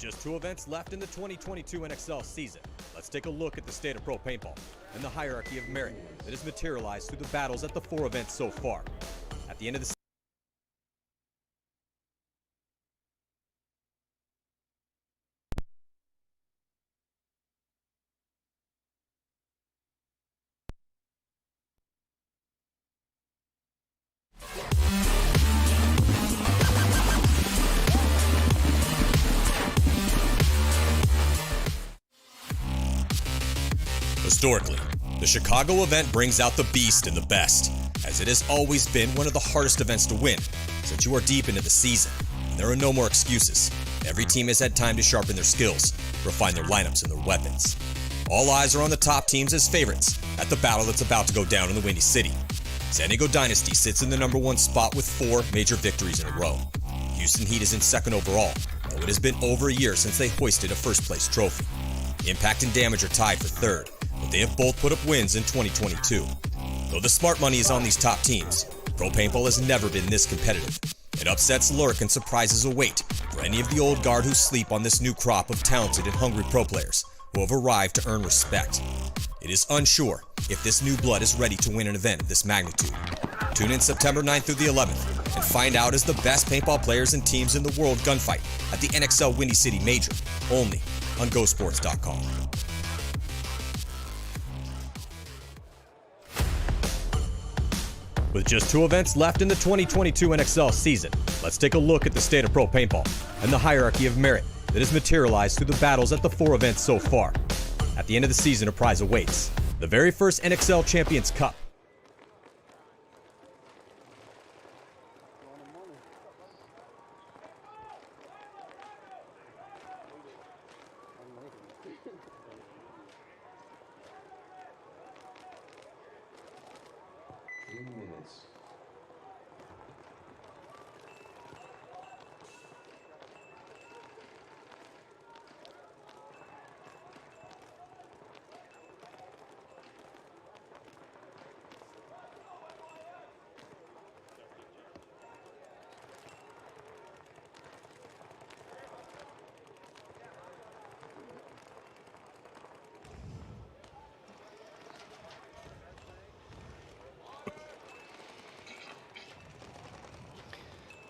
just 2 events left in the 2022 NXL season, let's take a look at the state of pro paintball and the hierarchy of merit that has materialized through the battles at the 4 events so far. At the end of the Historically, the Chicago event brings out the beast and the best, as it has always been one of the hardest events to win, since you are deep into the season, and there are no more excuses. Every team has had time to sharpen their skills, refine their lineups and their weapons. All eyes are on the top teams as favorites at the battle that's about to go down in the Windy City. San Diego Dynasty sits in the #1 spot with 4 major victories in a row. Houston Heat is in 2nd overall, though it has been over a year since they hoisted a first-place trophy. Impact and Damage are tied for 3rd, but they have both put up wins in 2022. Though the smart money is on these top teams, pro paintball has never been this competitive. And upsets lurk and surprises await for any of the old guard who sleep on this new crop of talented and hungry pro players who have arrived to earn respect. It is unsure if this new blood is ready to win an event of this magnitude. Tune in September 9th through the 11th and find out as the best paintball players and teams in the world gunfight at the NXL Windy City Major, only on gosports.com. With just 2 events left in the 2022 NXL season, let's take a look at the state of pro paintball and the hierarchy of merit that has materialized through the battles at the 4 events so far. At the end of the season, a prize awaits: the very first NXL Champions Cup.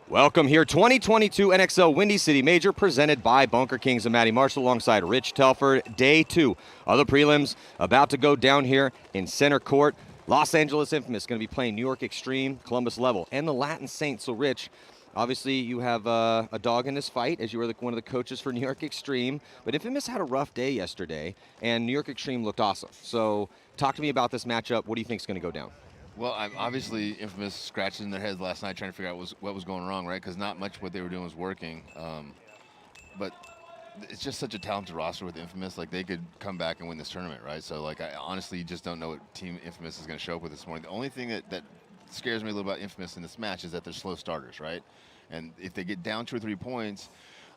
Welcome here, 2022 NXL Windy City Major, presented by Bunker Kings and Matty Marshall alongside Rich Telford. Day 2 of the prelims about to go down here in center court. Los Angeles Infamous going to be playing New York Extreme, Columbus Level, and the Latin Saints. So, Rich, obviously you have a dog in this fight, as you were one of the coaches for New York Extreme. But Infamous had a rough day yesterday, and New York Extreme looked awesome. So, talk to me about this matchup. What do you think is going to go down? Well, I'm obviously Infamous scratching their heads last night trying to figure out what was going wrong, right? Because not much what they were doing was working. But it's just such a talented roster with Infamous. Like, they could come back and win this tournament, right? So, like, I honestly just don't know what Team Infamous is going to show up with this morning. The only thing that scares me a little about Infamous in this match is that they're slow starters, right? And if they get down 2 or 3 points,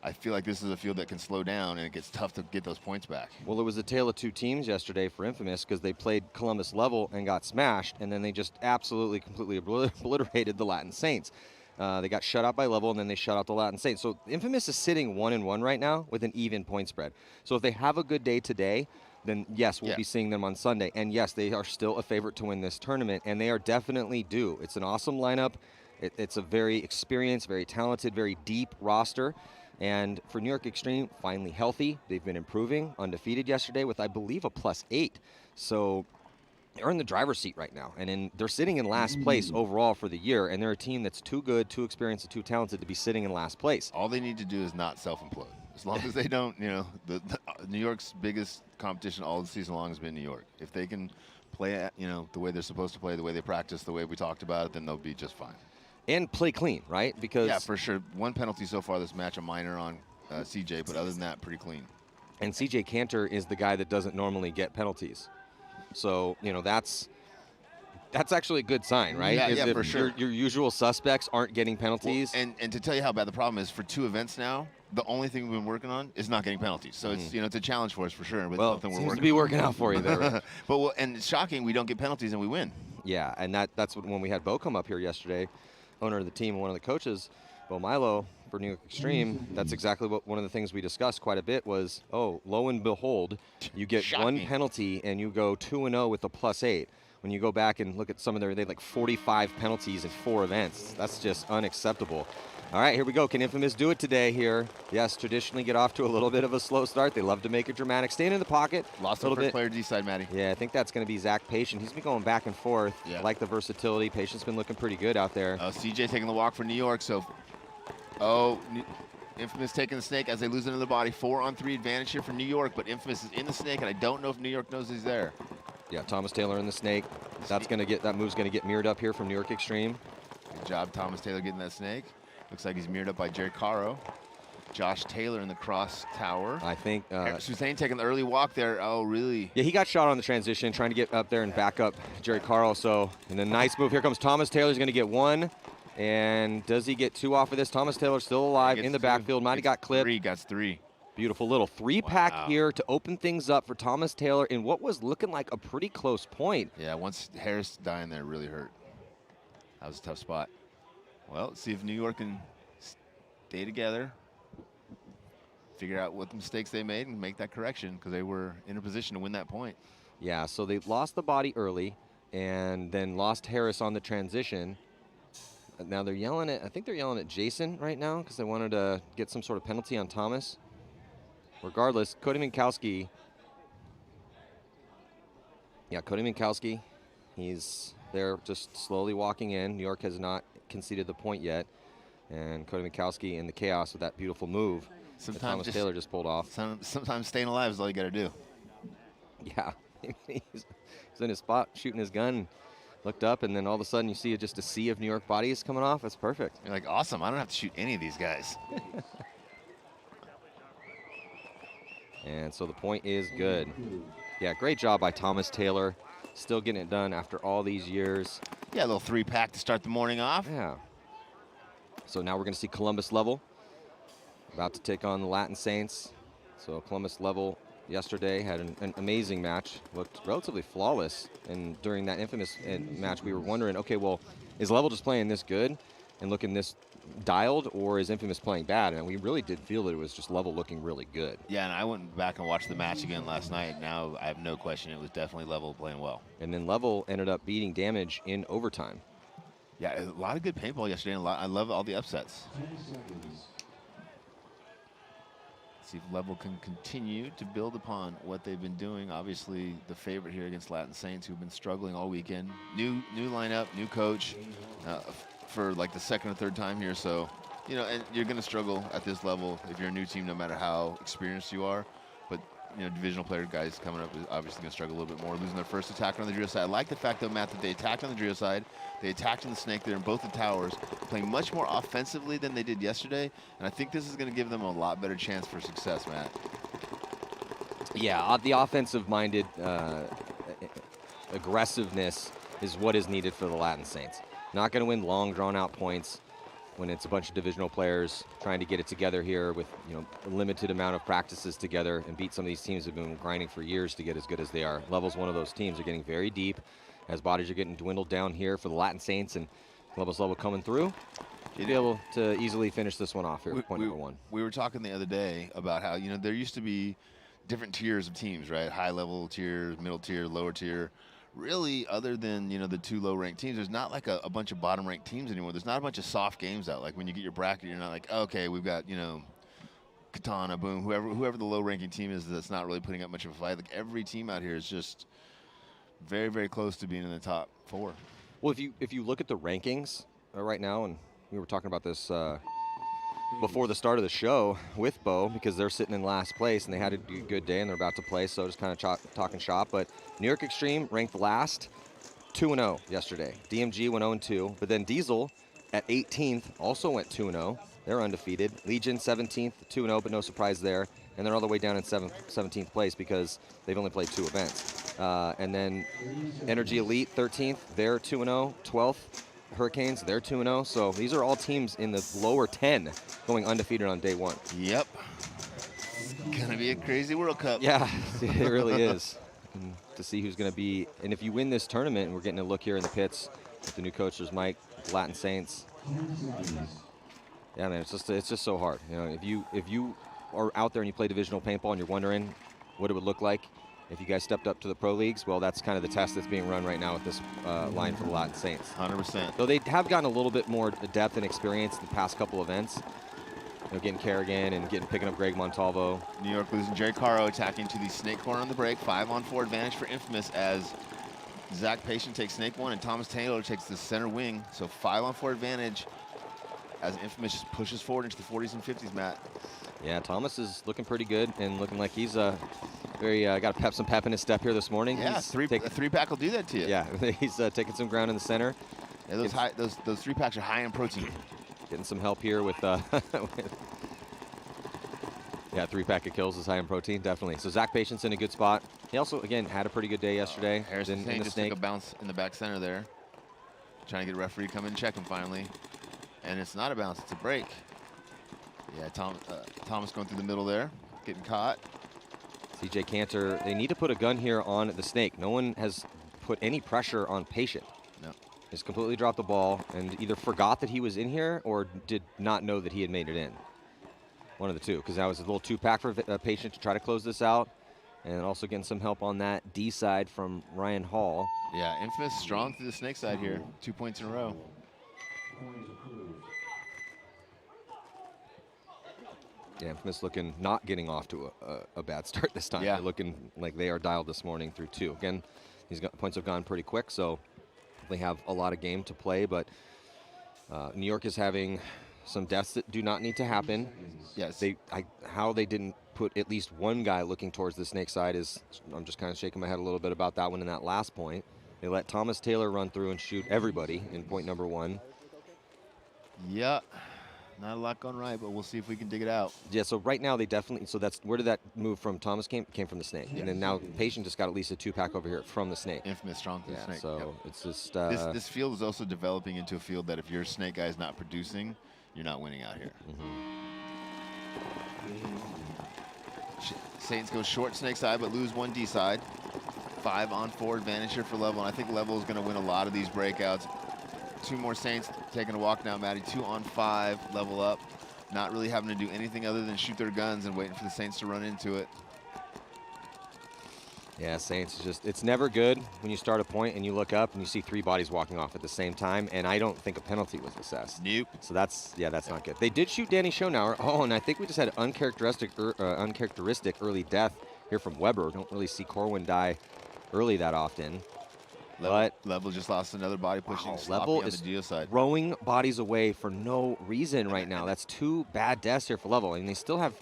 I feel like this is a field that can slow down, and it gets tough to get those points back. Well, it was a tale of 2 teams yesterday for Infamous, because they played Columbus Level and got smashed, and then they just absolutely, completely obliterated the Latin Saints. They got shut out by Level, and then they shut out the Latin Saints. So Infamous is sitting 1-1 right now with an even point spread. So if they have a good day today, then yes, we'll be seeing them on Sunday. And yes, they are still a favorite to win this tournament, and they are definitely due. It's an awesome lineup. It's a very experienced, very talented, very deep roster. And for New York Extreme, finally healthy. They've been improving, undefeated yesterday with, I believe, a +8. So they're in the driver's seat right now. And they're sitting in last place overall for the year. And they're a team that's too good, too experienced, and too talented to be sitting in last place. All they need to do is not self-implode. As long as they don't, the New York's biggest competition all the season long has been New York. If they can play, the way they're supposed to play, the way they practice, the way we talked about it, then they'll be just fine. And play clean, right? Because yeah, for sure. 1 penalty so far this match, a minor on CJ, but other than that, pretty clean. And CJ Cantor is the guy that doesn't normally get penalties. So, that's actually a good sign, right? Yeah, for sure. Your usual suspects aren't getting penalties. Well, and to tell you how bad the problem is, for 2 events now, the only thing we've been working on is not getting penalties. So it's it's a challenge for us for sure. But something we're seems to be working out for you there. Right? And it's shocking we don't get penalties and we win. Yeah, and that's when we had Bo come up here yesterday, owner of the team, one of the coaches, Bo Milo, for New York Extreme, that's exactly what one of the things we discussed quite a bit was, oh, lo and behold, you get one penalty and you go 2-0 with a +8. When you go back and look at some of they had like 45 penalties in 4 events. That's just unacceptable. All right, here we go. Can Infamous do it today here? Yes, traditionally get off to a little bit of a slow start. They love to make it dramatic. Staying in the pocket. Lost a little bit. Player D side, Matty. Yeah, I think that's going to be Zach Patient. He's been going back and forth. Yeah. I like the versatility. Patient's been looking pretty good out there. Oh, CJ taking the walk for New York. So, Infamous taking the snake as they lose another body. 4-on-3 advantage here for New York, but Infamous is in the snake, and I don't know if New York knows he's there. Yeah, Thomas Taylor in the snake. That's going to get that move's going to get mirrored up here from New York Extreme. Good job, Thomas Taylor getting that snake. Looks like he's mirrored up by Jerry Caro. Josh Taylor in the cross tower. I think Suzanne taking the early walk there. Oh, really? Yeah, he got shot on the transition, trying to get up there and back up Jerry Caro. So, and a nice move. Here comes Thomas Taylor. He's going to get 1. And does he get 2 off of this? Thomas Taylor still alive in the backfield. Might have got clipped. 3, got 3. Beautiful little 3-pack here to open things up for Thomas Taylor in what was looking like a pretty close point. Yeah, once Harris dying there really hurt. That was a tough spot. Well, let's see if New York can stay together, figure out what mistakes they made, and make that correction because they were in a position to win that point. Yeah, so they lost the body early and then lost Harris on the transition. Now they're yelling at, I think they're yelling at Jason right now because they wanted to get some sort of penalty on Thomas. Regardless, Cody Minkowski, he's there just slowly walking in. New York has not conceded the point yet. And Cody Minkowski in the chaos with that beautiful move that Thomas Taylor just pulled off. Sometimes staying alive is all you got to do. Yeah, he's in his spot shooting his gun, looked up, and then all of a sudden you see just a sea of New York bodies coming off. That's perfect. You're like, awesome, I don't have to shoot any of these guys. And so the point is good. Yeah, great job by Thomas Taylor. Still getting it done after all these years. Yeah, a little 3-pack to start the morning off. Yeah. So now we're going to see Columbus Level about to take on the Latin Saints. So Columbus Level yesterday had an amazing match, looked relatively flawless. And during that infamous match, we were wondering, okay, well, is Level just playing this good and looking this dialed, or is Infamous playing bad? And we really did feel that it was just Level looking really good. Yeah, and I went back and watched the match again last night. Now I have no question it was definitely Level playing well. And then Level ended up beating Damage in overtime. Yeah, a lot of good paintball yesterday, and I love all the upsets. See if Level can continue to build upon what they've been doing. Obviously, the favorite here against Latin Saints, who've been struggling all weekend. New lineup, new coach for like the second or third time here. So, you know, and you're going to struggle at this level if you're a new team, no matter how experienced you are. But, you know, divisional player guys coming up is obviously going to struggle a little bit more, losing their first attacker on the Drio side. I like the fact, though, Matt, that they attacked on the Drio side. They attacked on the Snake there in both the towers, playing much more offensively than they did yesterday. And I think this is going to give them a lot better chance for success, Matt. Yeah, the offensive-minded aggressiveness is what is needed for the Latin Saints. Not going to win long, drawn-out points when it's a bunch of divisional players trying to get it together here with, you know, a limited amount of practices together and beat some of these teams that have been grinding for years to get as good as they are. Level's one of those teams. They're getting very deep as bodies are getting dwindled down here for the Latin Saints, and Level's coming through. Should be able to easily finish this one off here, point number 1. We were talking the other day about how, you know, there used to be different tiers of teams, right? High-level tiers, middle tier, lower tier. Really, other than, you know, the 2 low-ranked teams, there's not like a bunch of bottom-ranked teams anymore. There's not a bunch of soft games out. Like when you get your bracket, you're not like, okay, we've got, you know, Katana, Boom, whoever the low-ranking team is that's not really putting up much of a fight. Like every team out here is just very, very close to being in the top 4. Well, if you look at the rankings right now, and we were talking about this before the start of the show with Bo, because they're sitting in last place and they had a good day and they're about to play, so just kind of talking shop. But New York Extreme ranked last, 2-0 yesterday. DMG went 0-2, but then Diesel at 18th also went 2-0. They're undefeated. Legion 17th, 2-0, but no surprise there. And they're all the way down in 17th place because they've only played 2 events. And then Energy Elite 13th, they're 2-0. 12th, Hurricanes, they're 2-0. So these are all teams in the lower 10 going undefeated on day 1. Yep. Gonna be a crazy World Cup. Yeah, it really is. And to see who's going to be, and if you win this tournament, and we're getting a look here in the pits with the new coach, there's Mike, Latin Saints. Yeah, man, it's just so hard. You know, if you are out there and you play divisional paintball and you're wondering what it would look like if you guys stepped up to the pro leagues, well, that's kind of the test that's being run right now with this line for the Latin Saints. 100%. Though they have gotten a little bit more depth and experience in the past couple events. You know, getting Kerrigan and picking up Greg Montalvo. New York losing Jerry Caro, attacking to the snake corner on the break. 5-on-4 advantage for Infamous as Zach Patient takes snake 1 and Thomas Taylor takes the center wing. So 5-on-4 advantage as Infamous just pushes forward into the 40s and 50s, Matt. Yeah, Thomas is looking pretty good and looking like he's got some pep in his step here this morning. Yeah, a three-pack will do that to you. Yeah, he's taking some ground in the center. Yeah, those three-packs are high in protein. Getting some help here with, yeah, 3-pack of kills is high in protein, definitely. So Zach Patient's in a good spot. He also, again, had a pretty good day yesterday. Harrison Sane just took a bounce in the back center there. Trying to get a referee to come in and check him finally. And it's not a bounce, it's a break. Yeah, Thomas going through the middle there, getting caught. CJ Cantor, they need to put a gun here on the snake. No one has put any pressure on Patient. No. Just completely dropped the ball and either forgot that he was in here or did not know that he had made it in. One of the two, because that was a little 2-pack for Patient to try to close this out. And also getting some help on that D side from Ryan Hall. Yeah, Infamous strong through the snake side here. 2 points in a row. Yeah, Infamous looking, not getting off to a bad start this time. Yeah. They're looking like they are dialed this morning through 2. Again, points have gone pretty quick, so they have a lot of game to play, but New York is having some deaths that do not need to happen. Yes. How they didn't put at least one guy looking towards the snake side is, I'm just kind of shaking my head a little bit about that one in that last point. They let Thomas Taylor run through and shoot everybody in point number 1. Yeah, not a lot going right, but we'll see if we can dig it out. Yeah, so right now they definitely, so that's, where did that move from Thomas came from the snake. And then now Patient just got at least a 2-pack over here from the snake. Infamous strong through the snake. So yep. it's just... this field is also developing into a field that if your snake guy is not producing, you're not winning out here. Saints go short snake side, but lose 1 D side. 5-on-4 advantage here for Level, and I think Level is going to win a lot of these breakouts. 2 more Saints taking a walk now, Maddie. 2-on-5, Level up. Not really having to do anything other than shoot their guns and waiting for the Saints to run into it. Yeah, Saints, it's never good when you start a point and you look up and you see 3 bodies walking off at the same time, and I don't think a penalty was assessed. Nope. So that's not good. They did shoot Danny Schonauer. Oh, and I think we just had an uncharacteristic early death here from Weber. Don't really see Corwin die early that often. Level just lost another body pushing. Level on is the Geo side. throwing bodies away for no reason right now. That's 2 bad deaths here for Level, and they still have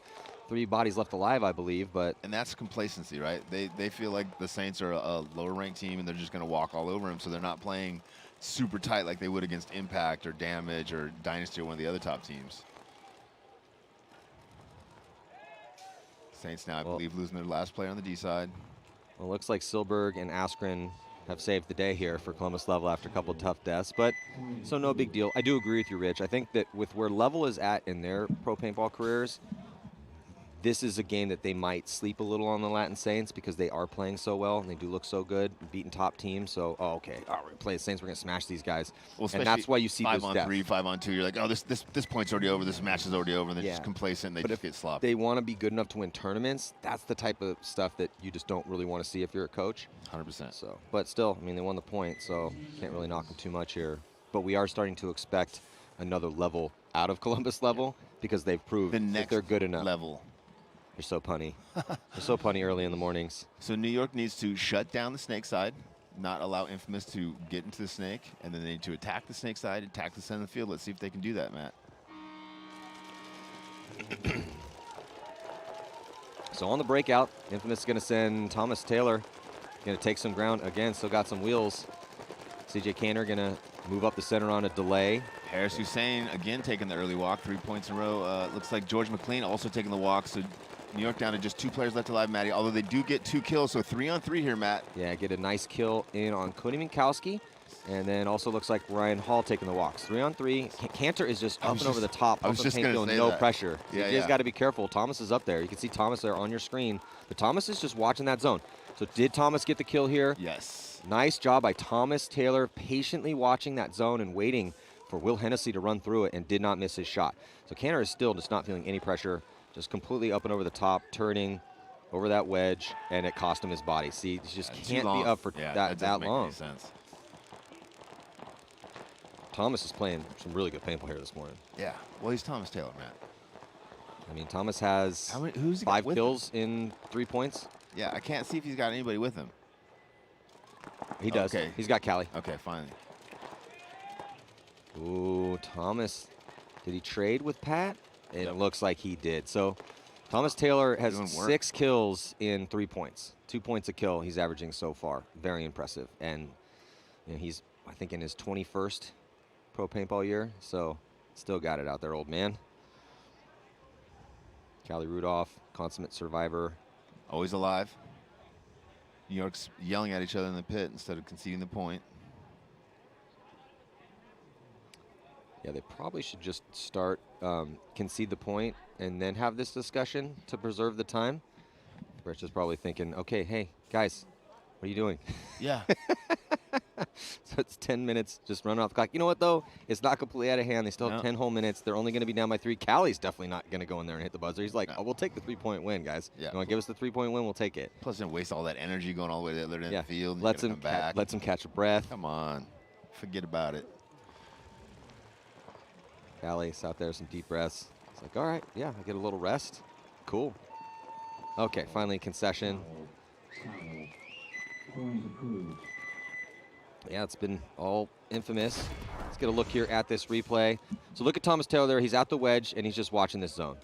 3 bodies left alive, I believe, but... And that's complacency, right? They feel like the Saints are a lower-ranked team, and they're just going to walk all over them, so they're not playing super tight like they would against Impact or Damage or Dynasty or one of the other top teams. Saints now, I believe, losing their last player on the D side. Well, it looks like Silberg and Askren have saved the day here for Columbus Level after a couple of tough deaths, but so no big deal. I do agree with you, Rich. I think that with where Level is at in their pro paintball careers, this is a game that they might sleep a little on the Latin Saints because they are playing so well and they do look so good, beating top teams. So, we're going to play the Saints. We're going to smash these guys. Well, and that's why you see those 5-on-3, 5-on-2. You're like, oh, this point's already over. This match is already over. And they're just complacent. And they just get sloppy. They want to be good enough to win tournaments. That's the type of stuff that you just don't really want to see if you're a coach. 100%. So, but still, I mean, they won the point, so can't really knock them too much here. But we are starting to expect another level out of Columbus Level because they've proved that they're good enough. Level. You're so punny. You're so punny early in the mornings. So New York needs to shut down the snake side, not allow Infamous to get into the snake, and then they need to attack the snake side, attack the center of the field. Let's see if they can do that, Matt. So on the breakout, Infamous is going to send Thomas Taylor. Going to take some ground again, still got some wheels. CJ Cantor going to move up the center on a delay. Harris Hussein again taking the early walk, 3 points in a row. Looks like George McLean also taking the walk. So New York down to just 2 players left alive, Matty. Although they do get 2 kills, so 3-on-3 here, Matt. Yeah, get a nice kill in on Cody Minkowski. And then also looks like Ryan Hall taking the walks. 3-on-3. Cantor is just up and over the top. I was just going to say no pressure. Yeah, you just got to be careful. Thomas is up there. You can see Thomas there on your screen. But Thomas is just watching that zone. So did Thomas get the kill here? Yes. Nice job by Thomas Taylor, patiently watching that zone and waiting for Will Hennessy to run through it and did not miss his shot. So Canner is still just not feeling any pressure, just completely up and over the top, turning over that wedge, and it cost him his body. See, he just can't be up for that long. Make any sense. Thomas is playing some really good paintball here this morning. Yeah. Well, he's Thomas Taylor, Matt. I mean, Thomas has who's he 5 kills in 3 points. Yeah, I can't see if he's got anybody with him. He does. Okay. He's got Callie. Okay, finally. Ooh, Thomas. Did he trade with Pat? It looks like he did. So Thomas Taylor has 6 kills in 3 points. 2 points a kill he's averaging so far. Very impressive. And you know, he's, I think, in his 21st pro paintball year. So still got it out there, old man. Callie Rudolph, consummate survivor. Always alive. New York's yelling at each other in the pit instead of conceding the point. Yeah, they probably should just start, concede the point, and then have this discussion to preserve the time. Brett's just probably thinking, okay, hey, guys, what are you doing? Yeah. So it's 10 minutes, just run off the clock. You know what, though? It's not completely out of hand. They still have No. 10 whole minutes. They're only going to be down by 3. Callie's definitely not going to go in there and hit the buzzer. He's like, oh, we'll take the 3-point win, guys. Yeah. You want to give us the 3-point win? We'll take it. Plus, didn't waste all that energy going all the way to the other end of the field. And Lets come him, back. lets him catch a breath. Come on. Forget about it. Callie's out there, some deep breaths. It's like, all right, yeah, I get a little rest. Cool. Okay, finally concession. Yeah, it's been all infamous. Let's get a look here at this replay. So look at Thomas Taylor there. He's at the wedge, and he's just watching this zone.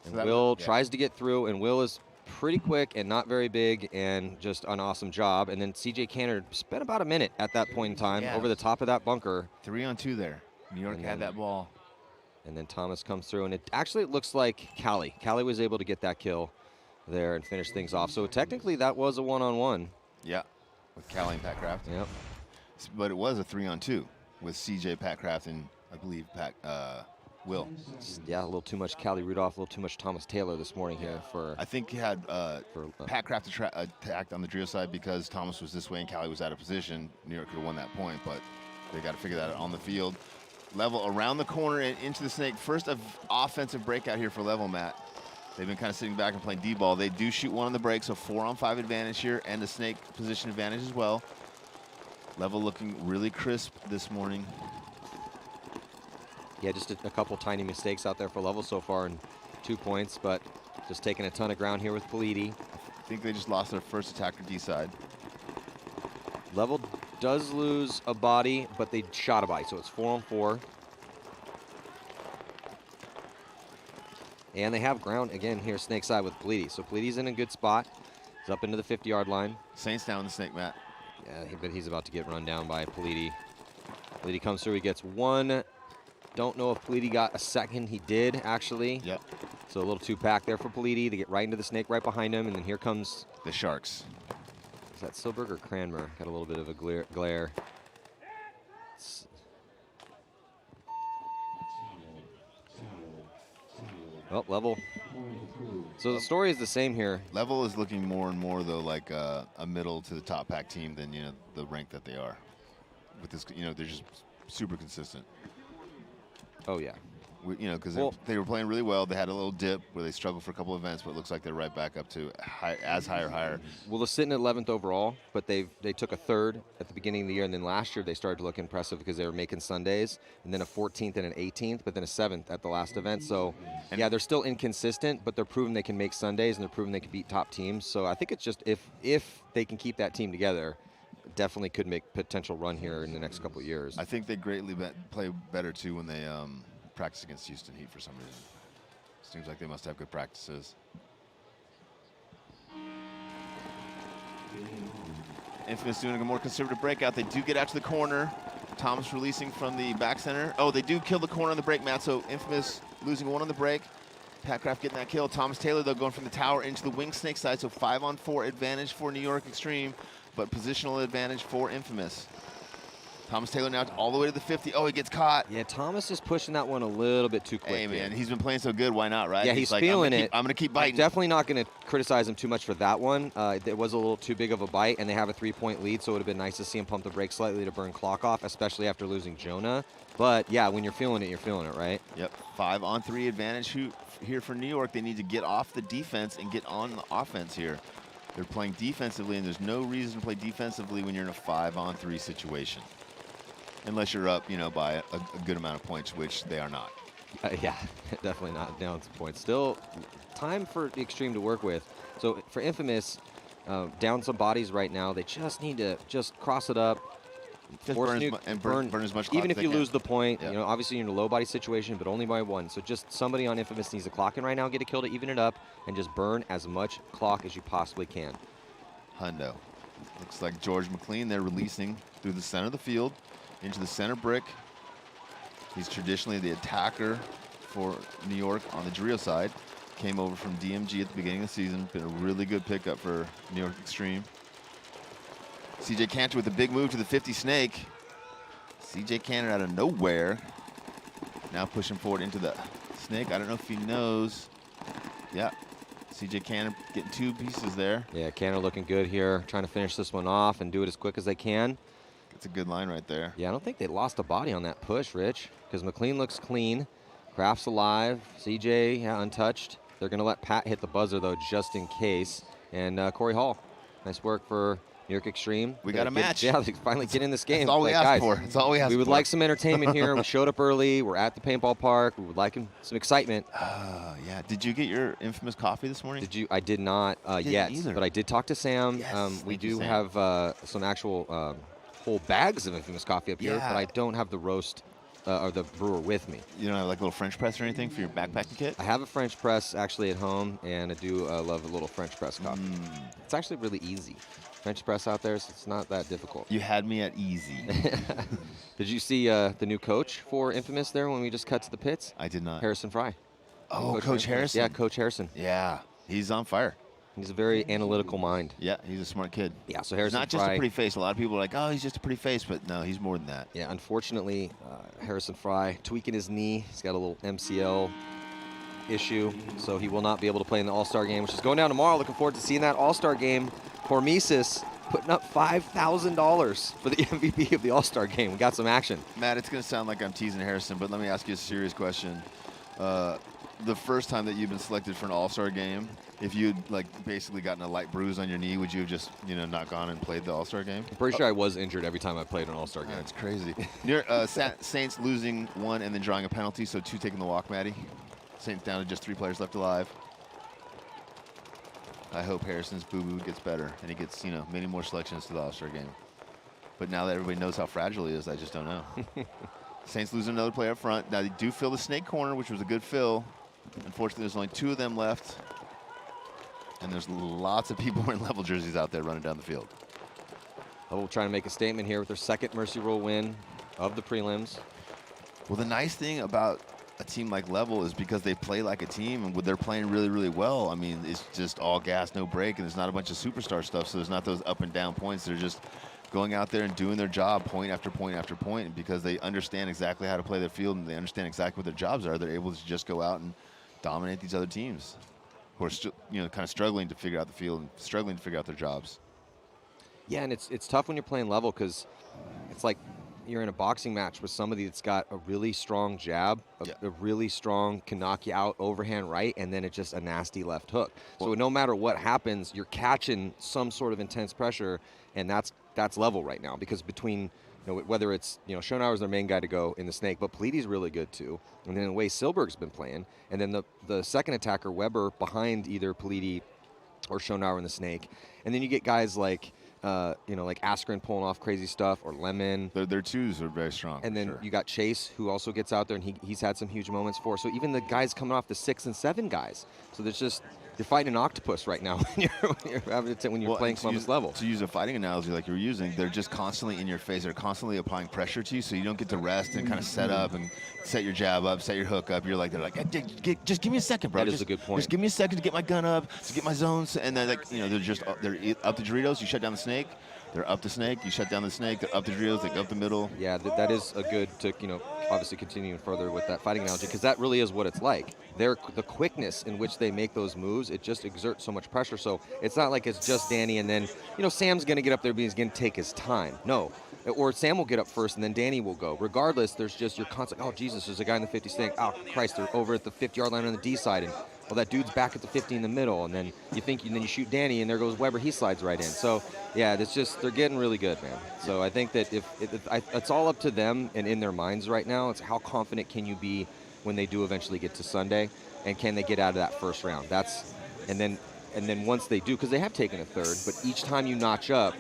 And So Will tries to get through, and Will is pretty quick and not very big and just an awesome job. And then C.J. Canner spent about a minute at that point in time over the top of that bunker. 3-on-2 there. New York had that ball. And then Thomas comes through, and it looks like Callie. Callie was able to get that kill there and finish things off. So technically that was a one-on-one. Yeah, with Callie and Pat Craft. Yep. But it was a 3-on-2 with CJ, Pat Craft, and I believe Will. Yeah, a little too much Callie Rudolph, a little too much Thomas Taylor this morning here for. I think he had Pat Craft attacked on the Drio side because Thomas was this way and Callie was out of position. New York could have won that point, but they got to figure that out on the field. Level around the corner and into the snake. First offensive breakout here for Level, Matt. They've been kind of sitting back and playing D-ball. They do shoot one on the break, so 4-on-5 advantage here and a snake position advantage as well. Level looking really crisp this morning. Yeah, just a couple tiny mistakes out there for Level so far and 2 points, but just taking a ton of ground here with Politi. I think they just lost their first attacker D side. Level does lose a body, but they shot a body, so it's 4-on-4. And they have ground again here, snake side with Politi. So Politi's in a good spot. He's up into the 50-yard line. Saints down the snake, Matt. Yeah, but he's about to get run down by Politi. Politi comes through, he gets one. Don't know if Politi got a second. He did, actually. Yep. So a little two-pack there for Politi to get right into the snake right behind him, and then here comes the Sharks. Is that Silberg or Cranmer? Got a little bit of a glare. Oh, Level. So the story is the same here. Level is looking more and more, though, like a middle to the top pack team than, the rank that they are. With this, they're just super consistent. Oh, yeah. Because they were playing really well. They had a little dip where they struggled for a couple events, but it looks like they're right back up to high or higher. Well, they're sitting at 11th overall, but they took a 3rd at the beginning of the year, and then last year they started to look impressive because they were making Sundays, and then a 14th and an 18th, but then a 7th at the last event. So, yeah, they're still inconsistent, but they're proving they can make Sundays, and they're proving they can beat top teams. So I think it's just if they can keep that team together, definitely could make potential run here in the next couple of years. I think they greatly play better, too, when they practice against Houston Heat for some reason. Seems like they must have good practices. Infamous doing a more conservative breakout. They do get out to the corner. Thomas releasing from the back center. Oh, they do kill the corner on the break, Matt. So Infamous losing one on the break. Pat Craft getting that kill. Thomas Taylor, though, going from the tower into the wing snake side. So 5-on-4 advantage for New York Extreme, but positional advantage for Infamous. Thomas Taylor now all the way to the 50. Oh, he gets caught. Yeah, Thomas is pushing that one a little bit too quick. Hey, man, he's been playing so good. Why not, right? Yeah, he's like, feeling it. I'm going to keep biting. I'm definitely not going to criticize him too much for that one. It was a little too big of a bite, and they have a 3-point lead, so it would have been nice to see him pump the brakes slightly to burn clock off, especially after losing Jonah. But, yeah, when you're feeling it, you're feeling it, right? Yep, 5-on-3 advantage here for New York. They need to get off the defense and get on the offense here. They're playing defensively, and there's no reason to play defensively when you're in a 5-on-3 situation. Unless you're up, by a good amount of points, which they are not. Yeah, definitely not down to points. Still, time for the Extreme to work with. So for Infamous, down some bodies right now. They just need to just cross it up. Just burn as much clock even if as you they can. lose the point, Yeah. obviously you're in a low body situation, but only by one. So just somebody on Infamous needs to clock in right now, get a kill to even it up, and just burn as much clock as you possibly can. Hundo. Looks like George McLean, they're releasing through the center of the field into the center brick. He's traditionally the attacker for New York on the Drio side. Came over from DMG at the beginning of the season. Been a really good pickup for New York Extreme. CJ Cantor with a big move to the 50 snake. CJ Cantor out of nowhere. Now pushing forward into the snake. I don't know if he knows. Yeah. CJ Cantor getting 2 pieces there. Yeah, Cantor looking good here, trying to finish this one off and do it as quick as they can. It's a good line right there. Yeah, I don't think they lost a body on that push, Rich, because McLean looks clean. Kraft's alive. CJ, yeah, untouched. They're going to let Pat hit the buzzer, though, just in case. And Corey Hall, nice work for New York Extreme. We got a match. Yeah, they finally get in this game. That's all we asked guys, for. That's all we asked for. We would like some entertainment here. We showed up early. We're at the paintball park. We would like some excitement. Yeah. Did you get your Infamous coffee this morning? Did you? I did not yet, either. but I did talk to Sam. Yes, We thank you, do Sam. have some actual whole bags of Infamous coffee up here, Yeah. but I don't have the roast or the brewer with me. You don't have like a little French press or anything for your backpacking kit? I have a French press actually at home, and I do love a little French press coffee. It's actually really easy. French press out there, so it's not that difficult. You had me at easy. Did you see the new coach for Infamous there when we just cut to the pits? I did not. Harrison Fry. Oh, for Coach Infamous. Harrison. Yeah, Coach Harrison. Yeah, he's on fire. He's a very analytical mind. Yeah, he's a smart kid. Yeah, so He's Harrison not just a Fry. pretty face. A lot of people are like, oh, he's just a pretty face, but no, he's more than that. Yeah, unfortunately, Harrison Fry tweaking his knee. He's got a little MCL issue, so he will not be able to play in the All-Star game, which is going down tomorrow. Looking forward to seeing that All-Star game. Hormesis putting up $5,000 for the MVP of the All-Star game. We got some action. Matt, it's going to sound like I'm teasing Harrison, but let me ask you a serious question. The first time that you've been selected for an All-Star game, if you'd like basically gotten a light bruise on your knee, would you have just not gone and played the All-Star game? I'm pretty sure I was injured every time I played an All-Star game. That's crazy. Saints losing 1 and then drawing a penalty, so 2 taking the walk, Maddie. Saints down to just 3 players left alive. I hope Harrison's boo-boo gets better and he gets many more selections to the All-Star game. But now that everybody knows how fragile he is, I just don't know. Saints losing another player up front. Now they do fill the snake corner, which was a good fill. Unfortunately, there's only 2 of them left. And there's lots of people wearing level jerseys out there running down the field. Level trying to make a statement here with their second Mercy Rule win of the prelims. Well, the nice thing about a team like Level is because they play like a team, and they're playing really, really well. I mean, it's just all gas, no break, and there's not a bunch of superstar stuff, so there's not those up and down points. They're just going out there and doing their job point after point after point, and because they understand exactly how to play their field and they understand exactly what their jobs are, they're able to just go out and dominate these other teams who are still, kind of struggling to figure out the field and struggling to figure out their jobs. Yeah, and it's tough when you're playing Level because it's like you're in a boxing match with somebody that's got a really strong jab, a really strong can knock you out overhand right, and then it's just a nasty left hook. So no matter what happens, you're catching some sort of intense pressure, and that's Level right now because between whether it's Schonauer's their main guy to go in the snake, but Pleiadi's really good too, and then the way Silberg's been playing, and then the second attacker Weber behind either Pleiadi or Schonauer in the snake, and then you get guys like like Askren pulling off crazy stuff, or Lemon. Their twos are very strong. And then you got Chase, who also gets out there, and he's had some huge moments for. So even the guys coming off the 6 and 7 guys. So there's just you're fighting an octopus right now when you're playing Columbus Level. To use a fighting analogy like you're using, they're just constantly in your face. They're constantly applying pressure to you, so you don't get to rest and kind of set up and set your jab up, set your hook up. They're like, hey, just give me a second, bro. That is a good point. Just give me a second to get my gun up, to get my zones, and then they're up the Doritos. You shut down the snake. They're up the snake. You shut down the snake. They're up the drills. They go up the middle. Yeah, that is a good to, obviously continue further with that fighting analogy, because that really is what it's like. The quickness in which they make those moves, it just exerts so much pressure. So it's not like it's just Danny and then, Sam's going to get up there, but he's going to take his time. No. Or Sam will get up first and then Danny will go. Regardless, there's just your constant, oh, Jesus, there's a guy in the 50 snake. Oh, Christ, they're over at the 50-yard line on the D side. And, well, that dude's back at the 50 in the middle. And then you shoot Danny, and there goes Weber. He slides right in. So, yeah, it's just, they're getting really good, man. So I think that it's all up to them and in their minds right now. It's how confident can you be when they do eventually get to Sunday, and can they get out of that first round? And then once they do, because they have taken a third, but each time you notch up,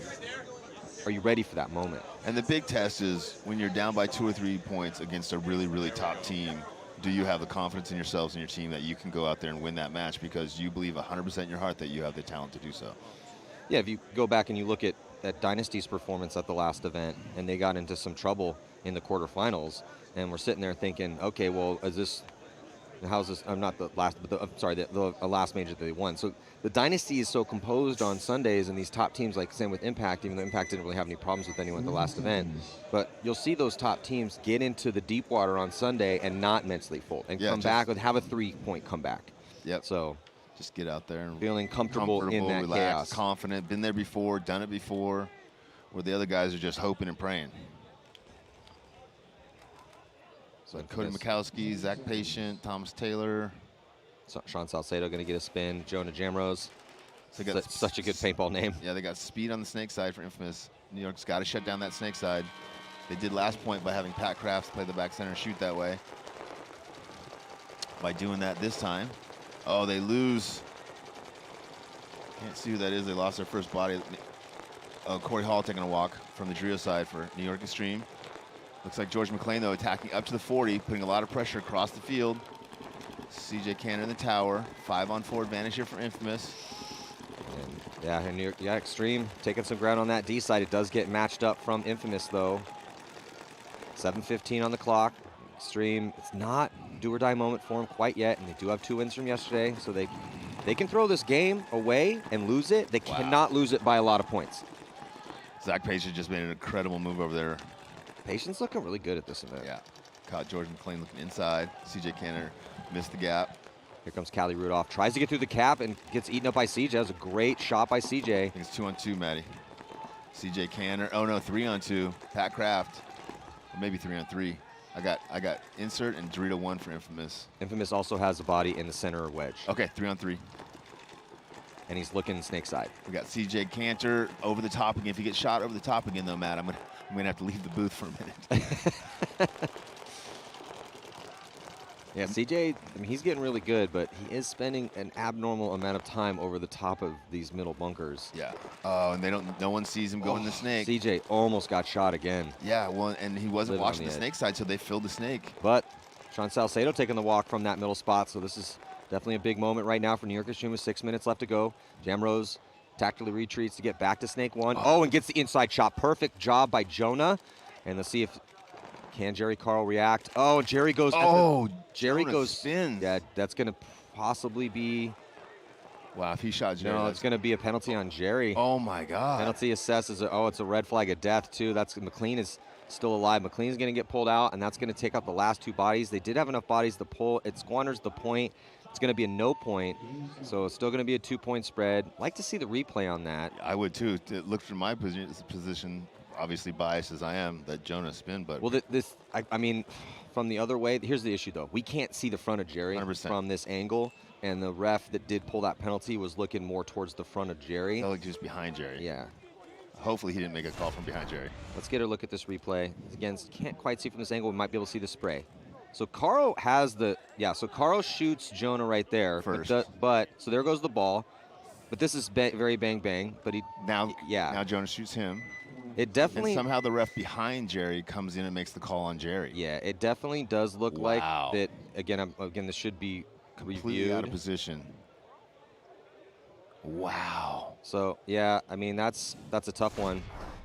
are you ready for that moment? And the big test is when you're down by 2 or 3 points against a really, really top team, do you have the confidence in yourselves and your team that you can go out there and win that match because you believe 100% in your heart that you have the talent to do so? Yeah, if you go back and you look at Dynasty's performance at the last event, and they got into some trouble in the quarterfinals, and we're sitting there thinking, okay, well, how's this? I'm not the last, but the last major that they won. So the Dynasty is so composed on Sundays, and these top teams, like same with Impact, even though Impact didn't really have any problems with anyone at the last event. But you'll see those top teams get into the deep water on Sunday and not mentally fold, and come back and have a 3-point comeback. Yep. So just get out there and feeling comfortable in that relaxed, chaos. confident, been there before, done it before, where the other guys are just hoping and praying. So Cody Mikowski, Zach Patient, Thomas Taylor. Sean Salcedo going to get a spin. Jonah Jamrose. So they got such a good paintball name. Yeah, they got speed on the snake side for Infamous. New York's got to shut down that snake side. They did last point by having Pat Crafts play the back center and shoot that way. By doing that this time. Oh, they lose. Can't see who that is. They lost their first body. Oh, Corey Hall taking a walk from the Drio side for New York Extreme. Looks like George McLean, though, attacking up to the 40, putting a lot of pressure across the field. CJ Cannon in the tower. 5-on-4 advantage here for Infamous. And New York, Extreme taking some ground on that D side. It does get matched up from Infamous, though. 7:15 on the clock. Extreme, it's not do-or-die moment for them quite yet, and they do have 2 wins from yesterday, so they can throw this game away and lose it. They cannot lose it by a lot of points. Zach Patience just made an incredible move over there. Patience looking really good at this event. Yeah. Caught George McLean looking inside. CJ Canner missed the gap. Here comes Callie Rudolph. Tries to get through the cap and gets eaten up by CJ. That was a great shot by CJ. I think it's 2-on-2, Maddie. CJ Canner. Oh, no, 3-on-2. Pat Kraft. Or maybe 3-on-3. I got insert and Dorito 1 for Infamous. Infamous also has a body in the center wedge. Okay, 3-on-3. And he's looking snake side. We got CJ Cantor over the top again. If he gets shot over the top again, though, Matt, I'm gonna have to leave the booth for a minute. Yeah, CJ, I mean, he's getting really good, but he is spending an abnormal amount of time over the top of these middle bunkers. Yeah. Oh, and no one sees him go in the snake. CJ almost got shot again. Yeah, well, and he wasn't watching the snake side, so they filled the snake. But Sean Salcedo taking the walk from that middle spot, so this is definitely a big moment right now for New York Extreme with 6 minutes left to go. Jamrose tactically retreats to get back to snake 1. Oh, and gets the inside shot. Perfect job by Jonah. And let's see if Jerry Carl react. Oh, Jerry goes. Oh, Jerry Jonah goes. Spins. Yeah, that's going to possibly be. Wow, if he shot Jerry. No, it's going to be a penalty on Jerry. Oh my God. Penalty assessed as it's a red flag of death too. That's McLean is still alive. McLean's going to get pulled out, and that's going to take out the last 2 bodies. They did have enough bodies to pull. It squanders the point. It's going to be a no point, so it's still going to be a 2-point spread. Like to see the replay on that. I would too. It looked from my position, obviously biased as I am, that Jonah spin, but. Well, I mean, from the other way, here's the issue though. We can't see the front of Jerry 100%. From this angle, and the ref that did pull that penalty was looking more towards the front of Jerry. Felt like just behind Jerry. Yeah. Hopefully he didn't make a call from behind Jerry. Let's get a look at this replay. Again, can't quite see from this angle. We might be able to see the spray. So Caro has so Caro shoots Jonah right there. First. But so there goes the ball. But this is very bang bang. But now Jonah shoots him. It definitely. And somehow the ref behind Jerry comes in and makes the call on Jerry. Yeah, it definitely does look like that. Again, this should be completely reviewed. Out of position. Wow. So yeah, I mean that's a tough one.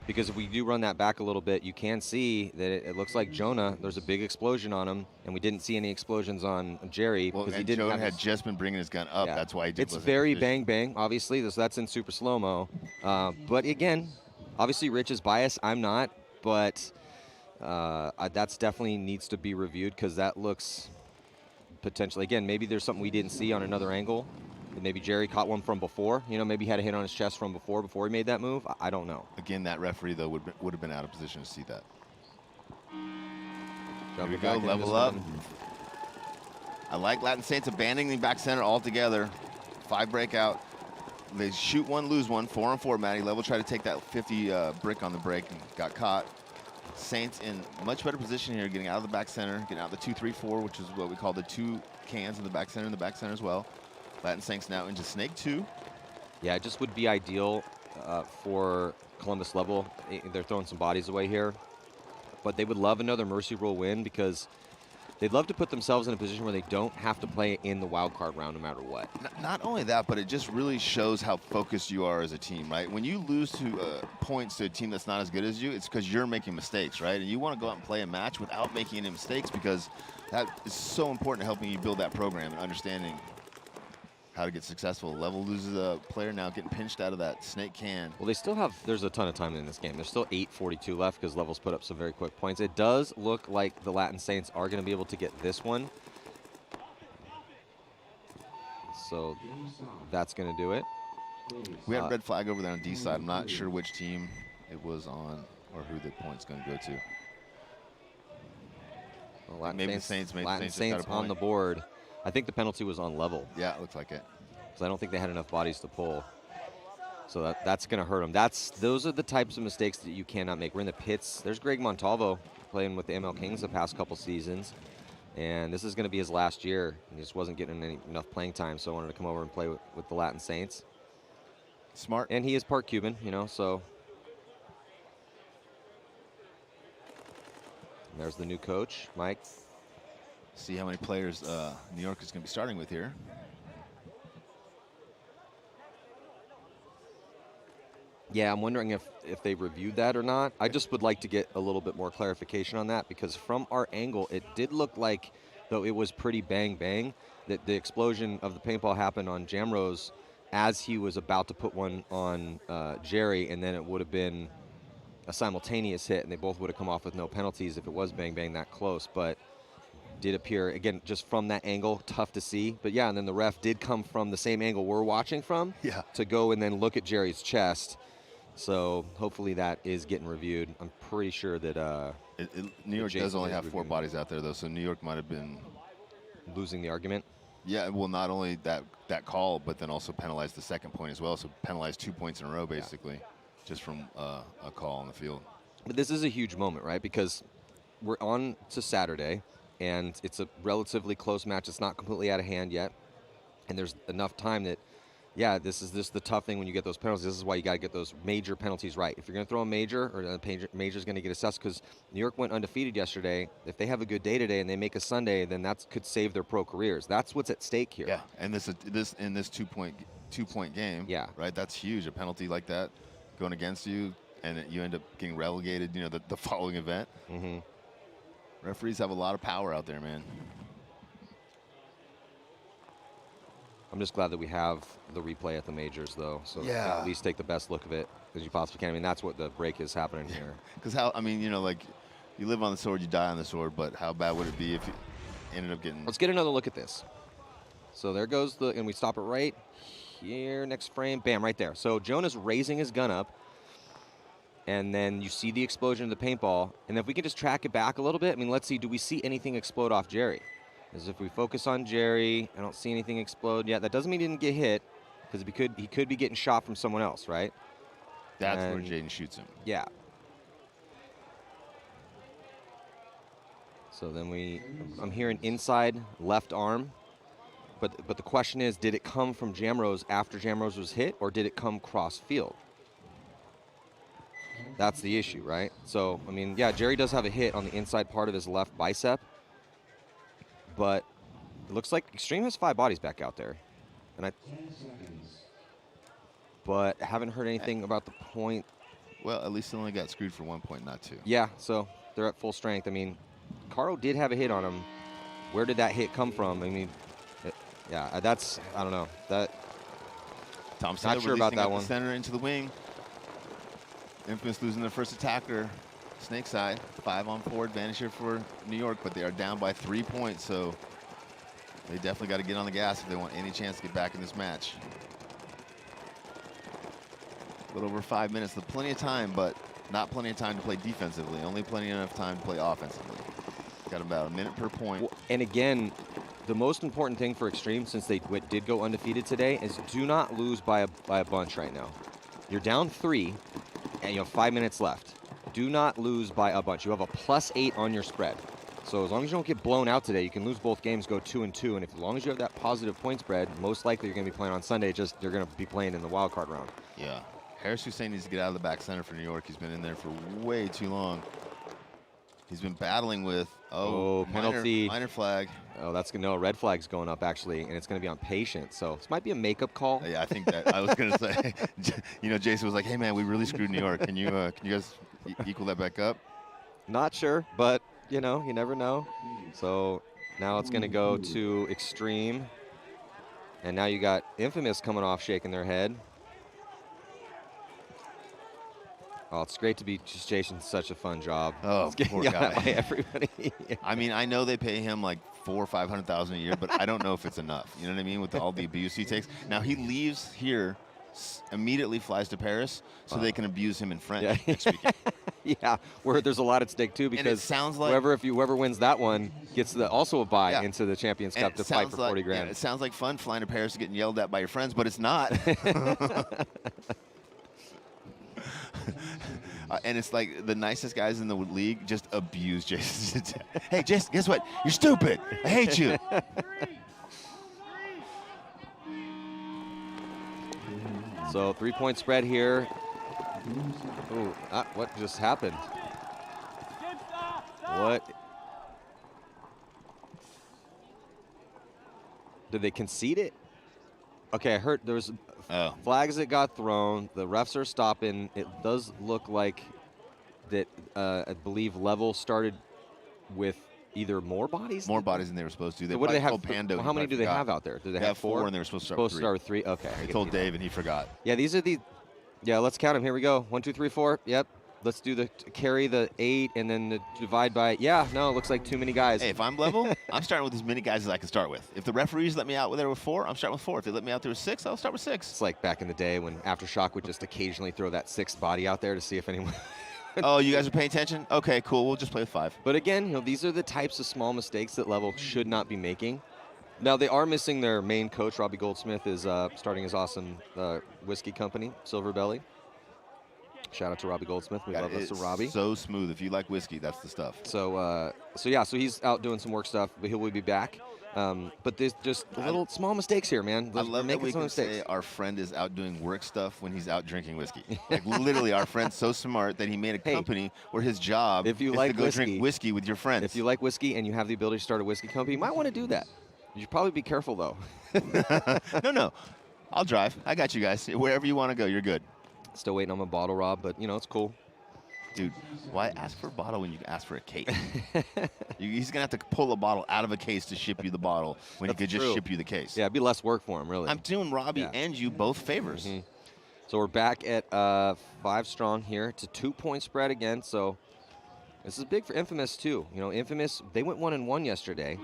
Because if we do run that back a little bit, you can see that it looks like Jonah, there's a big explosion on him, and we didn't see any explosions on Jerry. Well, because he and didn't Jonah had just been bringing his gun up. Yeah. That's why he did. It's very bang bang, obviously. That's in super slow-mo. But again, Obviously, Rich is biased. I'm not, but that's definitely needs to be reviewed because that looks potentially, again, maybe there's something we didn't see on another angle. Maybe Jerry caught one from before. You know, maybe he had a hit on his chest from before he made that move. I don't know. Again, that referee, though, would have been out of position to see that. Here we Jumping go, back into level this up. one. I like Latin Saints abandoning back center altogether. 5 breakout. They shoot one, lose one. 4-on-4, Matty. Level tried to take that 50 brick on the break and got caught. Saints in much better position here, getting out of the back center, getting out of the 2-3-4, which is what we call the 2 cans in the back center as well. Latin Saints now into Snake 2. Yeah, it just would be ideal for Columbus level. They're throwing some bodies away here, but they would love another Mercy Rule win because they'd love to put themselves in a position where they don't have to play in the wild card round no matter what. Not only that, but it just really shows how focused you are as a team, right? When you lose to points to a team that's not as good as you, it's because you're making mistakes, right? And you want to go out and play a match without making any mistakes because that is so important to helping you build that program and understanding how to get successful. Level loses a player now getting pinched out of that snake can. Well, they still have, there's a ton of time in this game. There's still 8:42 left because Level's put up some very quick points. It does look like the Latin Saints are going to be able to get this one. So that's going to do it. We have a red flag over there on D side. I'm not sure which team it was on or who the point's going to go to. Well, Latin Maybe Saints, the Saints, Latin just got a Saints on point. the board. I think the penalty was on Level. Yeah, it looks like it. Because I don't think they had enough bodies to pull. So that's going to hurt them. Those are the types of mistakes that you cannot make. We're in the pits. There's Greg Montalvo playing with the ML Kings the past couple seasons. And this is going to be his last year. He just wasn't getting enough playing time, so I wanted to come over and play with the Latin Saints. Smart. And he is part Cuban, you know, so. And there's the new coach, Mike. See how many players New York is going to be starting with here. Yeah, I'm wondering if they reviewed that or not. I just would like to get a little bit more clarification on that because from our angle, it did look like, though it was pretty bang, that the explosion of the paintball happened on Jamrose as he was about to put one on Jerry, and then it would have been a simultaneous hit, and they both would have come off with no penalties if it was bang that close. But did appear, again, just from that angle, tough to see. But yeah, and then the ref did come from the same angle we're watching from to go and then look at Jerry's chest. So hopefully that is getting reviewed. I'm pretty sure that New York does only have 4 bodies out there, though, so New York might have been losing the argument. Yeah, well, not only that call, but then also penalized the second point as well. So penalized 2 points in a row, basically, just from a call on the field. But this is a huge moment, right? Because we're on to Saturday, and it's a relatively close match. It's not completely out of hand yet, and there's enough time that, yeah, this is the tough thing when you get those penalties. This is why you got to get those major penalties right. If you're going to throw a major, or the major's going to get assessed, because New York went undefeated yesterday. If they have a good day today and they make a Sunday, then that could save their pro careers. That's what's at stake here. Yeah, and this 2-point game. Yeah, right. That's huge. A penalty like that going against you, and you end up getting relegated. You know, the following event. Mm-hmm. Referees have a lot of power out there, man. I'm just glad that we have the replay at the majors, though, so Yeah. at least take the best look of it as you possibly can. I mean, that's what the break is happening here. Because like, you live on the sword, you die on the sword, but how bad would it be if you ended up getting... Let's get another look at this. So there goes and we stop it right here, next frame, bam, right there. So Jonah's raising his gun up, and then you see the explosion of the paintball, and if we can just track it back a little bit, I mean, let's see, do we see anything explode off Jerry? As if we focus on Jerry, I don't see anything explode yet. That doesn't mean he didn't get hit, because he could be getting shot from someone else, right? That's where Jaden shoots him. Yeah. So then I'm hearing inside left arm, but the question is, did it come from Jamrose after Jamrose was hit, or did it come cross field? That's the issue, right? So, I mean, yeah, Jerry does have a hit on the inside part of his left bicep, but it looks like Extreme has 5 bodies back out there. But haven't heard anything about the point. Well, at least they only got screwed for 1 point, not 2. Yeah, so they're at full strength. I mean, Caro did have a hit on him. Where did that hit come from? I mean, I don't know. Thompson not sure about that one. The center into the wing. Infamous losing their first attacker, Snake side. 5-on-4 advantage here for New York, but they are down by 3 points, so they definitely got to get on the gas if they want any chance to get back in this match. A little over 5 minutes, so plenty of time, but not plenty of time to play defensively. Only plenty enough time to play offensively. Got about a minute per point. And again, the most important thing for Extreme, since they did go undefeated today, is do not lose by a bunch right now. You're down 3, and you have 5 minutes left. Do not lose by a bunch. You have a +8 on your spread. So as long as you don't get blown out today, you can lose both games, go 2-2, and as long as you have that positive point spread, most likely you're going to be playing on Sunday. Just you're going to be playing in the wild card round. Yeah. Harris Hussein needs to get out of the back center for New York. He's been in there for way too long. He's been battling with penalty, minor flag. Oh, that's no red flag's going up actually, and it's going to be on patient. So this might be a makeup call. Yeah, I think that I was going to say. You know, Jason was like, "Hey man, we really screwed New York. Can you guys equal that back up?" Not sure, but you know, you never know. So now it's going to go to Extreme, and now you got Infamous coming off, shaking their head. Oh, it's great to be just Jason's such a fun job. Oh, poor guy. By everybody. I mean, I know they pay him like $400,000 or $500,000 a year, but I don't know if it's enough. You know what I mean? With all the abuse he takes. Now he leaves here, immediately flies to Paris, so they can abuse him in French next weekend. Yeah, where there's a lot at stake too, because and it sounds like whoever wins that one gets also a bye into the Champions Cup to fight for 40 grand. Yeah, it sounds like fun flying to Paris and getting yelled at by your friends, but it's not. And it's like the nicest guys in the league just abuse Jason. Hey, Jason, guess what? You're stupid. I hate you. So 3-point spread here. Ooh, what just happened? What? Did they concede it? Okay, I heard there was flags that got thrown. The refs are stopping. It does look like that, I believe, level started with either more bodies? More bodies than they were supposed to. So what do they have? Pando, how many do they have out there? Do they have 4? And they were supposed to start with 3. Okay. They told Dave, and he forgot. Yeah, these are the. Yeah, let's count them. Here we go. 1, 2, 3, 4. Yep. Let's do the carry the 8 and then the divide by. Yeah, no, it looks like too many guys. Hey, if I'm level, I'm starting with as many guys as I can start with. If the referees let me out there with 4, I'm starting with 4. If they let me out there with 6, I'll start with 6. It's like back in the day when Aftershock would just occasionally throw that 6th body out there to see if anyone. Oh, you guys are paying attention? Okay, cool. We'll just play with 5. But again, you know, these are the types of small mistakes that level should not be making. Now, they are missing their main coach. Robbie Goldsmith is starting his awesome whiskey company, Silver Belly. Shout out to Robbie Goldsmith. We love us to Robbie. So smooth. If you like whiskey, that's the stuff. So yeah, so he's out doing some work stuff, but he will be back. But there's just little small mistakes here, man. I love that we can say our friend is out doing work stuff when he's out drinking whiskey. Like literally, our friend's so smart that he made a company where his job is to go drink whiskey with your friends. If you like whiskey and you have the ability to start a whiskey company, you might want to do that. You should probably be careful, though. No. I'll drive. I got you guys. Wherever you want to go, you're good. Still waiting on my bottle, Rob, but, you know, it's cool. Dude, why ask for a bottle when you can ask for a case? He's going to have to pull a bottle out of a case to ship you the bottle when he could just ship you the case. Yeah, it'd be less work for him, really. I'm doing Robbie and you both favors. Mm-hmm. So we're back at 5 strong here. It's a 2-point spread again, so this is big for Infamous, too. You know, Infamous, they went 1-1 yesterday.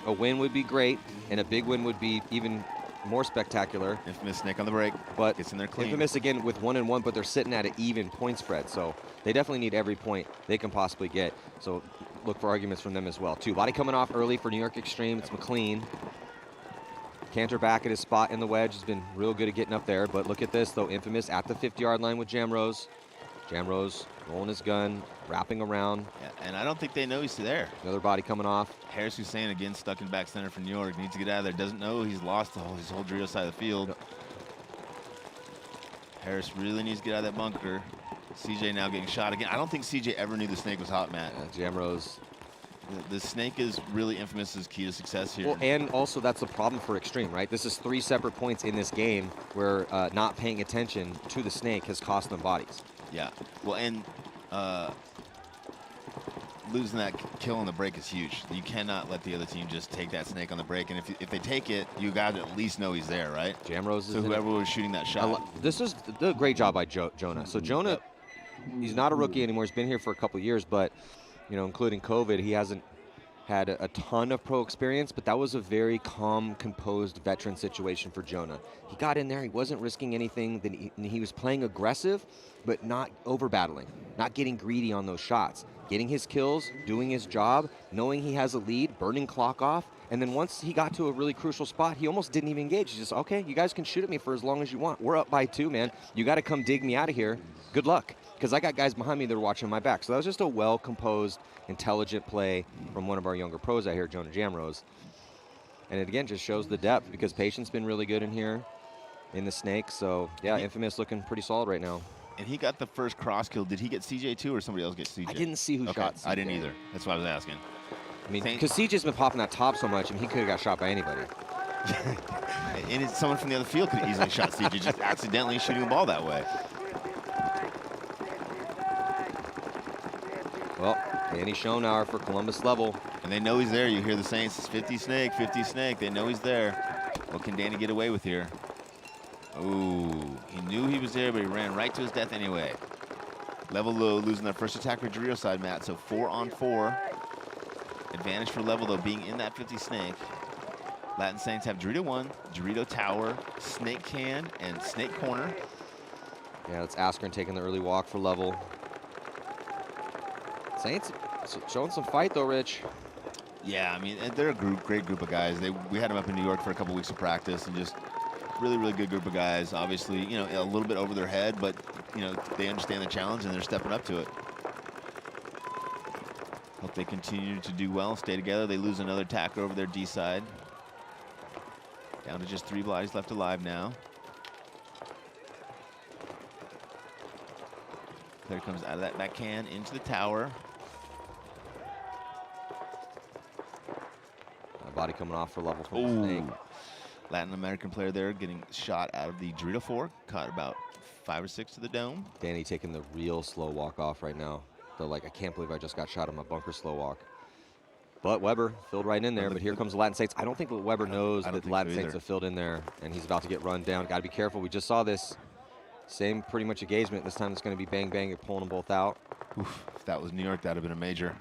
A win would be great, and a big win would be even more spectacular. Infamous snake on the break, but gets in there clean. Infamous again with 1-1, but they're sitting at an even point spread, so they definitely need every point they can possibly get. So look for arguments from them as well, too. Body coming off early for New York Extreme. It's McLean. Cantor back at his spot in the wedge. Has been real good at getting up there, but look at this, though. Infamous at the 50-yard line with Jamrose. Jamrose rolling his gun, wrapping around. Yeah, and I don't think they know he's there. Another body coming off. Harris Hussein again stuck in back center for New York. Needs to get out of there. Doesn't know he's lost his whole Drio side of the field. Harris really needs to get out of that bunker. CJ now getting shot again. I don't think CJ ever knew the snake was hot, Matt. Jamrose. The snake is really Infamous's key to success here. Well, and also that's the problem for Extreme, right? This is 3 separate points in this game where not paying attention to the snake has cost them bodies. Yeah. Well, and losing that kill on the break is huge. You cannot let the other team just take that snake on the break. And if they take it, you got to at least know he's there, right? Jamrose is so whoever was shooting that shot. This is a great job by Jonah. So Jonah he's not a rookie anymore. He's been here for a couple years, but, you know, including COVID, he hasn't had a ton of pro experience, but that was a very calm, composed veteran situation for Jonah. He got in there, he wasn't risking anything, he was playing aggressive, but not over battling, not getting greedy on those shots, getting his kills, doing his job, knowing he has a lead, burning clock off, and then once he got to a really crucial spot, he almost didn't even engage. He's just, okay, you guys can shoot at me for as long as you want. We're up by 2, man. You got to come dig me out of here. Good luck. Because I got guys behind me that are watching my back. So that was just a well-composed, intelligent play from one of our younger pros out here, Jonah Jamrose. And it, again, just shows the depth because Patient's been really good in here in the snake. So, yeah, Infamous looking pretty solid right now. And he got the first cross kill. Did he get CJ too, or somebody else get CJ? I didn't see who shot CJ. I didn't either. That's what I was asking. I mean, because CJ's been popping that top so much, and he could have got shot by anybody. And someone from the other field could have easily shot CJ, just accidentally shooting the ball that way. Well, Danny Schonauer for Columbus level. And they know he's there. You hear the Saints, 50 snake, 50 snake. They know he's there. What can Danny get away with here? Ooh, he knew he was there, but he ran right to his death anyway. Level low, losing their first attack for Dorito side, Matt. So 4-on-4. Advantage for Level, though, being in that 50 snake. Latin Saints have Dorito 1, Dorito Tower, Snake Can, and Snake Corner. Yeah, that's Askren taking the early walk for Level. Saints showing some fight, though, Rich. Yeah, I mean, they're a great group of guys. We had them up in New York for a couple weeks of practice, and just really good group of guys. Obviously, you know, a little bit over their head, but, you know, they understand the challenge, and they're stepping up to it. Hope they continue to do well, stay together. They lose another attacker over their D side. Down to just 3 bodies left alive now. There comes out of that backhand into the tower. Body coming off for Level from the snake. Latin American player there getting shot out of the Dorito 4. Caught about 5 or 6 to the dome. Danny taking the real slow walk off right now. They're like, I can't believe I just got shot on my bunker slow walk. But Weber filled right in there, but here comes the Latin Saints. I don't think Weber knows that the Latin Saints have filled in there, and he's about to get run down. Got to be careful. We just saw this same pretty much engagement. This time it's going to be bang, bang. You're pulling them both out. Oof, if that was New York, that would have been a major.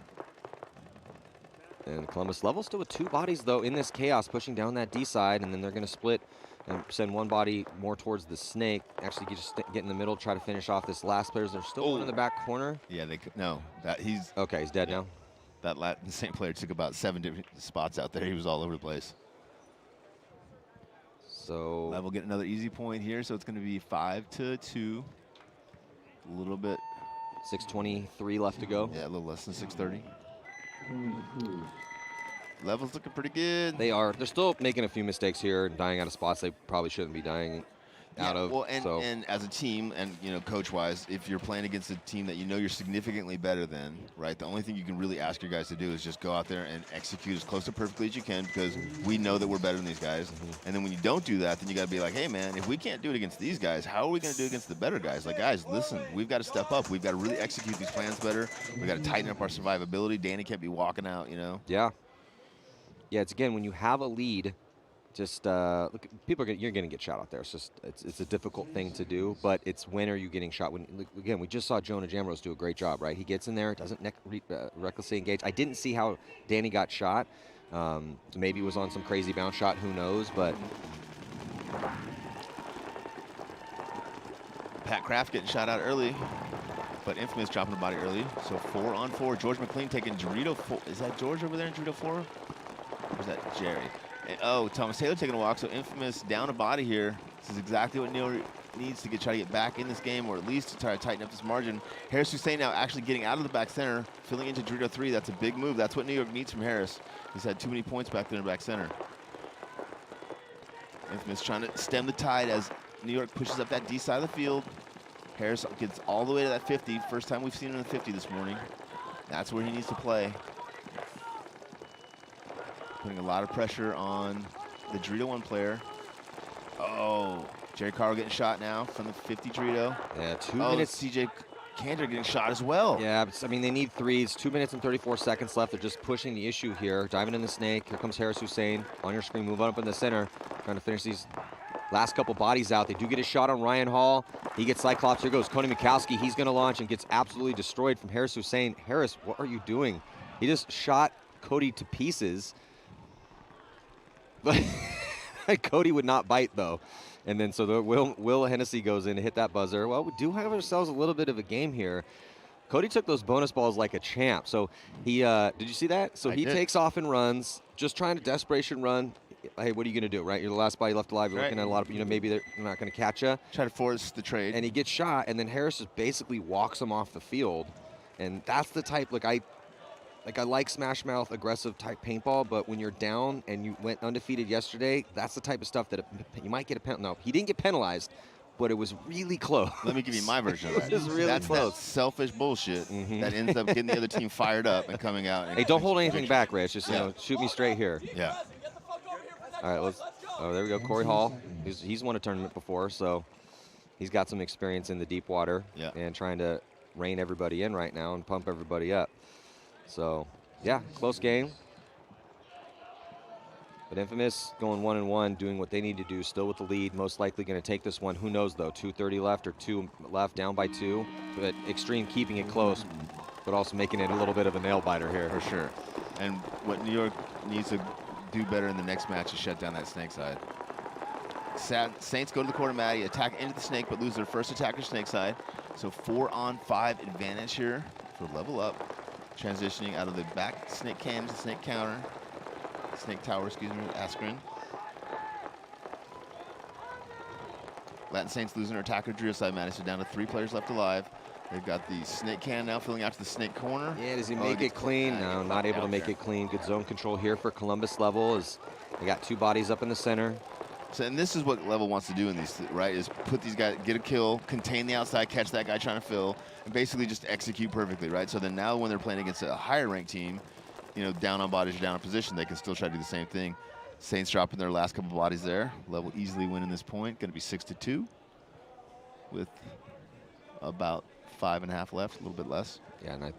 And Columbus Level still with 2 bodies, though, in this chaos, pushing down that D side, and then they're going to split and send one body more towards the snake. Actually, you just get in the middle, try to finish off this last player. There's still one in the back corner. Yeah, no, he's okay. He's dead now. That Latin Saint player took about 7 different spots out there. He was all over the place. So Level get another easy point here, so it's going to be 5-2. A little bit. 6:23 left to go. Yeah, a little less than 6:30. Level's looking pretty good. They are. They're still making a few mistakes here and dying out of spots they probably shouldn't be dying out of. Well, and as a team, and you know, coach-wise, if you're playing against a team that you know you're significantly better than, right? The only thing you can really ask your guys to do is just go out there and execute as close to perfectly as you can, because we know that we're better than these guys. And then when you don't do that, then you got to be like, hey man, if we can't do it against these guys, how are we going to do it against the better guys? Like, guys, listen, we've got to step up. We've got to really execute these plans better. We've got to tighten up our survivability. Danny can't be walking out, you know. Yeah. Yeah. It's again when you have a lead. Just look, you're going to get shot out there. It's just it's a difficult thing to do, but it's when are you getting shot? When again, we just saw Jonah Jamrose do a great job, right? He gets in there, doesn't recklessly engage. I didn't see how Danny got shot. Maybe it was on some crazy bounce shot. Who knows? But Pat Kraft getting shot out early, but Infamous dropping the body early. So 4-on-4. George McLean taking Dorito 4. Is that George over there in Dorito 4? Or is that Jerry? Oh, Thomas Taylor taking a walk, so Infamous down a body here. This is exactly what New York needs to try to get back in this game, or at least to try to tighten up this margin. Harris Hussein now actually getting out of the back center, filling into Dorito 3. That's a big move. That's what New York needs from Harris. He's had too many points back there in the back center. Infamous trying to stem the tide as New York pushes up that D side of the field. Harris gets all the way to that 50. First time we've seen him in the 50 this morning. That's where he needs to play. Putting a lot of pressure on the Dorito 1 player. Oh, Jerry Carl getting shot now from the 50 Dorito. Yeah, 2 minutes. CJ Cantor getting shot as well. Yeah, I mean, they need 3s. 2 minutes and 34 seconds left. They're just pushing the issue here. Diving in the snake. Here comes Harris Hussein on your screen. Move on up in the center. Trying to finish these last couple bodies out. They do get a shot on Ryan Hall. He gets Cyclops. Here goes Cody Mikowski. He's going to launch and gets absolutely destroyed from Harris Hussein. Harris, what are you doing? He just shot Cody to pieces. But Cody would not bite, though. And then so the Will Hennessy goes in to hit that buzzer. Well, we do have ourselves a little bit of a game here. Cody took those bonus balls like a champ. So he, did you see that? So he takes off and runs, just trying to desperation run. Hey, what are you going to do, right? You're the last body left alive. You're looking at a lot of, maybe they're not going to catch you. Try to force the trade. And he gets shot, and then Harris just basically walks him off the field. And that's the type, I like Smash Mouth aggressive type paintball, but when you're down and you went undefeated yesterday, that's the type of stuff that you might get a penalty. No, he didn't get penalized, but it was really close. Let me give you my version of that. It was really That's close. that selfish bullshit that ends up getting the other team fired up and coming out. And Hey, don't hold anything back, Rich. Just, shoot me straight here. Yeah. All right, there we go. Corey Hall, he's won a tournament before, so he's got some experience in the deep water and trying to rein everybody in right now and pump everybody up. So, yeah, close game. But Infamous going 1-1, doing what they need to do, still with the lead, most likely going to take this one. Who knows, though, 2:30 left or 2 left, down by 2. But Extreme keeping it close, but also making it a little bit of a nail-biter here. For sure. And what New York needs to do better in the next match is shut down that snake side. Saints go to the corner, Maddie, attack into the snake, but lose their first attacker snake side. So 4-on-5 advantage here for level up. Transitioning out of the back snake cam to snake counter. Snake tower, excuse me, Askren. Latin Saints losing their attacker Drew side, Maddie, so down to 3 players left alive. They've got the snake can now filling out to the snake corner. Yeah, does he make it clean? No, not able to make it clean. Good zone control here for Columbus level. As they got 2 bodies up in the center. So, and this is what level wants to do in these, right? Is put these guys, get a kill, contain the outside, catch that guy trying to fill, and basically just execute perfectly, right? So then now when they're playing against a higher ranked team, down on bodies or down on position, they can still try to do the same thing. Saints dropping their last couple bodies there. Level easily winning this point. Going to be 6-2 with about 5.5 left, a little bit less. Yeah, and I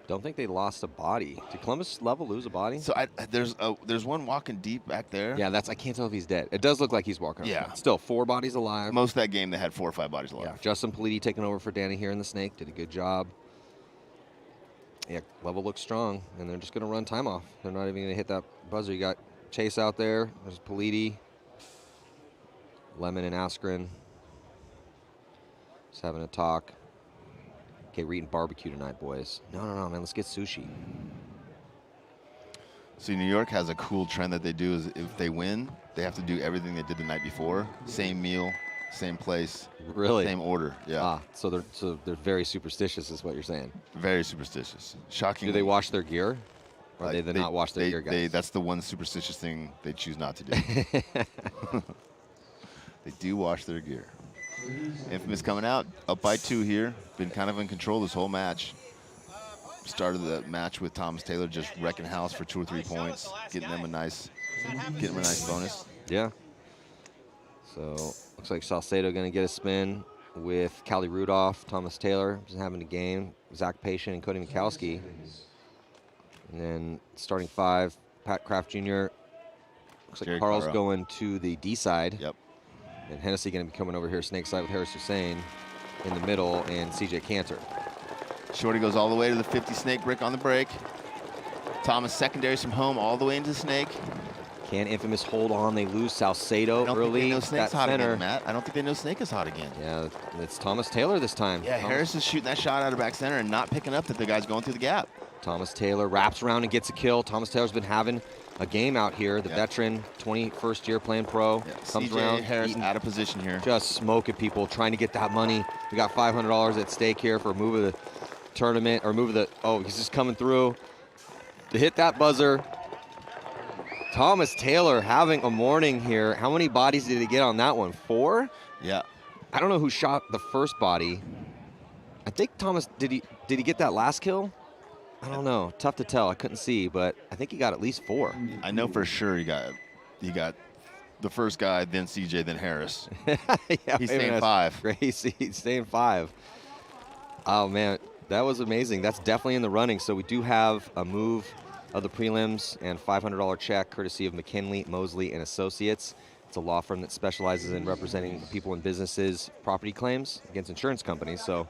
don't think they lost a body. Did Columbus level lose a body? So there's one walking deep back there. Yeah, I can't tell if he's dead. It does look like he's walking. Yeah. Still 4 bodies alive. Most of that game they had 4 or 5 bodies alive. Yeah. Justin Politi taking over for Danny here in the snake. Did a good job. Yeah, level looks strong, and they're just going to run time off. They're not even going to hit that buzzer. You got Chase out there. There's Politi, Lemon, and Askren. Just having a talk. Okay, we're eating barbecue tonight, boys. No, man, let's get sushi. See, New York has a cool trend that they do is if they win, they have to do everything they did the night before. Same meal, same place. Really? Same order, yeah. So they're very superstitious is what you're saying. Very supersticious. Shocking. Do they wash their gear? Or they not wash their gear, guys? That's the one superstitious thing they choose not to do. They do wash their gear. Infamous coming out, up by 2 here. Been kind of in control this whole match. Started the match with Thomas Taylor just wrecking house for 2 or 3 points, getting them a nice bonus. Yeah. So looks like Salcedo going to get a spin with Callie Rudolph, Thomas Taylor just having a game, Zach Patient and Cody Mikowski. And then starting 5, Pat Kraft Jr. Looks like Jerry Carl's Caro. going to the D side. Yep. And Hennessy going to be coming over here snake side with Harris Hussein in the middle and CJ Cantor. Shorty goes all the way to the 50 snake brick on the break. Thomas secondaries from home all the way into snake. Can Infamous hold on? They lose Salcedo I don't early. think they know Snake's hot center. again, Matt. I don't think they know Snake is hot again. Yeah, it's Thomas Taylor this time. Yeah, Harris is shooting that shot out of back center and not picking up that the guy's going through the gap. Thomas Taylor wraps around and gets a kill. Thomas Taylor's been having a game out here. The veteran, 21st year playing pro, comes CJ around. Harris out of position here. Just smoking people, trying to get that money. We got $500 at stake here for a move of the tournament, or move of the, he's just coming through to hit that buzzer. Thomas Taylor having a morning here. How many bodies did he get on that one? 4? Yeah. I don't know who shot the first body. I think Thomas, did he get that last kill? I don't know. Tough to tell. I couldn't see, but I think he got at least 4. I know for sure he got the first guy, then CJ, then Harris. Yeah, he's staying 5. Crazy. He's staying 5. Oh, man. That was amazing. That's definitely in the running. So we do have a move of the prelims and $500 check courtesy of McKinley, Mosley, and Associates It's a law firm that specializes in representing people and businesses' property claims against insurance companies. So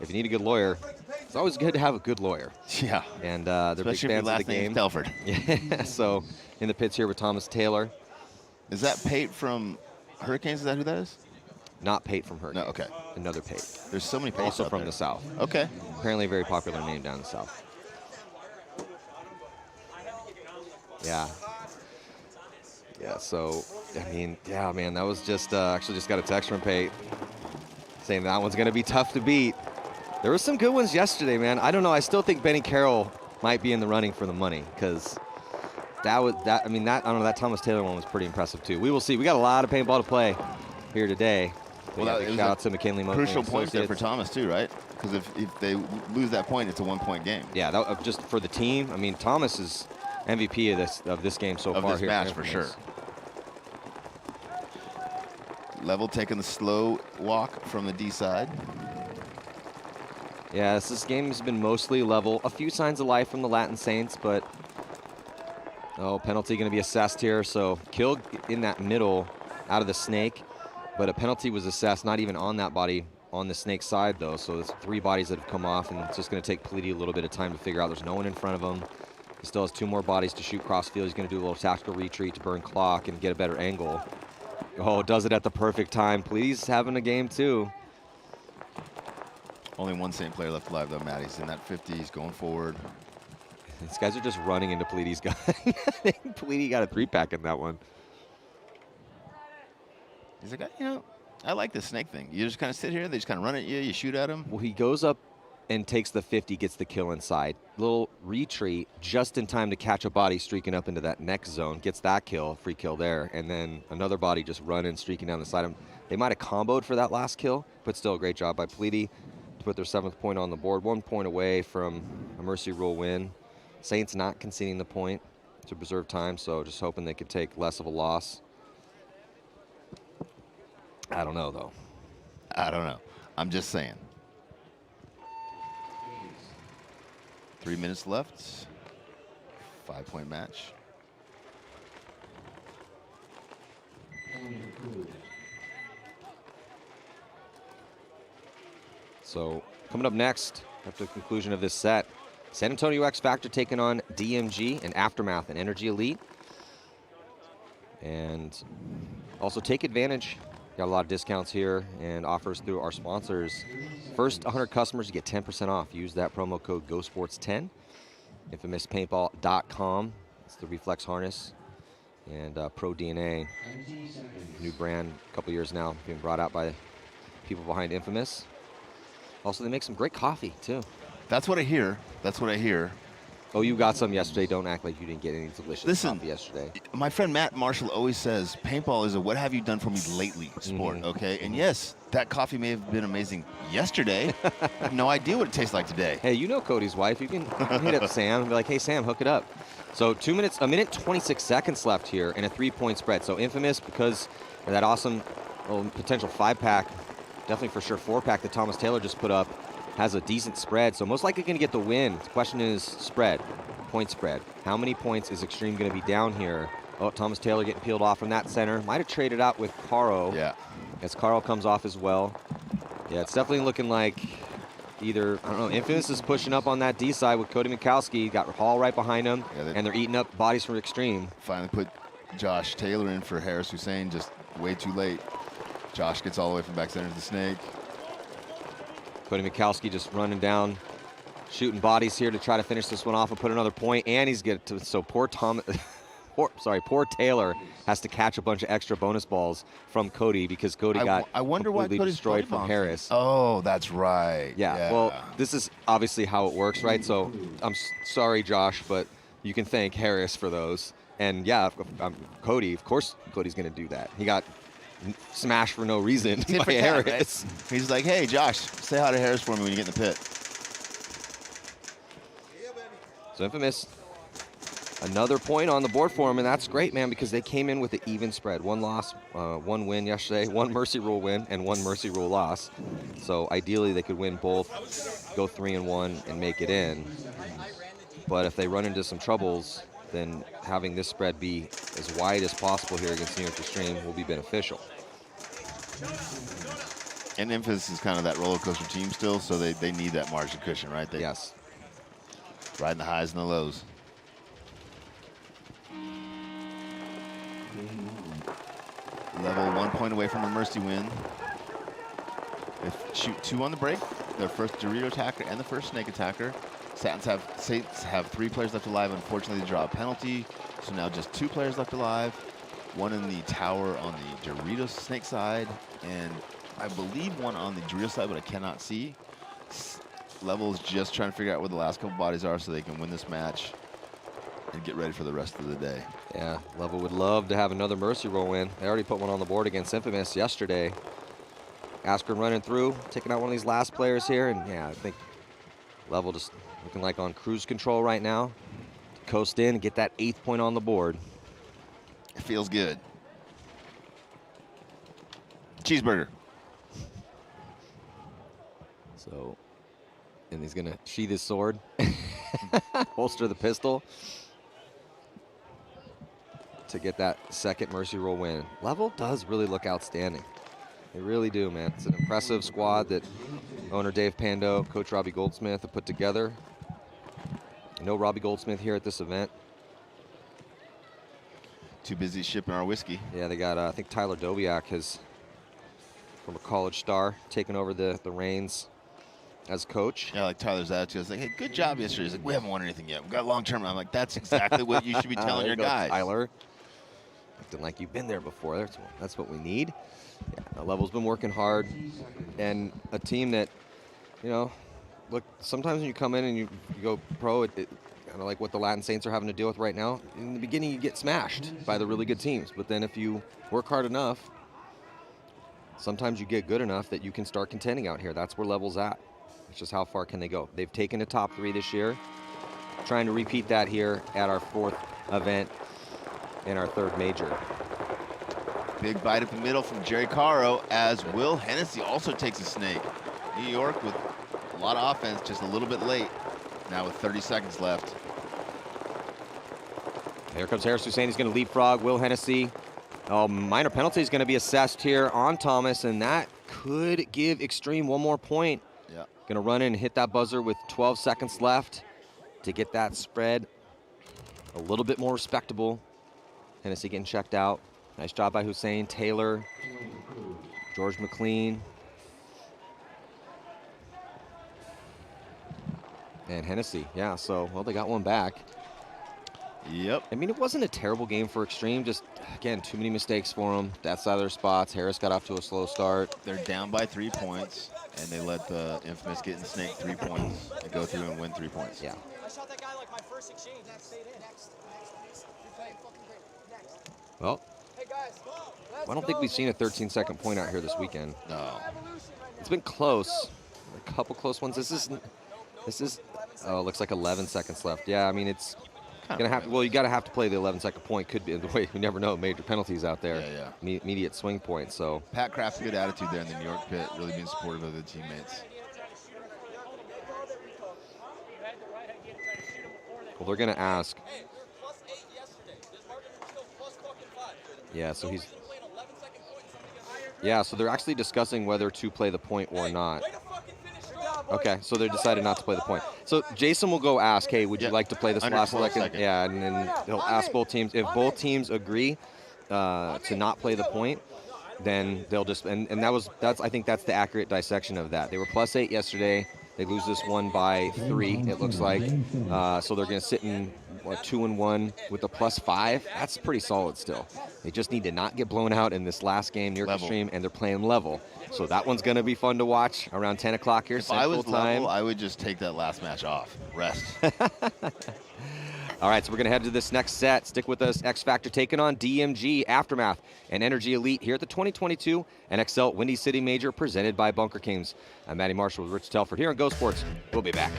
if you need a good lawyer, it's always good to have a good lawyer. Yeah. And they're Especially big if your fans of last the name's game. Telford. Yeah. So in the pits here with Thomas Taylor. Is that Pate from Hurricanes? Is that who that is? Not Pate from Hurricanes. No, okay. Another Pate. There's so many Pates Also out from there. the South. Okay. Apparently a very popular name down the South. Yeah. Yeah, so, I mean, yeah, man, that was just, actually just got a text from Pate saying that one's going to be tough to beat. There were some good ones yesterday, man. I don't know. I still think Benny Carroll might be in the running for the money because I don't know, that Thomas Taylor one was pretty impressive too. We will see. We got a lot of paintball to play here today. Well, big shout out to McKinley Mosley crucial point there for Associates. Thomas too, right? Because if they lose that point, it's a 1-point game. Yeah, that, just for the team. I mean, Thomas is MVP of this game so Of far this here. match, for sure. Level taking the slow walk from the D side. Yeah, this game has been mostly level. A few signs of life from the Latin Saints, but penalty going to be assessed here. So kill in that middle out of the snake, but a penalty was assessed not even on that body, on the snake side though. So there's 3 bodies that have come off, and it's just going to take Politi a little bit of time to figure out there's no one in front of him. He still has 2 more bodies to shoot cross field. He's going to do a little tactical retreat to burn clock and get a better angle. Oh, does it at the perfect time. Politi's having a game too. Only one Saint player left alive though, Matt. He's in that 50. He's going forward. These guys are just running into Politi's gun. Politi got a 3-pack in that one. He's like, I like this snake thing. You just kind of sit here, they just kind of run at you, you shoot at them. Well, he goes up and takes the 50, gets the kill inside. Little retreat just in time to catch a body streaking up into that next zone, gets that kill, free kill there, and then another body just running, streaking down the side of him. They might have comboed for that last kill, but still a great job by Politi to put their 7th point on the board. 1 point away from a mercy rule win. Saints not conceding the point to preserve time, so just hoping they could take less of a loss. I don't know, though. I don't know. I'm just saying. 3 minutes left. 5-point match. So coming up next, after the conclusion of this set, San Antonio X Factor taking on DMG and Aftermath and Energy Elite. And also take advantage. Got a lot of discounts here and offers through our sponsors. First 100 customers, you get 10% off. Use that promo code GoSports10. InfamousPaintball.com. It's the Reflex harness. And Pro DNA, new brand, a couple years now, being brought out by people behind Infamous. Also, they make some great coffee, too. That's what I hear. That's what I hear. Oh, you got some yesterday. Don't act like you didn't get any delicious coffee yesterday. My friend Matt Marshall always says, paintball is a what have you done for me lately sport, okay? And yes, that coffee may have been amazing yesterday. I have no idea what it tastes like today. Hey, you know Cody's wife. You can hit up Sam and be like, hey, Sam, hook it up. So 2 minutes, a minute 26 seconds left here and a 3-point spread. So Infamous, because of that awesome potential 5-pack, definitely for sure 4-pack that Thomas Taylor just put up, has a decent spread, so most likely going to get the win. The question is spread, point spread. How many points is Extreme going to be down here? Oh, Thomas Taylor getting peeled off from that center. Might have traded out with Caro. Yeah. As Caro comes off as well. Yeah, it's definitely looking like either, I don't know, Infamous is pushing up on that D side with Cody Mikowski. Got Hall right behind him, and they're eating up bodies from Extreme. Finally put Josh Taylor in for Harris Hussein, just way too late. Josh gets all the way from back center to the snake. Cody Mikowski just running down, shooting bodies here to try to finish this one off and put another point. And he's getting to, so poor Taylor has to catch a bunch of extra bonus balls from Cody because Cody got completely destroyed from Harris. Oh, that's right. Yeah, well, this is obviously how it works, right? So I'm sorry, Josh, but you can thank Harris for those. And yeah, Cody, of course Cody's going to do that. He got smashed for no reason by Harris. Right? He's like, hey, Josh, say hi to Harris for me when you get in the pit. So Infamous, another point on the board for him, and that's great, man, because they came in with an even spread. 1 loss, 1 win yesterday, 1 mercy rule win, and 1 mercy rule loss. So ideally they could win both, go 3-1, and make it in. But if they run into some troubles, then having this spread be as wide as possible here against New York Extreme will be beneficial. And Memphis is kind of that roller coaster team still, so they need that margin cushion, right? Yes. Riding the highs and the lows. Level 1 point away from a Mercy win. They shoot 2 on the break. Their first Dorito attacker and the first snake attacker. Saints have 3 players left alive. Unfortunately, they draw a penalty. So now just 2 players left alive. 1 in the tower on the Dorito snake side. And I believe 1 on the Dorito side, but I cannot see. Level is just trying to figure out where the last couple bodies are so they can win this match and get ready for the rest of the day. Yeah, Level would love to have another Mercy roll win. They already put one on the board against Infamous yesterday. Askren running through, taking out one of these last players here, and yeah, I think Level just looking like on cruise control right now. To coast in and get that 8th point on the board. It feels good. Cheeseburger. So, and he's gonna sheath his sword, holster the pistol to get that second Mercy roll win. Level does really look outstanding. They really do, man. It's an impressive squad that owner Dave Pando, coach Robbie Goldsmith have put together. No Robbie Goldsmith here at this event. Too busy shipping our whiskey. Yeah, they got, I think Tyler Dobiak has, from a college star, taken over the reins as coach. Yeah, like Tyler's attitude. I was like, hey, good job yesterday. He's like, we haven't won anything yet. We've got long-term. I'm like, that's exactly what you should be telling your guys. Tyler. Acting like you've been there before. That's what we need. Yeah, Level's been working hard. And a team that, you know, look, sometimes when you come in and you go pro, it kind of like what the Latin Saints are having to deal with right now. In the beginning, you get smashed by the really good teams. But then if you work hard enough, sometimes you get good enough that you can start contending out here. That's where Level's at. It's just how far can they go. They've taken the top 3 this year. Trying to repeat that here at our 4th event in our 3rd major. Big bite up the middle from Jerry Caro as Will Hennessy also takes a snake. New York with a lot of offense, just a little bit late. Now with 30 seconds left. Here comes Harris Hussein. He's going to leapfrog Will Hennessy. Minor penalty is going to be assessed here on Thomas, and that could give Extreme one more point. Yeah. Going to run in and hit that buzzer with 12 seconds left to get that spread a little bit more respectable. Hennessy getting checked out. Nice job by Hussein, Taylor, George McLean. And Hennessy, yeah, so, well, they got one back. Yep. I mean, it wasn't a terrible game for Extreme, just, again, too many mistakes for them. That side of their spots. Harris got off to a slow start. They're down by 3 points, and they let the Infamous get in snake 3 points and go through and win 3 points. Yeah. I shot that guy like my first exchange. Stayed in. Next. You're playing fucking great. Next. Well, Hey guys, I don't think we've seen a 13-second point out here this weekend. No. It's been close. A couple close ones. This is, oh, it looks like 11 seconds left. Yeah, I mean, it's gonna have. Well, you gotta have to play the 11-second point. Could be the way you never know. Major penalties out there. Yeah, yeah. Immediate swing point. So Pat Kraft's a good attitude there in the New York pit, really being supportive of the teammates. well, they're gonna ask. Yeah, so he's. Yeah, so they're actually discussing whether to play the point or not. Okay, so they decided not to play the point. So Jason will go ask, hey, would you like to play this Under last 12 second? seconds. Yeah, and then he'll ask both teams. If both teams agree to not play the point, then they'll just, and that's I think that's the accurate dissection of that. They were +8 yesterday. They lose this one by 3, it looks like. So they're going to sit in 2-1 with a +5. That's pretty solid still. They just need to not get blown out in this last game, New York Extreme, and they're playing level. So that one's going to be fun to watch around 10 o'clock here, Central If I was Time. level, I would just take that last match off. Rest. All right, so we're going to head to this next set. Stick with us. X Factor taking on DMG, Aftermath, and Energy Elite here at the 2022 NXL Windy City Major presented by Bunker Kings. I'm Matty Marshall with Rich Telford here on Go Sports. We'll be back.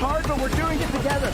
hard, but we're doing it together.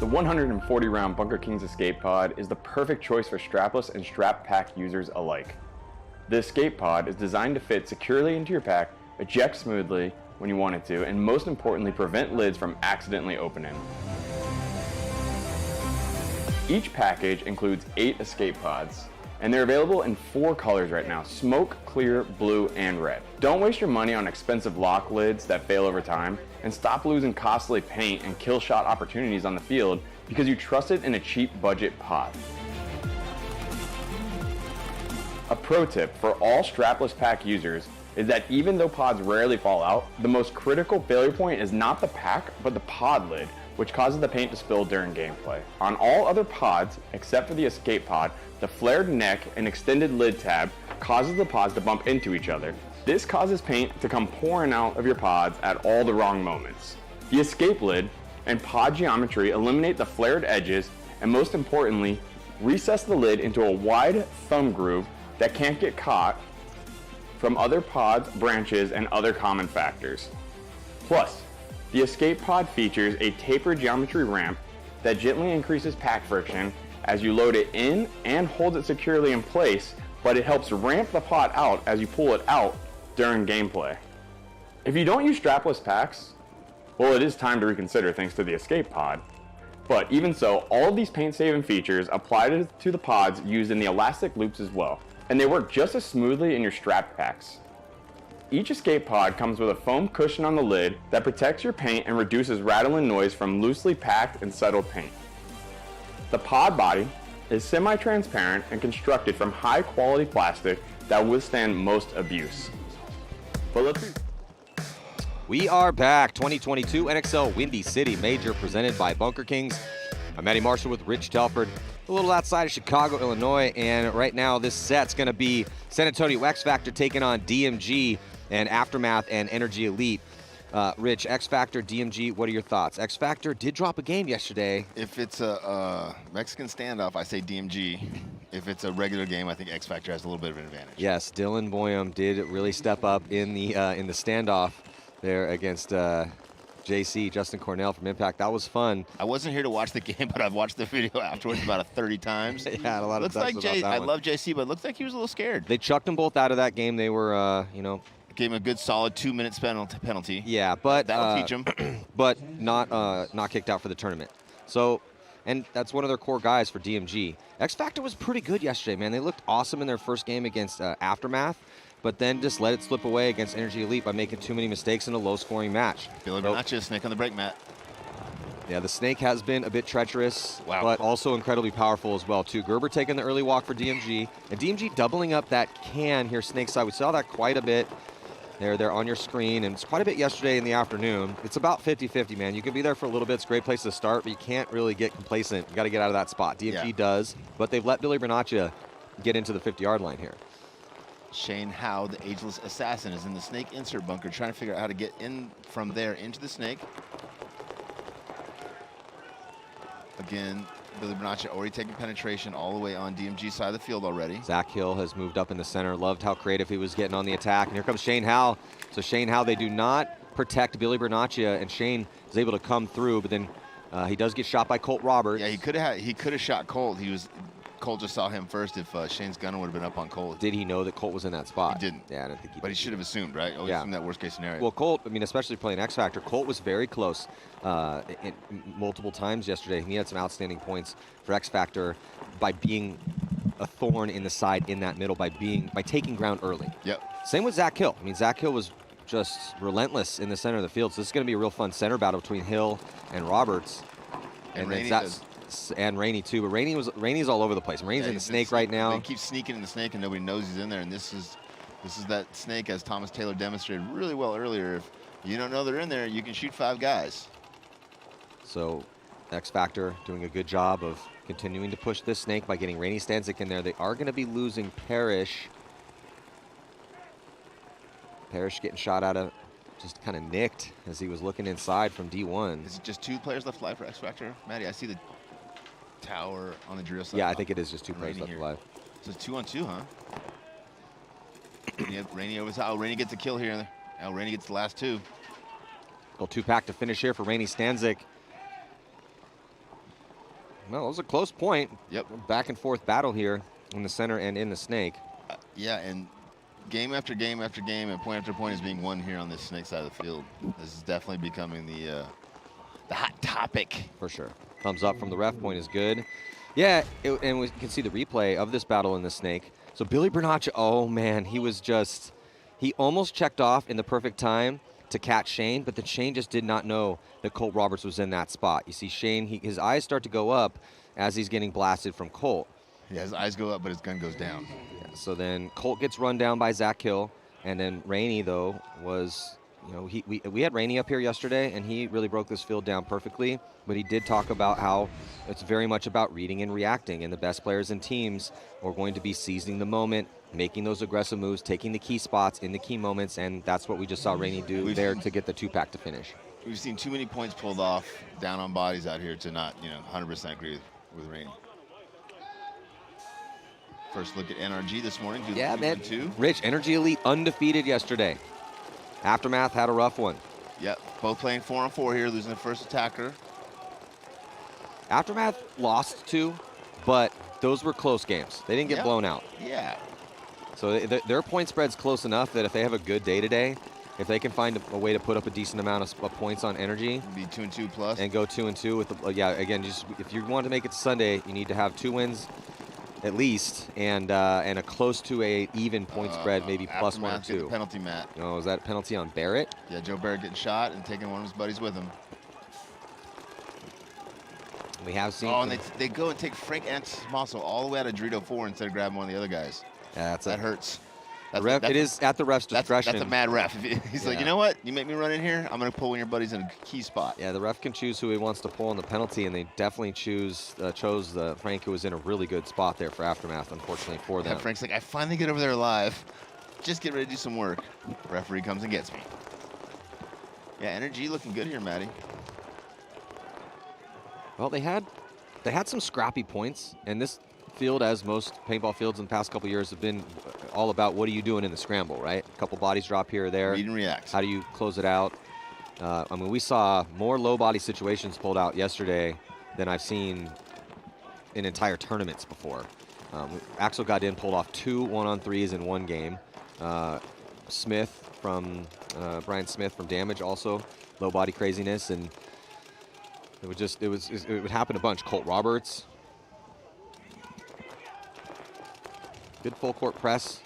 The 140-round Bunker Kings Escape Pod is the perfect choice for strapless and strap pack users alike. The Escape Pod is designed to fit securely into your pack, eject smoothly when you want it to, and most importantly, prevent lids from accidentally opening. Each package includes 8 Escape Pods, and they're available in 4 colors right now: smoke, clear, blue, and red. Don't waste your money on expensive lock lids that fail over time, and stop losing costly paint and kill shot opportunities on the field because you trusted in a cheap budget pod. A pro tip for all strapless pack users is that even though pods rarely fall out, the most critical failure point is not the pack, but the pod lid, which causes the paint to spill during gameplay. On all other pods, except for the Escape Pod, the flared neck and extended lid tab causes the pods to bump into each other. This causes paint to come pouring out of your pods at all the wrong moments. The Escape lid and pod geometry eliminate the flared edges, and most importantly, recess the lid into a wide thumb groove that can't get caught from other pods, branches, and other common factors. Plus, the Escape Pod features a tapered geometry ramp that gently increases pack friction as you load it in and holds it securely in place, but it helps ramp the pod out as you pull it out during gameplay. If you don't use strapless packs, well, it is time to reconsider thanks to the Escape Pod. But even so, all of these paint-saving features apply to the pods used in the elastic loops as well, and they work just as smoothly in your strapped packs. Each Escape Pod comes with a foam cushion on the lid that protects your paint and reduces rattling noise from loosely packed and settled paint. The pod body is semi-transparent and constructed from high-quality plastic that will withstand most abuse. But We are back. 2022 NXL Windy City Major presented by Bunker Kings. I'm Matty Marshall with Rich Telford, a little outside of Chicago, Illinois, and right now this set's going to be San Antonio X Factor taking on DMG and Aftermath and Energy Elite. Rich, X Factor, DMG, what are your thoughts? X Factor did drop a game yesterday. If it's a Mexican standoff, I say DMG. If it's a regular game, I think X Factor has a little bit of an advantage. Yes, Dylan Boyum did really step up in the standoff there against JC, Justin Cornell from Impact. That was fun. I wasn't here to watch the game, but I've watched the video afterwards about 30 times. Yeah, a lot looks of like I love JC, but it looks like he was a little scared. They chucked them both out of that game. They were, Gave him a good solid 2 minutes penalty. Yeah, but that'll teach him. But not kicked out for the tournament. So, and that's one of their core guys for DMG. X Factor was pretty good yesterday, man. They looked awesome in their first game against Aftermath, but then just let it slip away against Energy Elite by making too many mistakes in a low-scoring match. Billy Bernaccia, snake on the brake mat. Yeah, the snake has been a bit treacherous, wow, but also incredibly powerful as well, too. Gerber taking the early walk for DMG, and DMG doubling up that can here snake side. We saw that quite a bit. They're on your screen, and it's quite a bit yesterday in the afternoon. It's about 50-50, man. You can be there for a little bit. It's a great place to start, but you can't really get complacent. You got to get out of that spot. DMG does, but they've let Billy Bernaccia get into the 50-yard line here. Shane Howe, the ageless assassin, is in the snake insert bunker, trying to figure out how to get in from there into the snake. Again, Billy Bernaccia already taking penetration all the way on DMG side of the field already. Zach Hill has moved up in the center. Loved how creative he was getting on the attack. And here comes Shane Howe. So Shane Howe, they do not protect Billy Bernaccia, and Shane is able to come through, but then he does get shot by Colt Roberts. Yeah, he could have shot Colt. Colt just saw him first. If Shane's gunner would have been up on Colt. Did he know that Colt was in that spot? He didn't. Yeah, I don't think he did. But he should have assumed, right? Always assumed that worst case scenario. Well, Colt, I mean, especially playing X Factor, Colt was very close multiple times yesterday. He had some outstanding points for X Factor by being a thorn in the side in that middle, by taking ground early. Yep. Same with Zach Hill. I mean, Zach Hill was just relentless in the center of the field. So this is going to be a real fun center battle between Hill and Roberts. And Rainey too, but Rainey's all over the place. Rainey's in the snake right now. They keep sneaking in the snake and nobody knows he's in there. And this is that snake, as Thomas Taylor demonstrated really well earlier. If you don't know they're in there, you can shoot 5 guys. So X Factor doing a good job of continuing to push this snake by getting Rainey Stanzik in there. They are going to be losing Parrish. Parrish getting shot out of, just kind of nicked as he was looking inside from D1. Is it just 2 players left alive for X Factor? Maddie, I see the tower on the drill side. Yeah, I think it is just 2 players left alive. So it's 2-on-2, huh? Rainey over top. Oh, Rainey gets a kill here. Now Rainey gets the last 2. Well, 2-pack to finish here for Rainey Stanzik. Well, it was a close point. Yep. Back and forth battle here in the center and in the snake. Yeah, and game after game after game and point after point is being won here on this snake side of the field. This is definitely becoming the hot topic. For sure. Thumbs up from the ref. Point is good. Yeah, and we can see the replay of this battle in the snake. So Billy Bernaccia, oh man, he almost checked off in the perfect time to catch Shane, but then Shane just did not know that Colt Roberts was in that spot. You see Shane, his eyes start to go up as he's getting blasted from Colt. Yeah, his eyes go up, but his gun goes down. Yeah, so then Colt gets run down by Zach Hill, and then Rainey, though, was, we had Rainey up here yesterday, and he really broke this field down perfectly, but he did talk about how it's very much about reading and reacting, and the best players and teams are going to be seizing the moment, making those aggressive moves, taking the key spots in the key moments, and that's what we just saw Rainey do there to get the 2-pack to finish. We've seen too many points pulled off down on bodies out here to not, 100% agree with Rainey. First look at NRG this morning. Yeah, man. Rich, Energy Elite undefeated yesterday. Aftermath had a rough one. Yep, both playing 4-on-4 here, losing the first attacker. Aftermath lost 2, but those were close games. They didn't get blown out. Yeah. So their point spread's close enough that if they have a good day today, if they can find a way to put up a decent amount of points on Energy, be 2-2 plus, and go 2-2 with again, just if you want to make it Sunday, you need to have 2 wins at least, and a close to a even point spread, maybe plus 1 or 2. Penalty, Matt. Oh, is that a penalty on Barrett? Yeah, Joe Barrett getting shot and taking one of his buddies with him. We have seen. Oh, and they go and take Frank Antimosso all the way out of Dorito 4 instead of grabbing one of the other guys. Yeah, that hurts. It is at the ref's discretion. That's a mad ref. He's like, you know what? You make me run in here, I'm going to pull one of your buddies in a key spot. Yeah, the ref can choose who he wants to pull on the penalty, and they definitely chose Frank, who was in a really good spot there for Aftermath, unfortunately for them. Yeah, Frank's like, I finally get over there alive. Just get ready to do some work. Referee comes and gets me. Yeah, Energy looking good here, Matty. Well, they had some scrappy points, and this field, as most paintball fields in the past couple years, have been all about what are you doing in the scramble, right? A couple bodies drop here or there. Read and react. How do you close it out? I mean, we saw more low body situations pulled out yesterday than I've seen in entire tournaments before. Axel got in, pulled off 2 1-on-3s in one game. Brian Smith from Damage also low body craziness, and it would happen a bunch. Colt Roberts. Good full court press.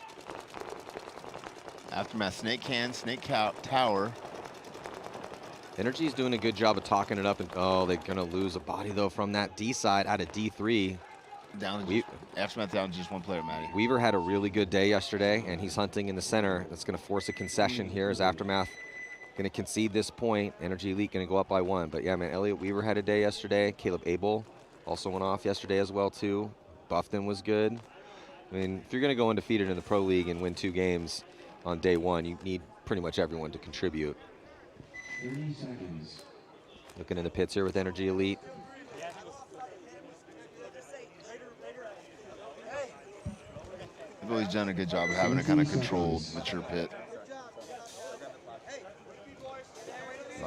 Aftermath, Snake Tower. Energy's doing a good job of talking it up, and they're gonna lose a body though from that D side out of D3. Aftermath down to just one player, Matty. Weaver had a really good day yesterday, and he's hunting in the center. That's gonna force a concession here as Aftermath gonna concede this point. Energy Elite gonna go up by 1. But yeah, man, Elliot Weaver had a day yesterday. Caleb Abel also went off yesterday as well too. Buffton was good. I mean, if you're going to go undefeated in the Pro League and win 2 games on day 1, you need pretty much everyone to contribute. 30 seconds. Looking in the pits here with Energy Elite. They've always done a good job of having a kind of controlled, mature pit.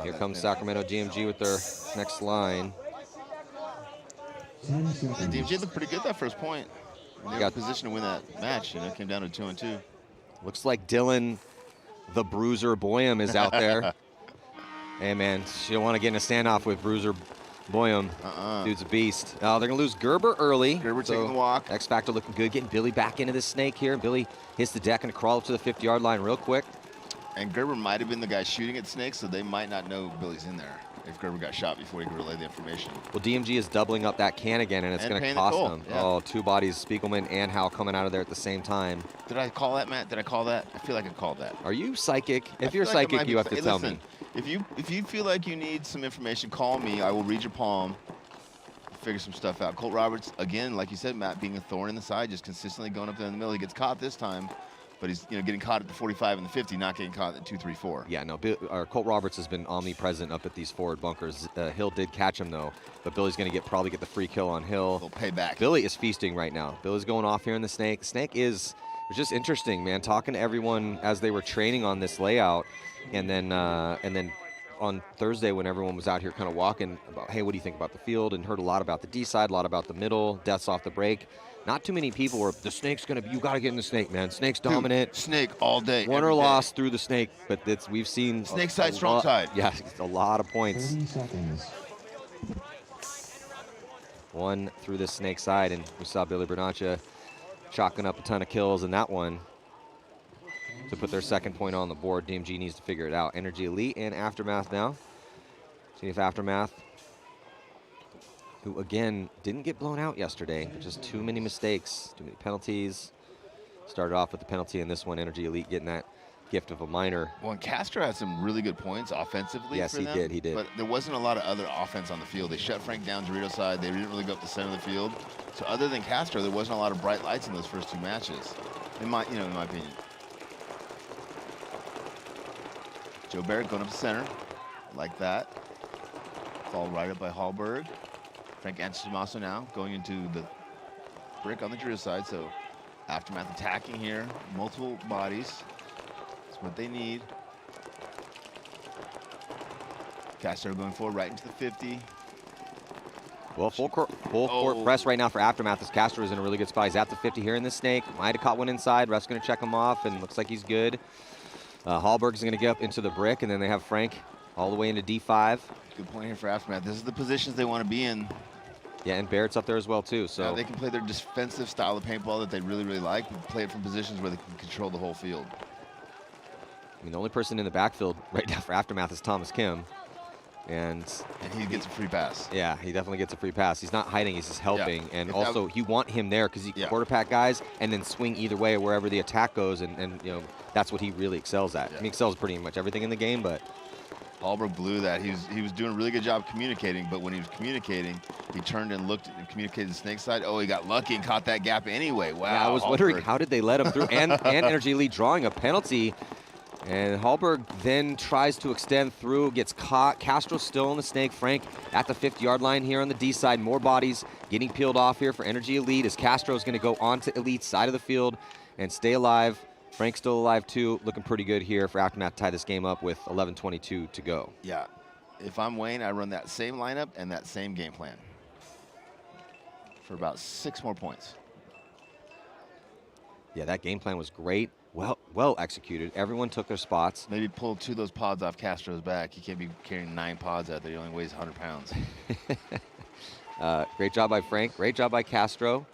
Here comes Sacramento DMG with their next line. 10 seconds. DMG looked pretty good that first point. They got position to win that match, it came down to 2-2. Looks like Dylan, the Bruiser Boyum, is out there. Hey, man, you don't want to get in a standoff with Bruiser Boyum. Dude's a beast. They're going to lose Gerber early. Gerber taking the walk. X Factor looking good, getting Billy back into the snake here. Billy hits the deck and crawl up to the 50-yard line real quick. And Gerber might have been the guy shooting at Snake, so they might not know Billy's in there if Gerber got shot before he could relay the information. Well, DMG is doubling up that can again, and it's going to cost them. Yeah. Oh, 2 bodies, Spiegelman and Howe coming out of there at the same time. Did I call that, Matt? Did I call that? I feel like I called that. Are you psychic? If you're psychic, you have to tell me. If you feel like you need some information, call me. I will read your palm, figure some stuff out. Colt Roberts, again, like you said, Matt, being a thorn in the side, just consistently going up there in the middle. He gets caught this time. But he's getting caught at the 45 and the 50, not getting caught at 2, 3, 4. Yeah, no, Colt Roberts has been omnipresent up at these forward bunkers. Hill did catch him, though. But Billy's going to probably get the free kill on Hill. He'll pay back. Billy is feasting right now. Billy's going off here in the snake. Snake is just interesting, man. Talking to everyone as they were training on this layout. And then on Thursday when everyone was out here kind of walking about, hey, what do you think about the field? And heard a lot about the D side, a lot about the middle, deaths off the break. Not too many people were, the snake's going to be, you got to get in the snake, man. Snake's dominant. Dude, snake all day. Won or lost through the snake, but we've seen. Snake side, strong side. Yeah, it's a lot of points. 30 seconds. One through the snake side, and we saw Billy Bernaccia chalking up a ton of kills in that one to put their second point on the board. DMG needs to figure it out. Energy Elite and Aftermath now. See if Aftermath, who again didn't get blown out yesterday, but just too many mistakes, too many penalties. Started off with the penalty in this one. Energy Elite getting that gift of a minor. Well, and Castro had some really good points offensively. Yes, for he them, did. He did. But there wasn't a lot of other offense on the field. They shut Frank down Dorito side. They didn't really go up the center of the field. So other than Castro, there wasn't a lot of bright lights in those first two matches, in my opinion. Joe Barrett going up the center, like that. Fall right up by Hallberg. Frank Antomaso now going into the brick on the Dorito side. So Aftermath attacking here, multiple bodies. That's what they need. Castro going forward right into the 50. Well, full court press right now for Aftermath as Castro is in a really good spot. He's at the 50 here in the snake. Might have caught one inside. Ref's going to check him off, and looks like he's good. Hallberg is going to get up into the brick, and then they have Frank all the way into D5. Good point here for Aftermath. This is the positions they want to be in. Yeah, and Barrett's up there as well, too. So they can play their defensive style of paintball that they really, really like, but play it from positions where they can control the whole field. I mean, the only person in the backfield right now for Aftermath is Thomas Kim. And he gets a free pass. Yeah, he definitely gets a free pass. He's not hiding, he's just helping. Yeah. And if also, you want him there because he can quarterback guys and then swing either way wherever the attack goes. And you know, that's what he really excels at. Yeah. I mean, he excels pretty much everything in the game, but Hallberg blew that. He was doing a really good job communicating, but when he was communicating, he turned and looked and communicated the snake side. Oh, he got lucky and caught that gap anyway. Wow. Yeah, I was wondering, how did they let him through? and Energy Elite drawing a penalty. And Hallberg then tries to extend through, gets caught. Castro still in the snake. Frank at the 50-yard line here on the D side. More bodies getting peeled off here for Energy Elite as Castro is going to go onto Elite's side of the field and stay alive. Frank's still alive too. Looking pretty good here for Aftermath to tie this game up with 11:22 to go. Yeah. If I'm Wayne, I run that same lineup and that same game plan for about 6 more points. Yeah, that game plan was great. Well executed. Everyone took their spots. Maybe pull 2 of those pods off Castro's back. He can't be carrying 9 pods out there. He only weighs 100 pounds. Great job by Frank. Great job by Castro.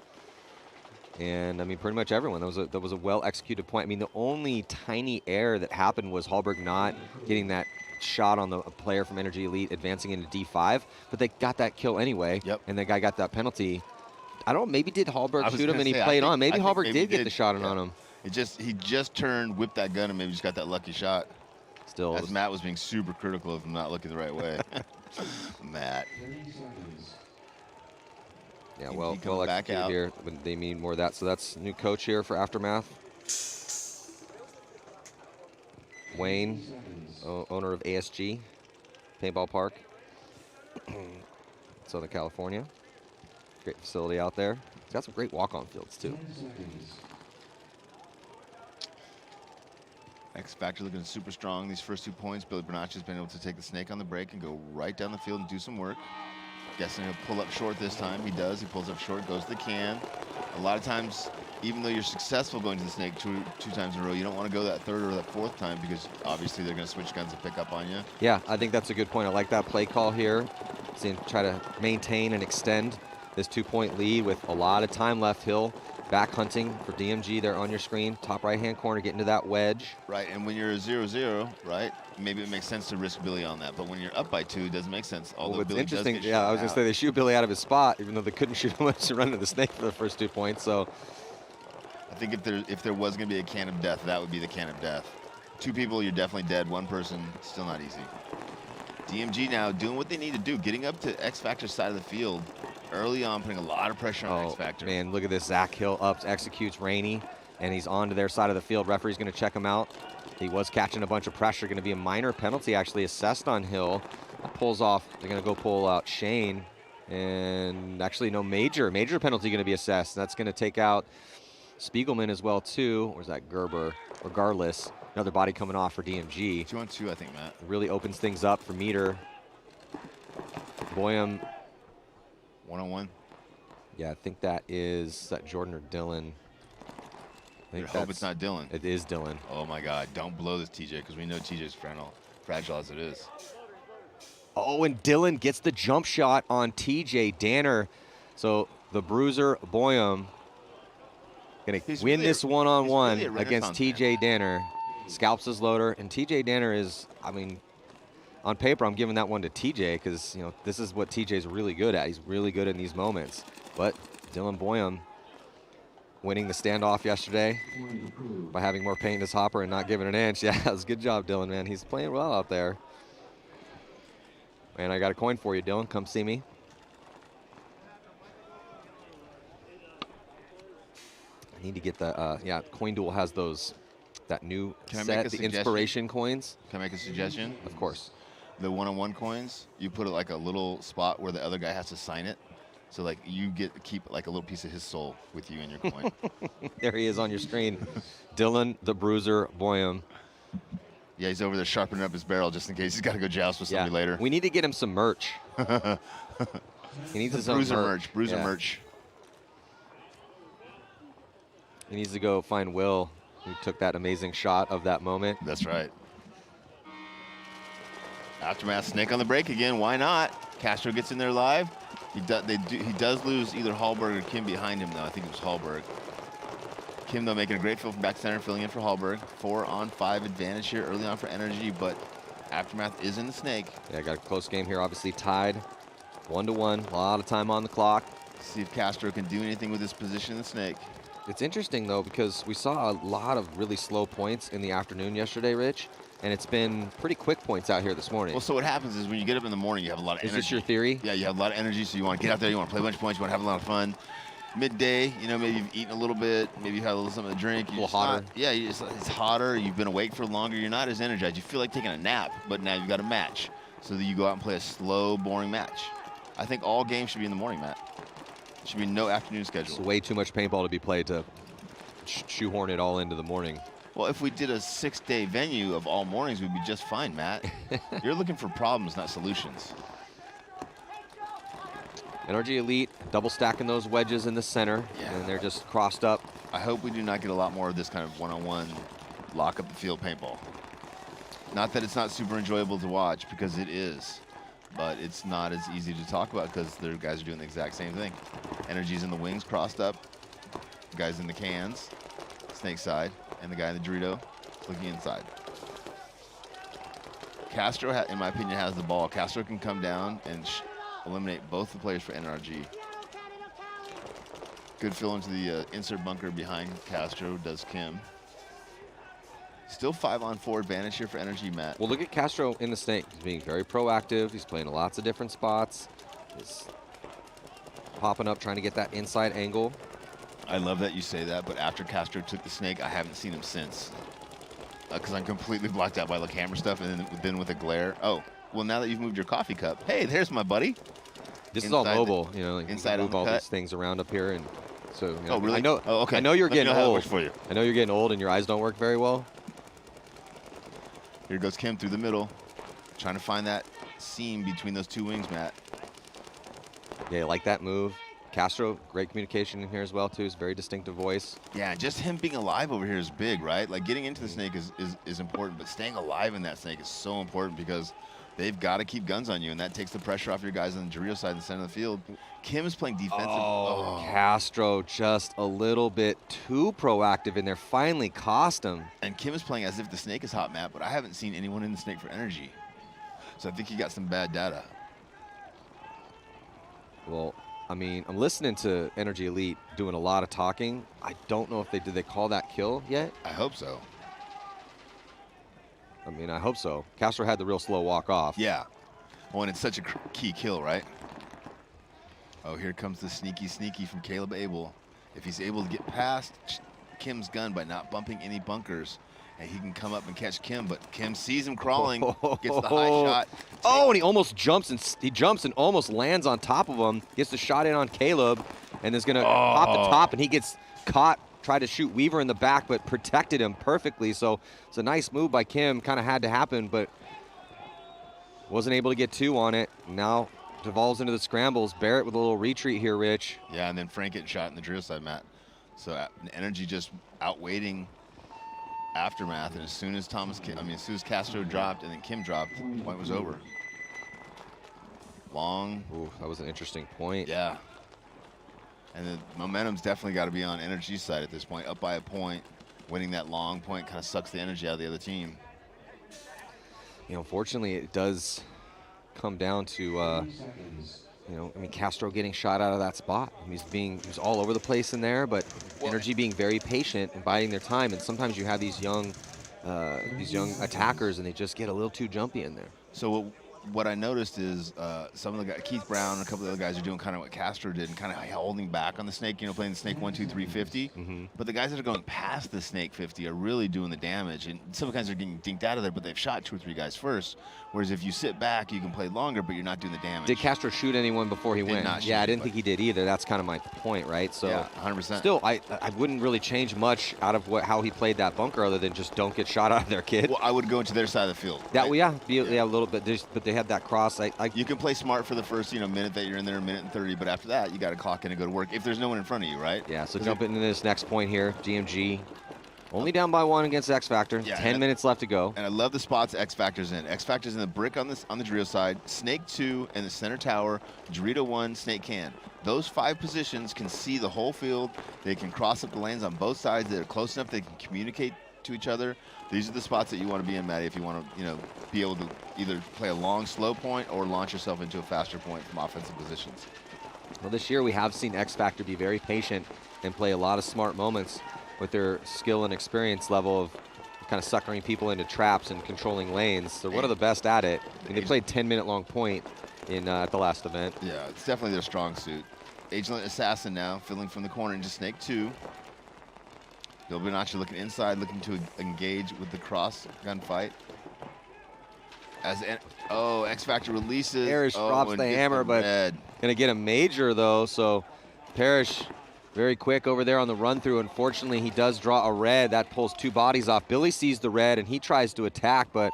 And I mean, pretty much everyone. That was a well executed point. I mean, the only tiny error that happened was Hallberg not getting that shot on the player from Energy Elite advancing into D5, but they got that kill anyway. Yep. And the guy got that penalty. I don't know. Maybe did Hallberg shoot him and he played on? Maybe Hallberg did get the shot on him. He just turned, whipped that gun, and maybe just got that lucky shot. Still, as Matt was being super critical of him not looking the right way. Matt. Yeah, well executed here. But they need more of that. So that's new coach here for Aftermath. Wayne, owner of ASG, Paintball Park, Southern California. Great facility out there. It's got some great walk-on fields too. X Factor looking super strong. These first 2 points, Billy Bernaccia's been able to take the snake on the break and go right down the field and do some work. Guessing he'll pull up short this time. He does. He pulls up short, goes to the can. A lot of times, even though you're successful going to the snake two times in a row, you don't want to go that 3rd or that 4th time because obviously they're going to switch guns and pick up on you. Yeah, I think that's a good point. I like that play call here. Try to maintain and extend this 2-point lead with a lot of time left. Hill back hunting for DMG there on your screen. Top right-hand corner, get into that wedge. Right, and when you're a 0-0, right, maybe it makes sense to risk Billy on that. But when you're up by 2, it doesn't make sense. Although well, Billy interesting, does get yeah, I was going out. to say they shoot Billy out of his spot, even though they couldn't shoot him much to run to the snake for the first 2 points. So I think if there was going to be a can of death, that would be the can of death. 2 people, you're definitely dead. 1 person, still not easy. DMG now doing what they need to do, getting up to X Factor's side of the field early on, putting a lot of pressure on X Factor. Man, look at this. Zach Hill up, executes Rainey, and he's on to their side of the field. Referee's going to check him out. He was catching a bunch of pressure. Going to be a minor penalty actually assessed on Hill. Pulls off. They're going to go pull out Shane. And actually no major penalty going to be assessed. That's going to take out Spiegelman as well too. Where's that Gerber? Regardless, Another body coming off for DMG. 2-on-2, I think, Matt. Really opens things up for Meter. Boyum. 1-on-1. Yeah, I think is that Jordan or Dylan? I hope it's not Dylan. It is Dylan. Oh my God! Don't blow this, TJ, because we know TJ's fragile as it is. Oh, and Dylan gets the jump shot on TJ Danner. So the bruiser Boyum gonna win this one-on-one against TJ Danner. Scalps his loader, and TJ Danner is, I mean, on paper, I'm giving that one to TJ because, you know, this is what TJ's really good at. He's really good in these moments. But Dylan Boyum winning the standoff yesterday by having more paint in his hopper and not giving an inch. Yeah, it was a good job, Dylan, man. He's playing well out there. Man, I got a coin for you, Dylan. Come see me. I need to get the, yeah, Coin Duel has that new set, the inspiration coins. Can I make a suggestion? Of course. The one-on-one coins, you put it like a little spot where the other guy has to sign it. So like you get to keep like a little piece of his soul with you in your coin. There he is on your screen. Dylan the Bruiser Boyum. Yeah, he's over there sharpening up his barrel just in case he's got to go joust with somebody later. We need to get him some merch. He needs his own Bruiser merch. Bruiser merch. He needs to go find Will, who took that amazing shot of that moment. That's right. Aftermath snake on the break again. Why not? Castro gets in there live. He does lose either Hallberg or Kim behind him, though. I think it was Hallberg. Kim, though, making a great fill from back center, filling in for Hallberg. 4-on-5 advantage here early on for Energy, but Aftermath is in the snake. Yeah, got a close game here, obviously tied 1-1. A lot of time on the clock. See if Castro can do anything with his position in the snake. It's interesting, though, because we saw a lot of really slow points in the afternoon yesterday, Rich, and it's been pretty quick points out here this morning. Well, so what happens is when you get up in the morning, you have a lot of energy. Is this your theory? Yeah, you have a lot of energy, so you want to get out there, you want to play a bunch of points, you want to have a lot of fun. Midday, you know, maybe you've eaten a little bit, maybe you've had a little something to drink. A little hotter. It's hotter, you've been awake for longer, you're not as energized. You feel like taking a nap, but now you've got a match. So that you go out and play a slow, boring match. I think all games should be in the morning, Matt. There should be no afternoon schedule. It's way too much paintball to be played to shoehorn it all into the morning. Well, if we did a 6-day venue of all mornings, we'd be just fine, Matt. You're looking for problems, not solutions. NRG Elite double stacking those wedges in the center, and they're just crossed up. I hope we do not get a lot more of this kind of one-on-one lock up the field paintball. Not that it's not super enjoyable to watch, because it is, but it's not as easy to talk about because their guys are doing the exact same thing. Energy's in the wings, crossed up. Guys in the cans, snake side, and the guy in the Dorito looking inside. Castro, in my opinion, has the ball. Castro can come down and eliminate both the players for NRG. Good fill into the insert bunker behind Castro, does Kim. Still 5-on-4 advantage here for Energy, Matt. Well, look at Castro in the snake. He's being very proactive. He's playing lots of different spots. He's popping up, trying to get that inside angle. I love that you say that, but after Castro took the snake, I haven't seen him since. Because I'm completely blocked out by the camera stuff, and then with a glare. Oh, well, now that you've moved your coffee cup, hey, there's my buddy. This is all mobile, you know, like inside move all these things around up here, and so. You know, oh, really? I know. Oh, okay. I know you're getting old. For you. I know you're getting old, and your eyes don't work very well. Here goes Kim through the middle, trying to find that seam between those two wings, Matt. Yeah, I like that move. Castro, great communication in here as well, too. His very distinctive voice. Yeah, just him being alive over here is big, right? Like, getting into the snake is important, but staying alive in that snake is so important because they've got to keep guns on you, and that takes the pressure off your guys on the Dorito side in the center of the field. Kim is playing defensive. Oh, Castro just a little bit too proactive in there. Finally cost him. And Kim is playing as if the snake is hot, Matt, but I haven't seen anyone in the snake for Energy. So I think he got some bad data. Well, I mean, I'm listening to Energy Elite doing a lot of talking. I don't know if did they call that kill yet? I hope so. I mean, I hope so. Castro had the real slow walk off. Yeah. Well, and it's such a key kill, right? Oh, here comes the sneaky from Caleb Abel. If he's able to get past Kim's gun by not bumping any bunkers, and he can come up and catch Kim, but Kim sees him crawling, gets the high shot. Oh, and he almost jumps and almost lands on top of him. Gets the shot in on Caleb, and is gonna pop the top, and he gets caught tried to shoot Weaver in the back, but protected him perfectly. So it's a nice move by Kim. Kind of had to happen, but wasn't able to get 2 on it. Now devolves into the scrambles. Barrett with a little retreat here, Rich. Yeah, and then Frank getting shot in the drill side, Matt. So energy just outweighting Aftermath, and as soon as as soon as Castro dropped and then Kim dropped, the point was over. Long. Ooh, that was an interesting point. Yeah. And the momentum's definitely got to be on Energy's side at this point. Up by a point, winning that long point kind of sucks the energy out of the other team. You know, unfortunately, it does come down to, Castro getting shot out of that spot. He's all over the place in there, but Energy being very patient and biding their time. And sometimes you have these young attackers, and they just get a little too jumpy in there. So what I noticed is some of the guys, Keith Brown and a couple of the other guys are doing kind of what Castro did and kind of holding back on the snake, playing the snake 1, 2, 3, 50. Mm-hmm. But the guys that are going past the snake 50 are really doing the damage. And some guys are getting dinked out of there, but they've shot 2 or 3 guys first. Whereas if you sit back, you can play longer, but you're not doing the damage. Did Castro shoot anyone before he went? Yeah, I didn't think he did either. That's kind of my point, right? So yeah, 100%. Still, I wouldn't really change much out of how he played that bunker, other than just don't get shot out of there, kid. Well, I would go into their side of the field. That, right? yeah, a little bit. But they had that cross. You can play smart for the first minute that you're in there, a minute and 30, but after that, you got to clock in and go to work if there's no one in front of you, right? Yeah, so jump into this next point here. GMG only down by 1 against X Factor. Yeah, 10 minutes left to go. And I love the spots X Factor's in. X Factor's in the brick on the Dorito side, Snake 2 in the center tower, Dorito 1, Snake can. Those 5 positions can see the whole field. They can cross up the lanes on both sides. They're close enough they can communicate to each other. These are the spots that you want to be in, Matty, if you want to, be able to either play a long, slow point or launch yourself into a faster point from offensive positions. Well, this year we have seen X Factor be very patient and play a lot of smart moments with their skill and experience level of kind of suckering people into traps and controlling lanes. They're one of the best at it. And they played 10-minute long point at the last event. Yeah, it's definitely their strong suit. Agent Assassin now filling from the corner into Snake 2. Bill Bonacci looking inside, looking to engage with the cross gunfight. X Factor releases. Parrish drops the hammer, but gonna get a major though. So Parrish very quick over there on the run through. Unfortunately, he does draw a red. That pulls 2 bodies off. Billy sees the red and he tries to attack, but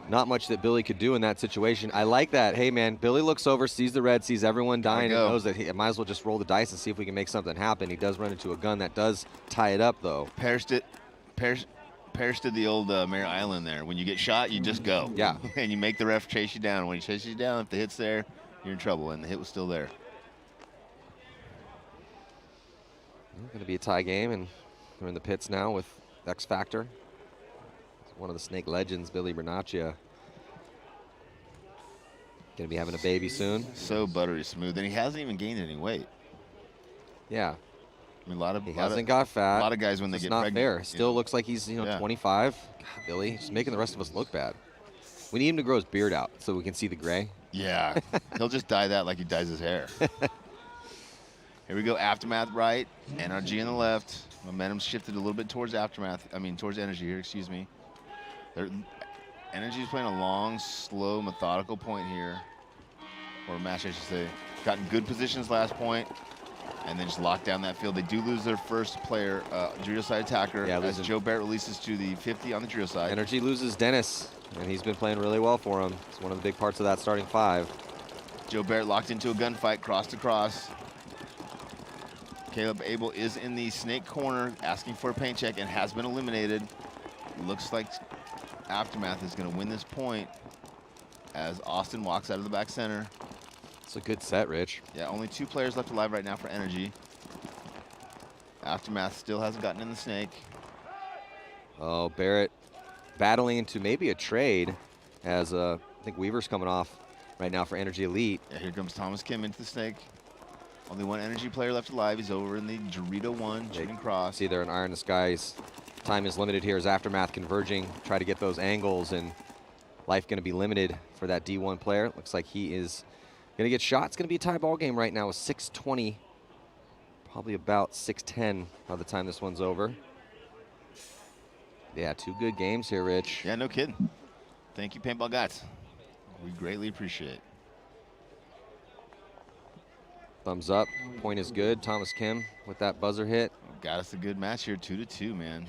not much that Billy could do in that situation. I like that. Hey man, Billy looks over, sees the red, sees everyone dying, and knows that he might as well just roll the dice and see if we can make something happen. He does run into a gun that does tie it up though. Parrish did the old Mare Island there. When you get shot, you just go. Yeah. And you make the ref chase you down. When he chases you down, if the hit's there, you're in trouble, and the hit was still there. Going to be a tie game, and we're in the pits now with X Factor. One of the Snake legends, Billy Bernaccia. Going to be having a baby soon. So buttery smooth, and he hasn't even gained any weight. Yeah. I mean, he hasn't got fat. A lot of guys when they get pregnant. It's not fair. Still looks like he's 25. God, Billy, he's making the rest of us look bad. We need him to grow his beard out so we can see the gray. Yeah, he'll just dye that like he dyes his hair. Here we go, Aftermath right, NRG on the left. Momentum shifted a little bit towards towards Energy here, excuse me. Energy's playing a long, slow, methodical point here. Or match, I should say. Gotten good positions last point, and then just locked down that field. They do lose their first player, Dorito side attacker, as Joe Barrett releases to the 50 on the Dorito side. Energy loses Dennis, and he's been playing really well for him. It's one of the big parts of that starting 5. Joe Barrett locked into a gunfight, cross to cross. Caleb Abel is in the snake corner, asking for a paint check, and has been eliminated. Looks like Aftermath is going to win this point as Austin walks out of the back center. It's a good set, Rich. Yeah, only 2 players left alive right now for Energy. Aftermath still hasn't gotten in the snake. Oh, Barrett battling into maybe a trade as I think Weaver's coming off right now for Energy Elite. Yeah, here comes Thomas Kim into the snake. Only 1 Energy player left alive. He's over in the Dorito 1, shooting cross. See there an Eye in the Skies. Time is limited here as Aftermath converging. Try to get those angles, and life going to be limited for that D1 player. Looks like he is going to get shot. It's going to be a tie ball game right now with 6:20, probably about 6:10 by the time this one's over. Yeah, 2 good games here, Rich. Yeah, no kidding. Thank you, Paintball Guys. We greatly appreciate it. Thumbs up. Point is good. Thomas Kim with that buzzer hit. got us a good match here, 2-2, man.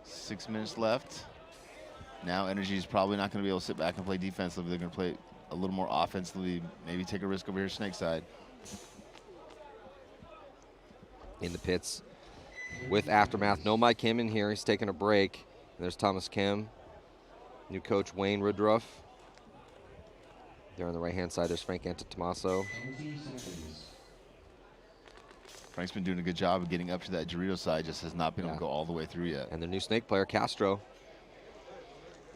6 minutes left. Now Energy is probably not going to be able to sit back and play defensively. They're going to play a little more offensively, maybe take a risk over here snake side. In the pits with Aftermath. No Mike Kim in here. He's taking a break. There's Thomas Kim. New coach Wayne Woodruff. There on the right-hand side, there's Frank Antetomaso. Frank's been doing a good job of getting up to that Dorito side, just has not been able to go all the way through yet. And the new snake player, Castro.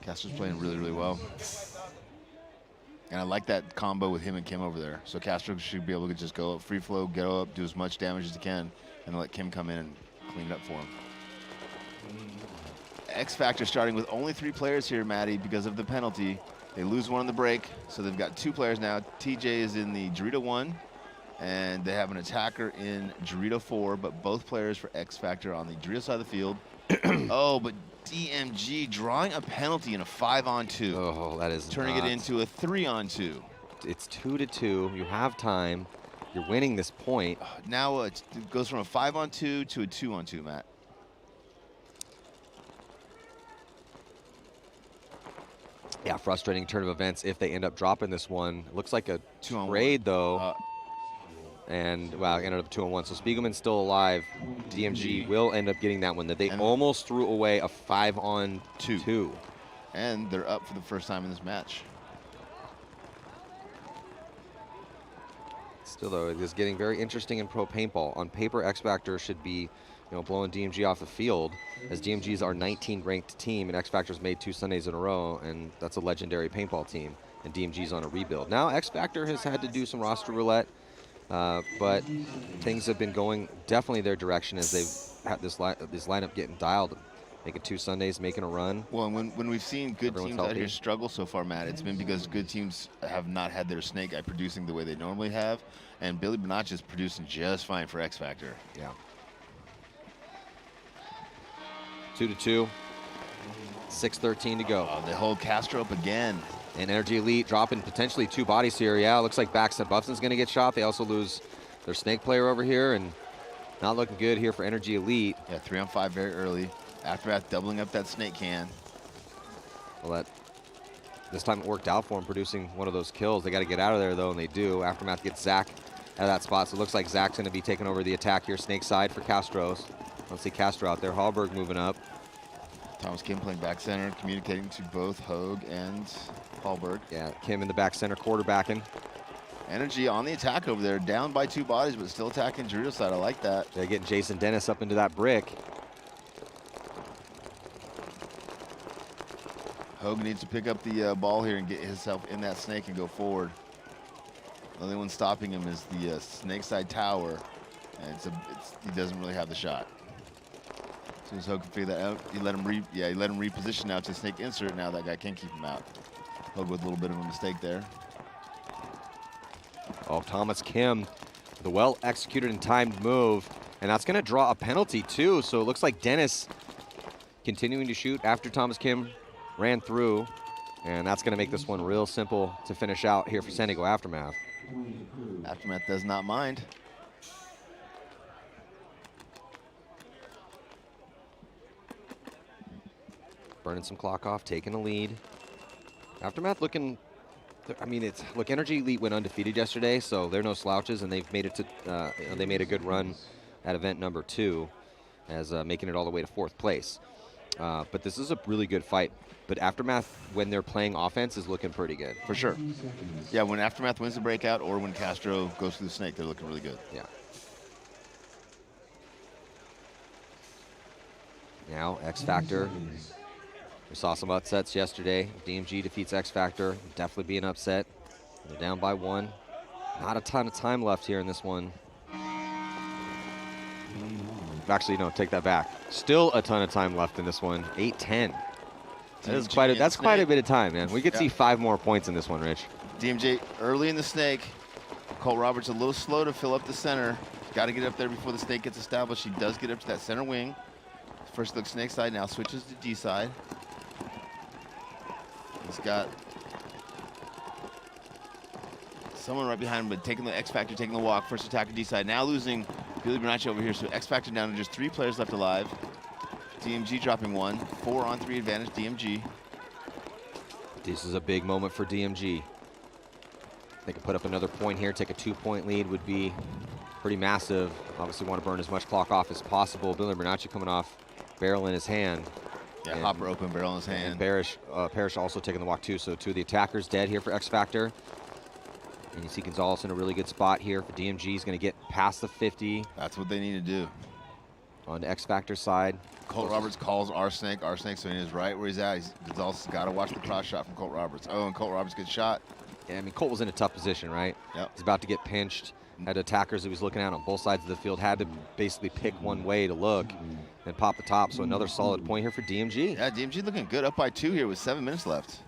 Castro's playing really, really well. And I like that combo with him and Kim over there. So Castro should be able to just go up, free flow, get up, do as much damage as he can, and let Kim come in and clean it up for him. X Factor starting with only 3 players here, Maddie, because of the penalty. They lose one on the break, so they've got 2 players now. TJ is in the Dorito 1, and they have an attacker in Dorito 4, but both players for X Factor on the Dorito side of the field. Oh, but DMG drawing a penalty in a 5-on-2. Oh, that is turning it into a 3-on-2. It's 2-2. You have time. You're winning this point. Now it goes from a 5-on-2 to a 2-on-2, Matt. Yeah, frustrating turn of events if they end up dropping this one. Looks like a trade, though. And, wow, ended up 2-on-1. So Spiegelman's still alive. DMG will end up getting that one. That they almost threw away a 5-on-2. And they're up for the first time in this match. Still, though, it is getting very interesting in pro paintball. On paper, X Factor should be, blowing DMG off the field, as DMG is our 19th ranked team, and X Factor's made 2 Sundays in a row, and that's a legendary paintball team. And DMG's on a rebuild. Now, X Factor has had to do some roster roulette, but things have been going definitely their direction as they've had this lineup getting dialed, making 2 Sundays, making a run. Well, and when we've seen good teams out here struggle so far, Matt, it's been because good teams have not had their snake guy producing the way they normally have, and Billy Bonacci is producing just fine for X Factor. Yeah. 2-2. 6:13 to go. They hold Castro up again. And Energy Elite dropping potentially 2 bodies here. Yeah, looks like Baxter Buffson's going to get shot. They also lose their snake player over here, and not looking good here for Energy Elite. Yeah, 3-on-5 very early. Aftermath doubling up that snake can. Well, this time it worked out for him, producing one of those kills. They got to get out of there, though, and they do. Aftermath gets Zach out of that spot, so it looks like Zach's going to be taking over the attack here, snake side for Castro's. Let's see Castro out there. Hallberg moving up. Thomas Kim playing back center, communicating to both Hogue and Hallberg. Yeah, Kim in the back center, quarterbacking. Energy on the attack over there, down by 2 bodies, but still attacking Dorito side. I like that. They're getting Jason Dennis up into that brick. Hogue needs to pick up the ball here and get himself in that snake and go forward. The only one stopping him is the snake side tower, and he doesn't really have the shot. As soon as Hogue can figure that out, he let him reposition now to snake insert. Now that guy can't keep him out. Hogue with a little bit of a mistake there. Oh, Thomas Kim, the well-executed and timed move, and that's going to draw a penalty too. So it looks like Dennis continuing to shoot after Thomas Kim ran through, and that's going to make this one real simple to finish out here for San Diego Aftermath. Aftermath does not mind. Burning some clock off, taking a lead. Aftermath looking, look, Energy Elite went undefeated yesterday, so they're no slouches, and they've made it to, they made a good run at event number 2, as making it all the way to 4th place. But this is a really good fight. But Aftermath, when they're playing offense, is looking pretty good. For sure. Yeah, when Aftermath wins the breakout or when Castro goes through the snake, they're looking really good. Yeah. Now, X Factor. We saw some upsets yesterday. DMG defeats X Factor. Definitely be an upset. They're down by 1. Not a ton of time left here in this one. Actually, no, take that back. Still a ton of time left in this one. 8-10. That's quite a bit of time, man. We could see 5 more points in this one, Rich. DMJ early in the snake. Cole Roberts a little slow to fill up the center. Got to get up there before the snake gets established. He does get up to that center wing. First look snake side, now switches to D side. He's got someone right behind him, but taking the X Factor, taking the walk. First attacker D side, now losing Billy Bernacci over here. So X Factor down to just 3 players left alive. DMG dropping 1. 4-on-3 advantage, DMG. This is a big moment for DMG. They could put up another point here, take a 2-point lead would be pretty massive. Obviously want to burn as much clock off as possible. Billy Bernacci coming off, barrel in his hand. Yeah, and hopper open, barrel in his hand. And Parrish also taking the walk too. So 2 of the attackers dead here for X Factor. And you see Gonzalez in a really good spot here for DMG. He's going to get past the 50. That's what they need to do. On the X Factor side. Colt Roberts calls Snake, so he is right where he's at. Gonzalez has got to watch the cross shot from Colt Roberts. Oh, and Colt Roberts gets shot. Yeah, I mean, Colt was in a tough position, right? Yep. He's about to get pinched. Had attackers he was looking at on both sides of the field. Had to basically pick one way to look and pop the top. So another solid point here for DMG. Yeah, DMG looking good, up by 2 here with 7 minutes left.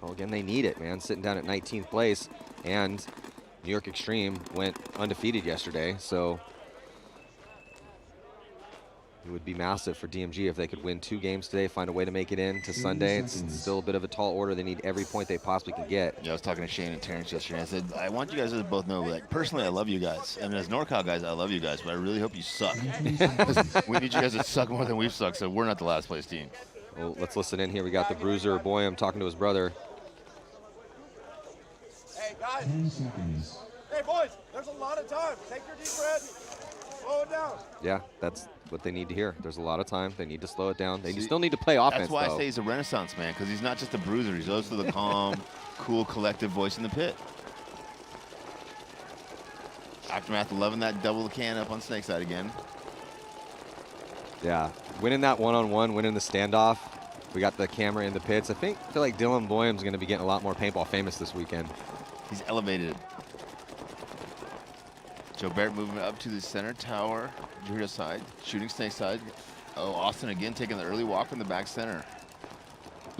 Well, again, they need it, man. Sitting down at 19th place. And New York Extreme went undefeated yesterday. So it would be massive for DMG if they could win 2 games today, find a way to make it in to Sunday. It's still a bit of a tall order. They need every point they possibly can get. Yeah, I was talking to Shane and Terrence yesterday. I said, I want you guys to both know, like, personally, I love you guys. And as NorCal guys, I love you guys, but I really hope you suck. We need you guys to suck more than we've sucked, so we're not the last place team. Well, let's listen in here. We got the Bruiser Boyum talking to his brother. Hey, guys. 10 seconds. Hey, boys, there's a lot of time. Take your deep breath. Slow it down. Yeah, that's what they need to hear. There's a lot of time. They need to slow it down. They still need to play offense, That's why though. I say he's a renaissance man, because he's not just a bruiser. He's also the calm, cool, collective voice in the pit. Aftermath loving that double the can up on Snake side again. Yeah, winning that one-on-one, winning the standoff. We got the camera in the pits. I feel like Dylan Boyum's going to be getting a lot more paintball famous this weekend. He's elevated. Joe Barrett moving up to the center tower, Dorito side, shooting Snake side. Oh, Austin again taking the early walk from the back center.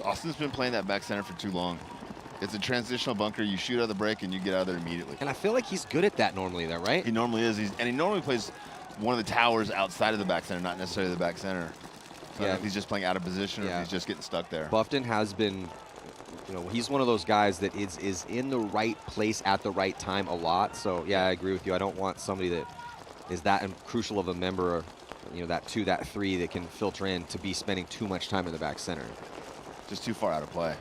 Austin's been playing that back center for too long. It's a transitional bunker. You shoot out of the break and you get out of there immediately. And I feel like he's good at that normally, though, right? He normally is. And he normally plays one of the towers outside of the back center, not necessarily the back center. So I don't know if he's just playing out of position or if he's just getting stuck there. Buffton has been, you know, he's one of those guys that is in the right place at the right time a lot. So, yeah, I agree with you. I don't want somebody that is that crucial of a member, you know, that 2, that 3 that can filter in to be spending too much time in the back center. Just too far out of play.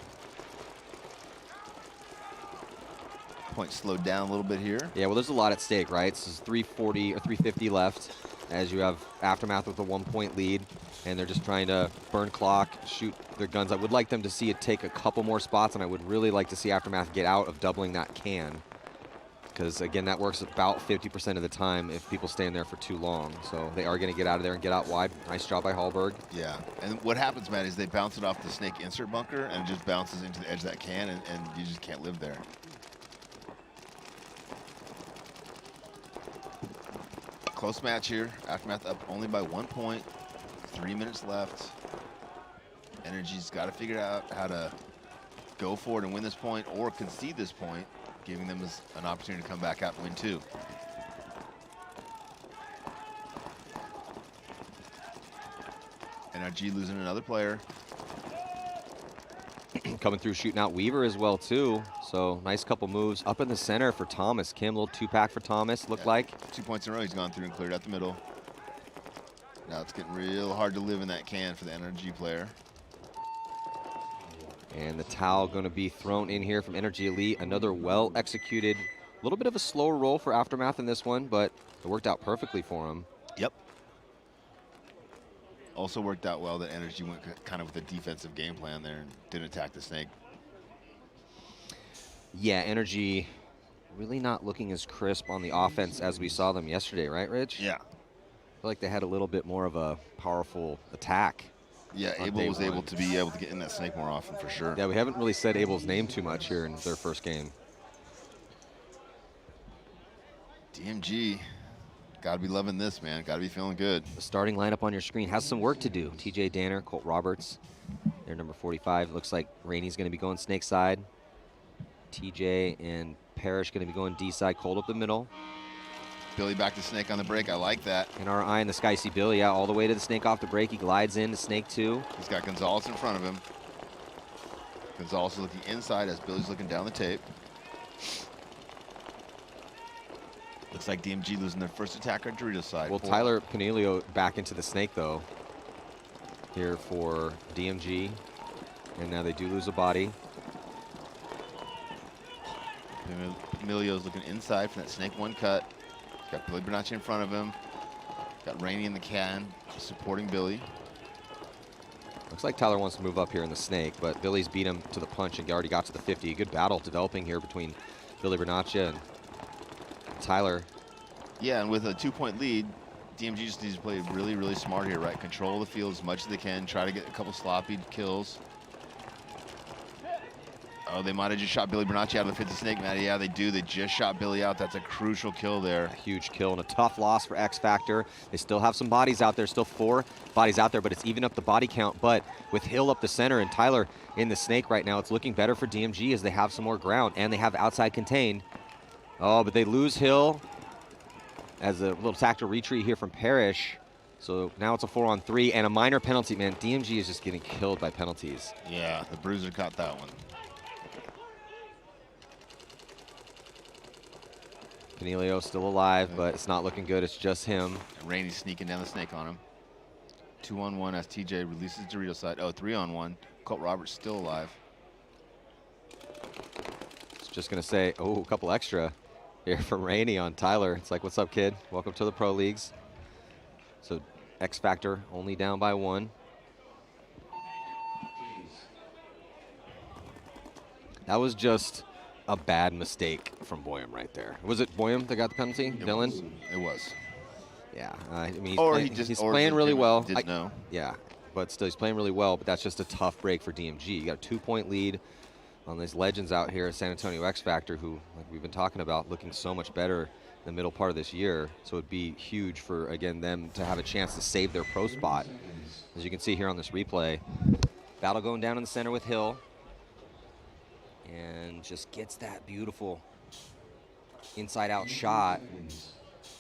Point slowed down a little bit here. Yeah, well, there's a lot at stake, right? So it's 340 or 350 left as you have Aftermath with a 1-point lead, and they're just trying to burn clock, shoot their guns. I would like them to see it take a couple more spots, and I would really like to see Aftermath get out of doubling that can, because, again, that works about 50% of the time if people stay in there for too long. So they are going to get out of there and get out wide. Nice job by Hallberg. Yeah, and what happens, Matt, is they bounce it off the Snake insert bunker, and it just bounces into the edge of that can, and you just can't live there. Close match here. Aftermath up only by 1 point. 3 minutes left. Energy's got to figure out how to go for it and win this point or concede this point, giving them an opportunity to come back out and win 2. NRG losing another player. Coming through, shooting out Weaver as well, too. So nice couple moves. Up in the center for Thomas. Kim, little 2-pack for Thomas, looked like. 2 points in a row. He's gone through and cleared out the middle. Now it's getting real hard to live in that can for the NRG player. And the towel going to be thrown in here from Energy Elite. Another well-executed, a little bit of a slower roll for Aftermath in this one, but it worked out perfectly for him. Yep. Also worked out well that Energy went kind of with a defensive game plan there and didn't attack the Snake. Yeah, Energy really not looking as crisp on the offense as we saw them yesterday, right, Rich? Yeah. I feel like they had a little bit more of a powerful attack. Yeah, Abel was able to get in that Snake more often for sure. Yeah, we haven't really said Abel's name too much here in their first game. DMG, gotta be loving this, man. Gotta be feeling good. The starting lineup on your screen has some work to do. TJ Danner, Colt Roberts, they're number 45. Looks like Rainey's gonna be going Snake side. TJ and Parrish gonna be going D side, Colt up the middle. Billy back to Snake on the break. I like that. And our eye in the sky, see Billy out all the way to the Snake off the break. He glides in to Snake 2. He's got Gonzalez in front of him. Gonzalez is looking inside as Billy's looking down the tape. Looks like DMG losing their first attacker on Dorito's side. Well, Tyler Panilio back into the snake, though, here for DMG. And now they do lose a body. Emilio's looking inside for that snake one cut. Got Billy Bernacci in front of him. Got Rainey in the can, supporting Billy. Looks like Tyler wants to move up here in the snake, but Billy's beat him to the punch and already got to the 50. Good battle developing here between Billy Bernacci and Tyler. Yeah, and with a 2-point lead, DMG just needs to play really, really smart here, right? Control the field as much as they can. Try to get a couple sloppy kills. Oh, they might have just shot Billy Bernacci out of the 50 snake, Matty. Yeah, they do. They just shot Billy out. That's a crucial kill there. A huge kill and a tough loss for X Factor. They still have some bodies out there, still 4 bodies out there, but it's even up the body count. But with Hill up the center and Tyler in the snake right now, it's looking better for DMG as they have some more ground and they have outside contained. Oh, but they lose Hill as a little tactical retreat here from Parrish. So now it's a 4-on-3 and a minor penalty. Man, DMG is just getting killed by penalties. Yeah, the Bruiser caught that one. Panilio still alive, but it's not looking good. It's just him. And Rainey's sneaking down the snake on him. 2-on-1 as TJ releases Dorito side. Oh, 3-on-1. Colt Roberts still alive. It's just going to say, oh, a couple extra here from Rainey on Tyler. It's like, what's up, kid? Welcome to the pro leagues. So X Factor only down by 1. That was just a bad mistake from Boyum right there. Was it Boyum that got the penalty, Dylan? It was. Yeah, I mean, he's or playing really well. Didn't know. Yeah, but still, he's playing really well, but that's just a tough break for DMG. You got a 2-point lead on these legends out here at San Antonio X Factor who, like we've been talking about, looking so much better in the middle part of this year. So it'd be huge for, again, them to have a chance to save their pro spot. As you can see here on this replay, battle going down in the center with Hill. And just gets that beautiful inside-out shot,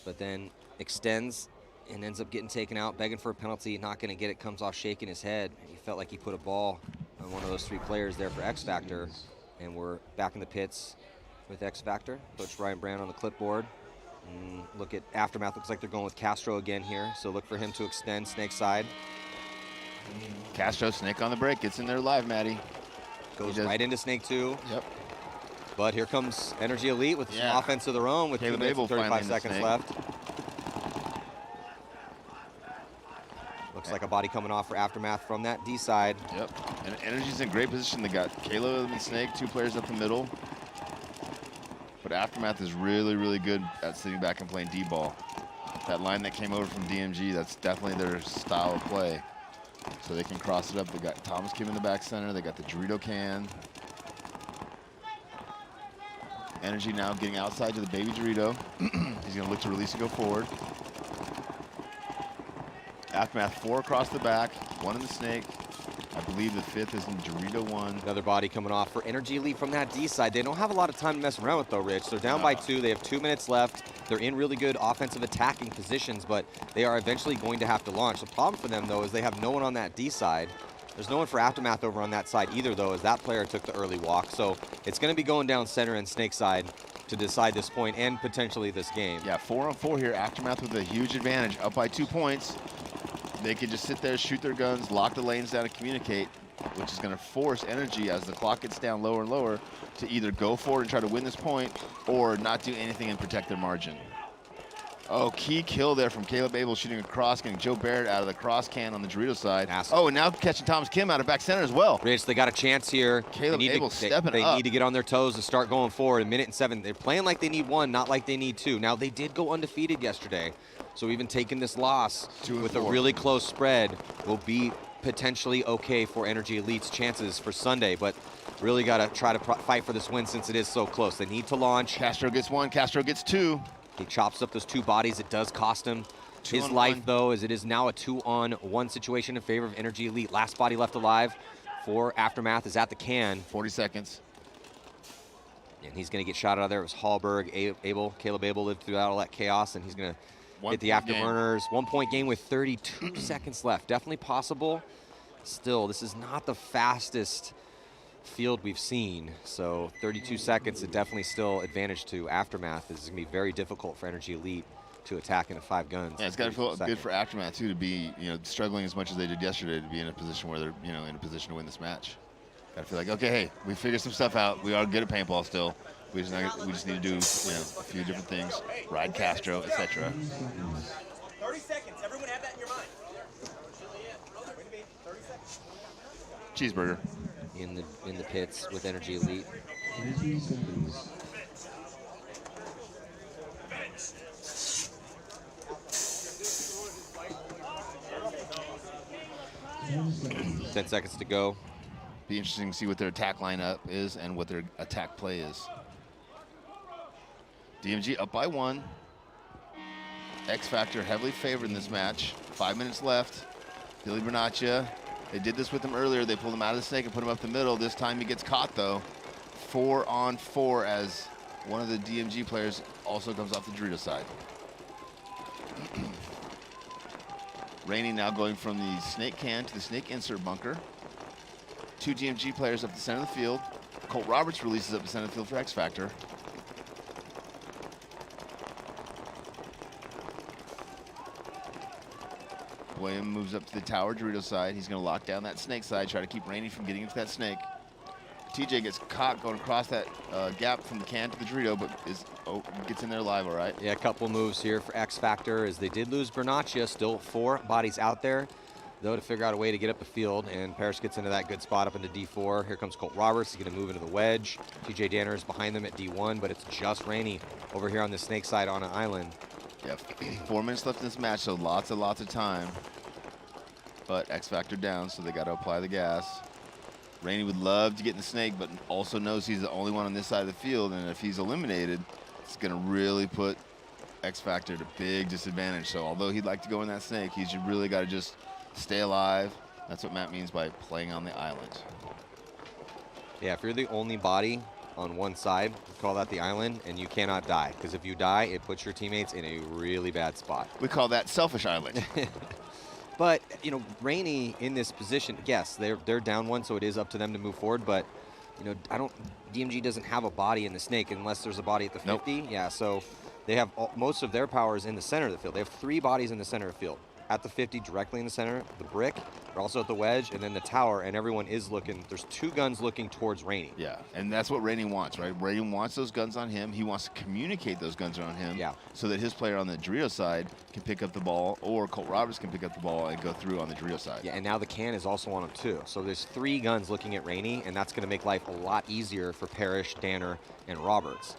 but then extends and ends up getting taken out, begging for a penalty, not going to get it, comes off shaking his head. He felt like he put a ball on one of those 3 players there for X Factor, and we're back in the pits with X Factor. Coach Ryan Brand on the clipboard. And look at Aftermath. Looks like they're going with Castro again here, so look for him to extend snake side. Castro, snake on the break, gets in there live, Matty. Goes right into snake 2. Yep. But here comes Energy Elite with some offense of their own with 2 minutes and 35 seconds left. Looks like a body coming off for Aftermath from that D side. Yep. And Energy's in great position. They got Caleb and Snake, 2 players up the middle. But Aftermath is really, really good at sitting back and playing D-ball. That line that came over from DMG, that's definitely their style of play. So they can cross it up. They got Thomas Kim in the back center. They got the Dorito can. Energy now getting outside to the baby Dorito. He's going to look to release and go forward. Aftermath 4 across the back, 1 in the snake. I believe the 5th is in Dorito 1. Another body coming off for Energy Elite from that D side. They don't have a lot of time to mess around with though, Rich. They're down by 2. They have 2 minutes left. They're in really good offensive attacking positions, but they are eventually going to have to launch. The problem for them though is they have no one on that D side. There's no one for Aftermath over on that side either though, as that player took the early walk. So it's going to be going down center and snake side to decide this point and potentially this game. Yeah, 4-on-4 here. Aftermath with a huge advantage, up by 2 points. They can just sit there, shoot their guns, lock the lanes down, and communicate, which is going to force Energy as the clock gets down lower and lower to either go forward and try to win this point or not do anything and protect their margin. Oh, key kill there from Caleb Abel shooting across, getting Joe Barrett out of the cross can on the Dorito side. Oh, and now catching Thomas Kim out of back center as well. Rich, they got a chance here. Caleb Abel stepping up. They need to get on their toes to start going forward. 1 minute and 7. They're playing like they need 1, not like they need 2. Now, they did go undefeated yesterday. So even taking this loss with a really close spread will be potentially okay for Energy Elite's chances for Sunday, but really got to try to fight for this win since it is so close. They need to launch. Castro gets 1, Castro gets 2. He chops up those 2 bodies. It does cost him his life, though, as it is now a 2-on-1 situation in favor of Energy Elite. Last body left alive for Aftermath is at the can. 40 seconds. And he's going to get shot out of there. It was Hallberg, Caleb Abel lived throughout all that chaos, and he's going to hit the afterburners. 1-point game with 32 seconds left. Definitely possible. Still, this is not the fastest field we've seen. So 32 seconds, it definitely still advantage to Aftermath. This is going to be very difficult for Energy Elite to attack into 5 guns. Yeah, it's got to feel good for Aftermath too to be, struggling as much as they did yesterday to be in a position where they're, in a position to win this match. Got to feel like, okay, hey, we figured some stuff out. We are good at paintball still. We just need to do, a few different things. Ride Castro, etc. 30 seconds. Everyone have that in your mind. Cheeseburger. In the pits with Energy Elite. 30 seconds. 10 seconds to go. Be interesting to see what their attack lineup is and what their attack play is. DMG up by 1. X Factor heavily favored in this match. 5 minutes left. Billy Bernaccia. They did this with him earlier. They pulled him out of the snake and put him up the middle. This time he gets caught though. 4 on 4 as one of the DMG players also comes off the Dorito side. Rainey now going from the snake can to the snake insert bunker. 2 DMG players up the center of the field. Colt Roberts releases up the center of the field for X Factor. William moves up to the tower, Dorito side. He's going to lock down that snake side, try to keep Rainey from getting into that snake. TJ gets caught going across that gap from the can to the Dorito, but gets in there alive, all right? Yeah, a couple moves here for X Factor as they did lose Bernaccia. Still 4 bodies out there, though, to figure out a way to get up the field. And Parrish gets into that good spot up into D4. Here comes Colt Roberts. He's going to move into the wedge. TJ Danner is behind them at D1, but it's just Rainey over here on the snake side on an island. Yeah, 4 minutes left in this match, so lots of time. But X Factor down, so they got to apply the gas. Rainey would love to get in the snake, but also knows he's the only one on this side of the field, and if he's eliminated, it's going to really put X Factor at a big disadvantage. So although he'd like to go in that snake, he's really got to just stay alive. That's what Matt means by playing on the island. Yeah, if you're the only body on one side, we call that the island, and you cannot die, because if you die, it puts your teammates in a really bad spot. We call that selfish island. But, Rainey in this position, yes, they're down 1, so it is up to them to move forward, but, DMG doesn't have a body in the snake unless there's a body at the 50. Nope. Yeah, so they have most of their powers in the center of the field. They have 3 bodies in the center of the field. At the 50, directly in the center, the brick, they're also at the wedge, and then the tower, and everyone is looking. There's 2 guns looking towards Rainey. Yeah, and that's what Rainey wants, right? Rainey wants those guns on him. He wants to communicate those guns on him, so that his player on the Dorito side can pick up the ball, or Colt Roberts can pick up the ball and go through on the Dorito side. Yeah, and now the can is also on him too. So there's 3 guns looking at Rainey, and that's going to make life a lot easier for Parrish, Danner, and Roberts.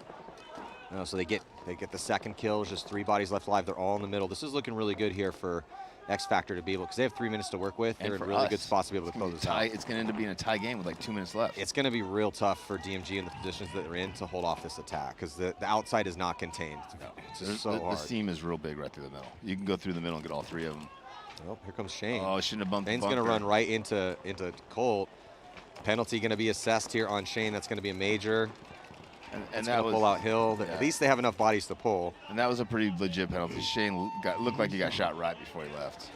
So they get the second kill. There's just 3 bodies left alive. They're all in the middle. This is looking really good here for X Factor to be able, because they have 3 minutes to work with. They're in really good spots to be able to close this out. It's going to end up being a tie game with like 2 minutes left. It's going to be real tough for DMG in the positions that they're in to hold off this attack, because the outside is not contained. No. It's just so hard. The seam is real big right through the middle. You can go through the middle and get all 3 of them. Oh, here comes Shane. Oh, shouldn't have bumped Shane's the bunker. going to run right into Colt. Penalty going to be assessed here on Shane. That's going to be a major. And that was pull out Hill. Yeah. At least they have enough bodies to pull. And that was a pretty legit penalty. Shane looked like he got shot right before he left.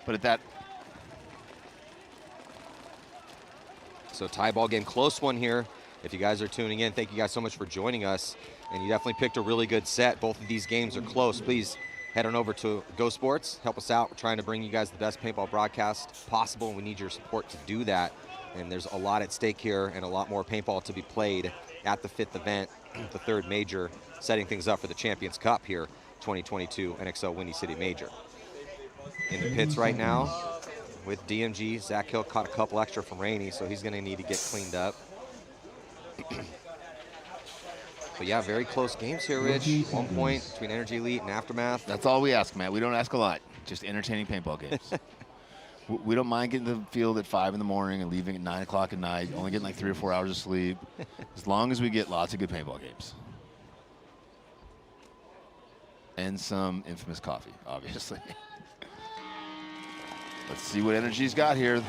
But at that, so tie ball game, close one here. If you guys are tuning in, thank you guys so much for joining us. And you definitely picked a really good set. Both of these games are close. Please head on over to Go Sports. Help us out. We're trying to bring you guys the best paintball broadcast possible, and we need your support to do that. And there's a lot at stake here and a lot more paintball to be played at the 5th event, the 3rd major, setting things up for the Champions Cup here, 2022 NXL Windy City Major. In the pits right now with DMG. Zach Hill caught a couple extra from Rainey, so he's going to need to get cleaned up. But yeah, very close games here, Rich. 1 point between Energy Elite and Aftermath. That's all we ask, Matt. We don't ask a lot. Just entertaining paintball games. We don't mind getting to the field at 5 in the morning and leaving at 9 o'clock at night, only getting like 3 or 4 hours of sleep, as long as we get lots of good paintball games. And some infamous coffee, obviously. Let's see what Energy's got here.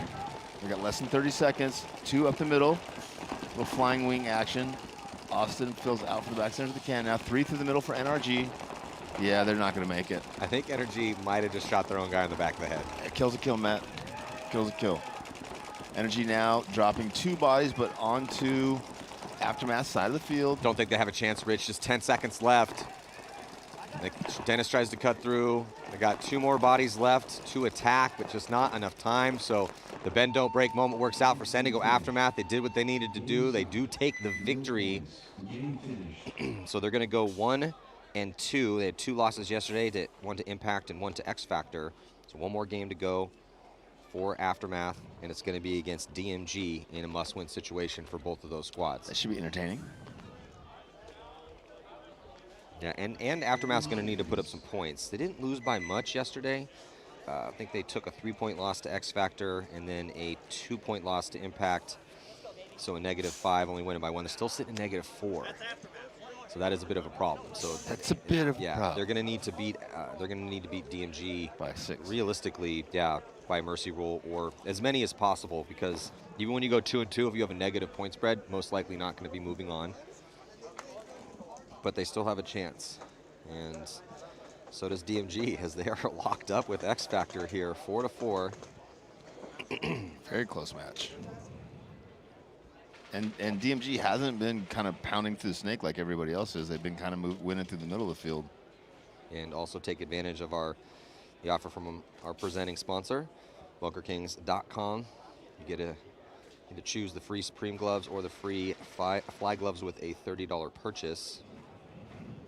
We got less than 30 seconds. 2 up the middle. Little flying wing action. Austin fills out for the back center of the can now. 3 through the middle for NRG. Yeah, they're not going to make it. I think Energy might have just shot their own guy in the back of the head. It kills a kill, Matt. Kills a kill. Energy now dropping 2 bodies, but onto Aftermath side of the field. Don't think they have a chance, Rich. Just 10 seconds left. Dennis tries to cut through. They got 2 more bodies left to attack, but just not enough time. So the bend don't break moment works out for San Diego Aftermath. They did what they needed to do. They do take the victory. So they're going to go 1 and 2. They had 2 losses yesterday, one to Impact and one to X Factor. So 1 more game to go for Aftermath, and it's going to be against DMG in a must-win situation for both of those squads. That should be entertaining. Yeah, and Aftermath's going to need to put up some points. They didn't lose by much yesterday. I think they took a 3-point loss to X Factor and then a 2-point loss to Impact. So a -5, only winning by 1. They're still sitting at -4. So that is a bit of a problem. So That's a bit of a problem. they're going to need to beat. They're going to need to beat DMG By 6. realistically. Yeah, by mercy rule or as many as possible, because even when you go 2 and 2, if you have a negative point spread, most likely not going to be moving on. But they still have a chance, and so does DMG, as they are locked up with X Factor here, 4-4. Very close match. And DMG hasn't been kind of pounding through the snake like everybody else is. They've been kind of winning through the middle of the field. And also take advantage of the offer from our presenting sponsor, BunkerKings.com. You get to choose the free Supreme gloves or the free fly gloves with a $30 purchase.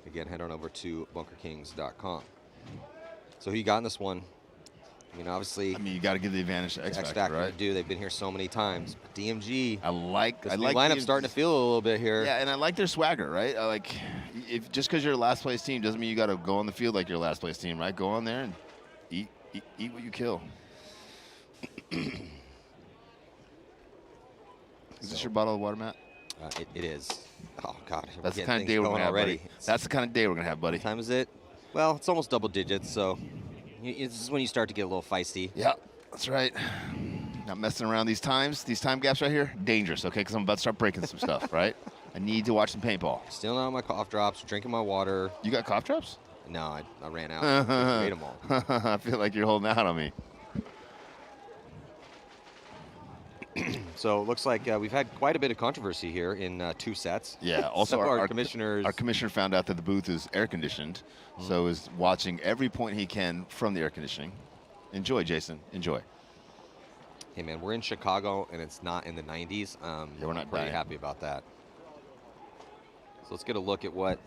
Again, head on over to BunkerKings.com. So who you got in this one? I mean, obviously, you got to give the advantage to X Factor, right? They've been here so many times. But DMG, I like lineup starting to feel a little bit here. Yeah, and I like their swagger, right? I like, if just because you're a last place team doesn't mean you got to go on the field like you're a last place team, right? Go on there and eat what you kill. Is this your bottle of water, Matt? It is. Oh God, that's the kind of day we're gonna have already. That's the kind of day we're gonna have, buddy. What time is it? Well, it's almost double digits, so this is when you start to get a little feisty. Yeah, that's right. Not messing around these times. These time gaps right here, dangerous, okay? Because I'm about to start breaking some stuff, right? I need to watch some paintball. Still not on my cough drops, drinking my water. You got cough drops? No, I ran out. I ate them all. I feel like you're holding out on me. So it looks like we've had quite a bit of controversy here in 2 sets. Yeah, also our commissioners. Our commissioner found out that the booth is air conditioned, so is watching every point he can from the air conditioning. Enjoy, Jason. Enjoy. Hey man, we're in Chicago and it's not in the 90s. Yeah, we're not pretty dying. happy about that. So let's get a look at what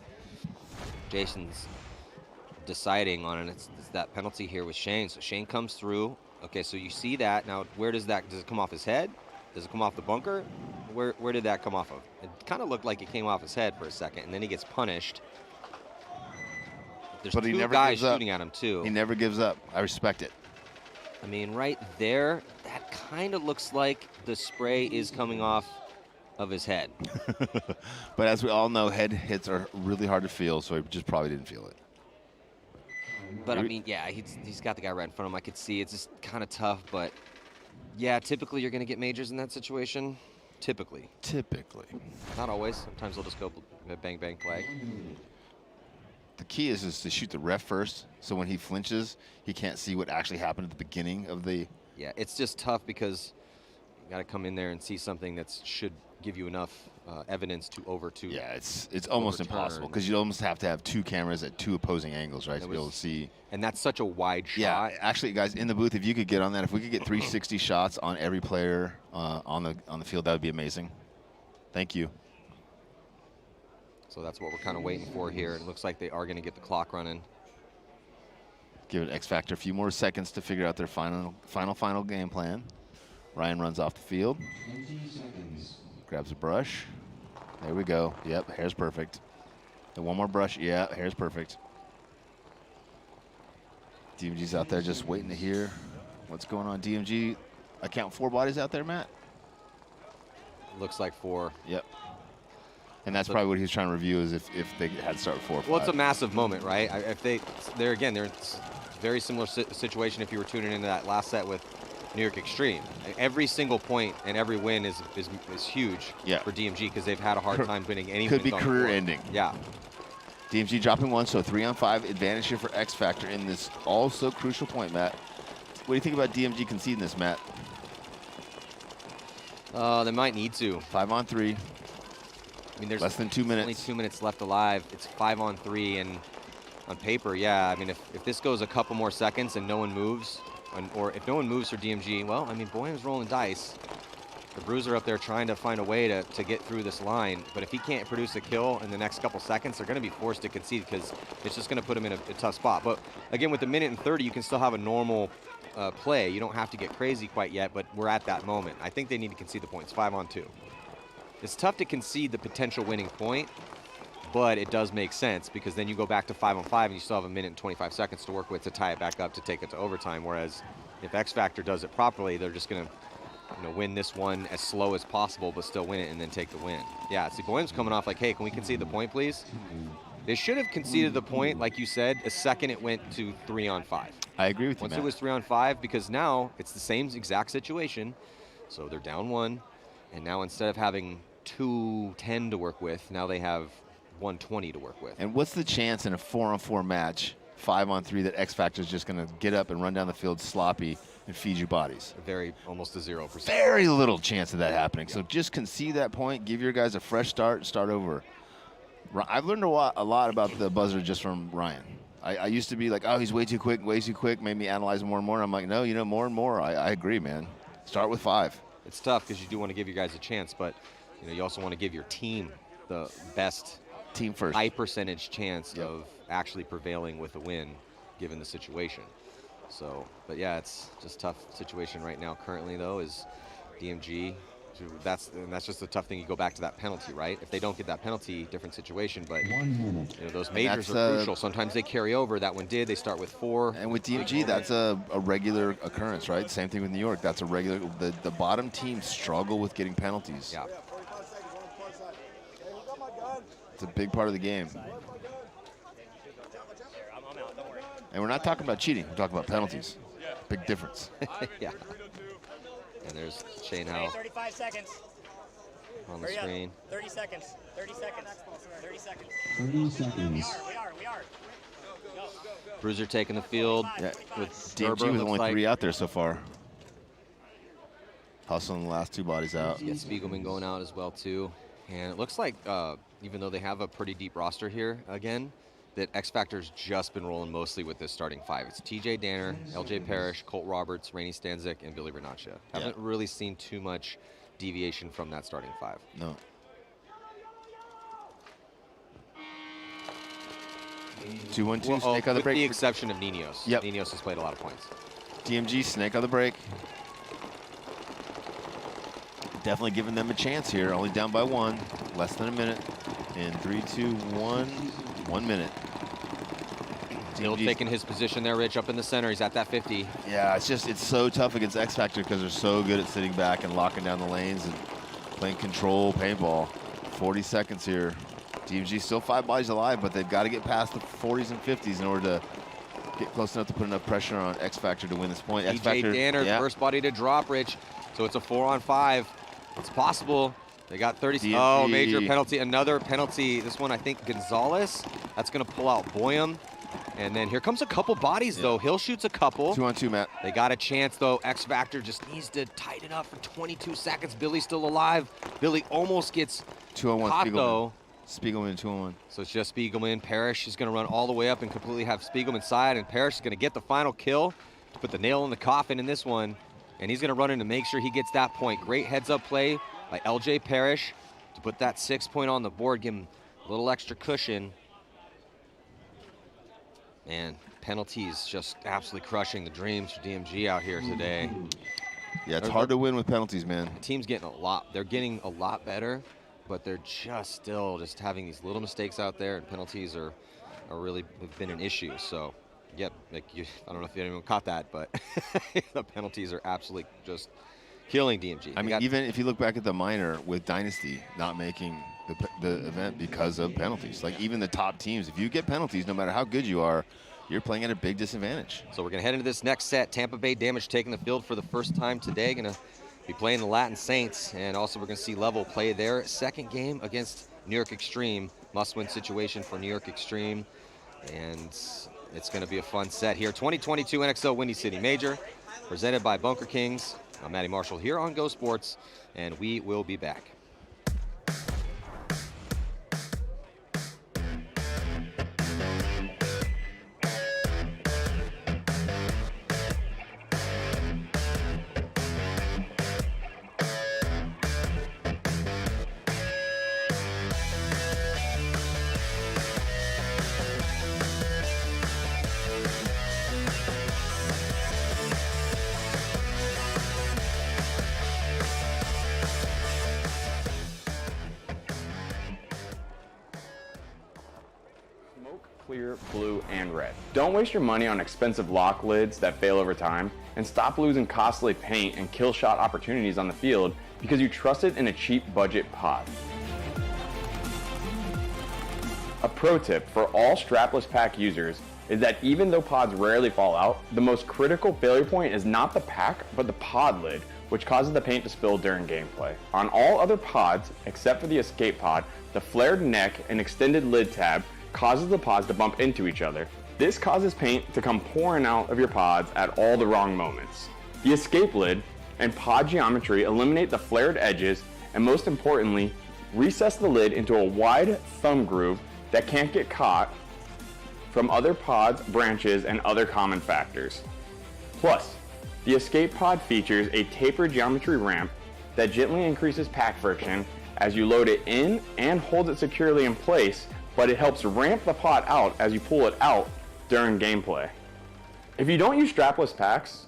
Jason's deciding on, and it's that penalty here with Shane. So Shane comes through. Okay, so you see that. Now, where does it come off his head? Does it come off the bunker? Where did that come off of? It kind of looked like it came off his head for a second, and then he gets punished. There's 2 guys shooting at him, too. He never gives up. I respect it. I mean, right there, that kind of looks like the spray is coming off of his head. But as we all know, head hits are really hard to feel, so he just probably didn't feel it. But I mean, yeah, he's got the guy right in front of him. I could see it's just kind of tough, but yeah, typically you're going to get majors in that situation. Typically. Not always. Sometimes they'll just go bang, bang, play. The key is to shoot the ref first, so when he flinches, he can't see what actually happened at the beginning of the... Yeah, it's just tough because you got to come in there and see something that should give you enough evidence to overturn. Yeah, it's almost impossible because you almost have to have 2 cameras at 2 opposing angles, right, to be able to see. And that's such a wide shot. Yeah, actually, guys, in the booth, if you could get on that, if we could get 360 shots on every player on the field, that would be amazing. Thank you. So that's what we're kind of waiting for here. It looks like they are going to get the clock running. Give it X Factor a few more seconds to figure out their final game plan. Ryan runs off the field. 20 seconds. Grabs a brush. There we go. Yep, hair's perfect. And 1 more brush. Yeah, hair's perfect. DMG's out there just waiting to hear what's going on. DMG, I count 4 bodies out there, Matt? Looks like 4. Yep. And that's probably what he was trying to review, is if they had to start with 4 or 5. Well, it's a massive moment, right? If they're in a very similar situation if you were tuning into that last set with New York Extreme. Every single point and every win is huge for DMG because they've had a hard time winning any. Could be career ending. Yeah. DMG dropping 1, so 3-on-5 advantage here for X Factor in this also crucial point, Matt. What do you think about DMG conceding this, Matt? They might need to. 5 on 3. I mean, there's less than 2 minutes. Only 2 minutes left alive. It's 5 on 3, and on paper, yeah. I mean, if this goes a couple more seconds and no one moves, or if no one moves for DMG, well, I mean, Boyum's rolling dice. The Bruiser up there trying to find a way to get through this line, but if he can't produce a kill in the next couple seconds, they're going to be forced to concede because it's just going to put him in a tough spot. But again, with the 1:30, you can still have a normal play. You don't have to get crazy quite yet, but we're at that moment. I think they need to concede the points, 5 on 2. It's tough to concede the potential winning point, but it does make sense because then you go back to 5 on 5 and you still have 1:25 to work with to tie it back up to take it to overtime. Whereas if X Factor does it properly, they're just going to win this one as slow as possible, but still win it and then take the win. Yeah, see, Boyum's coming off like, hey, can we concede the point, please? They should have conceded the point, like you said, the second it went to 3 on 5. I agree with you, Once Matt. it was 3 on 5, because now it's the same exact situation. So they're down 1, and now instead of having 2:10 to work with, now they have 1:20 to work with. And what's the chance in a 4 on 4 match, 5 on 3, that X Factor is just going to get up and run down the field sloppy and feed you bodies? Almost a 0%. Very little chance of that happening. So just concede that point, give your guys a fresh start, and start over. I've learned a lot about the buzzer just from Ryan. I used to be like, oh, he's way too quick, made me analyze more and more. And I'm like, no, more and more. I agree, man. Start with 5. It's tough because you do want to give your guys a chance, but you also want to give your team the best team first high percentage chance of actually prevailing with a win given the situation. So, but yeah, it's just a tough situation right now. Currently, though, is DMG. That's just a tough thing. You go back to that penalty, right? If they don't get that penalty, different situation. But 1 minute. those majors are crucial. Sometimes they carry over. That one did. They start with 4. And with DMG, that's a regular occurrence, right? Same thing with New York. That's a regular. The bottom teams struggle with getting penalties. Yeah. It's a big part of the game. And we're not talking about cheating. We're talking about penalties. Big difference. Yeah. And there's Shane Howe 35 seconds. on the screen. 30 seconds. 30 seconds. 30 seconds. 30 seconds. We are. Bruiser taking the field. Yeah. With DMG Gerber, with looks only like. 3 out there so far. Hustling the last 2 bodies out. Yeah, Spiegelman going out as well, too. And it looks like, even though they have a pretty deep roster here, again, that X Factor's just been rolling mostly with this starting 5. It's TJ Danner, LJ Parrish, Colt Roberts, Rainey Stanzik, and Billy Renaccia. Haven't really seen too much deviation from that starting 5. No. Two, 1, 2, snake on the with break. the exception of Ninos. Yep. Ninos has played a lot of points. DMG, snake on the break. Definitely giving them a chance here. Only down by 1. Less than a minute. In 3, 2, 1. 1 minute. Hill taking his position there, Rich, up in the center. He's at that 50. Yeah, it's so tough against X Factor because they're so good at sitting back and locking down the lanes and playing control paintball. 40 seconds here. DMG still 5 bodies alive, but they've got to get past the 40s and 50s in order to get close enough to put enough pressure on X Factor to win this point. X Factor, TJ Danner, first body to drop, Rich. So it's a 4 on 5. It's possible. They got 30. DMG. Oh, major penalty. Another penalty. This one, I think, Gonzalez. That's going to pull out Boyum. And then here comes a couple bodies, though. Hill shoots a couple. 2 on 2, Matt. They got a chance, though. X Factor just needs to tighten up for 22 seconds. Billy's still alive. Billy almost gets 2 on 1, caught, Spiegelman. though. Spiegelman, 2 on 1. So it's just Spiegelman. Parrish is going to run all the way up and completely have Spiegelman side. And Parrish is going to get the final kill to put the nail in the coffin in this one. And he's going to run in to make sure he gets that point. Great heads-up play by LJ Parrish to put that 6 point on the board, give him a little extra cushion. Man, penalties just absolutely crushing the dreams for DMG out here today. Yeah, it's hard to win with penalties, man. The team's getting they're getting a lot better, but they're just still having these little mistakes out there, and penalties are really have been an issue. So, yep, I don't know if anyone caught that, but the penalties are absolutely just killing DMG. I mean, even if you look back at the minor with Dynasty not making the event because of penalties, like even the top teams, if you get penalties, no matter how good you are, you're playing at a big disadvantage. So we're going to head into this next set. Tampa Bay Damage taking the field for the first time today. Going to be playing the Latin Saints, and also we're going to see Level play their second game against New York Extreme. Must-win situation for New York Extreme, and it's going to be a fun set here. 2022 NXL Windy City Major, presented by Bunker Kings. I'm Matty Marshall here on Go Sports, and we will be back. Clear, blue, and red. Don't waste your money on expensive lock lids that fail over time, and stop losing costly paint and kill shot opportunities on the field because you trusted in a cheap budget pod. A pro tip for all strapless pack users is that even though pods rarely fall out, the most critical failure point is not the pack, but the pod lid, which causes the paint to spill during gameplay. On all other pods, except for the escape pod, the flared neck and extended lid tab causes the pods to bump into each other. This causes paint to come pouring out of your pods at all the wrong moments. The escape lid and pod geometry eliminate the flared edges, and most importantly, recess the lid into a wide thumb groove that can't get caught from other pods, branches, and other common factors. Plus, the escape pod features a tapered geometry ramp that gently increases pack friction as you load it in and holds it securely in place, but it helps ramp the pod out as you pull it out during gameplay. If you don't use strapless packs,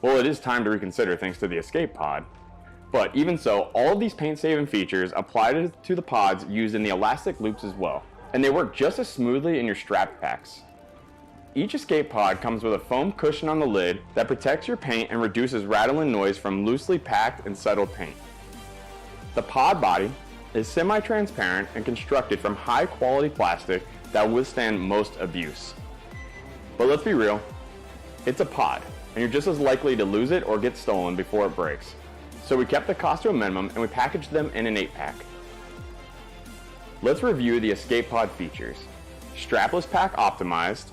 well, it is time to reconsider thanks to the escape pod. But even so, all of these paint-saving features apply to the pods used in the elastic loops as well, and they work just as smoothly in your strapped packs. Each escape pod comes with a foam cushion on the lid that protects your paint and reduces rattling noise from loosely packed and settled paint. The pod body is semi-transparent and constructed from high-quality plastic that will withstand most abuse. But let's be real, it's a pod, and you're just as likely to lose it or get stolen before it breaks. So we kept the cost to a minimum and we packaged them in an 8-pack. Let's review the escape pod features. Strapless pack optimized,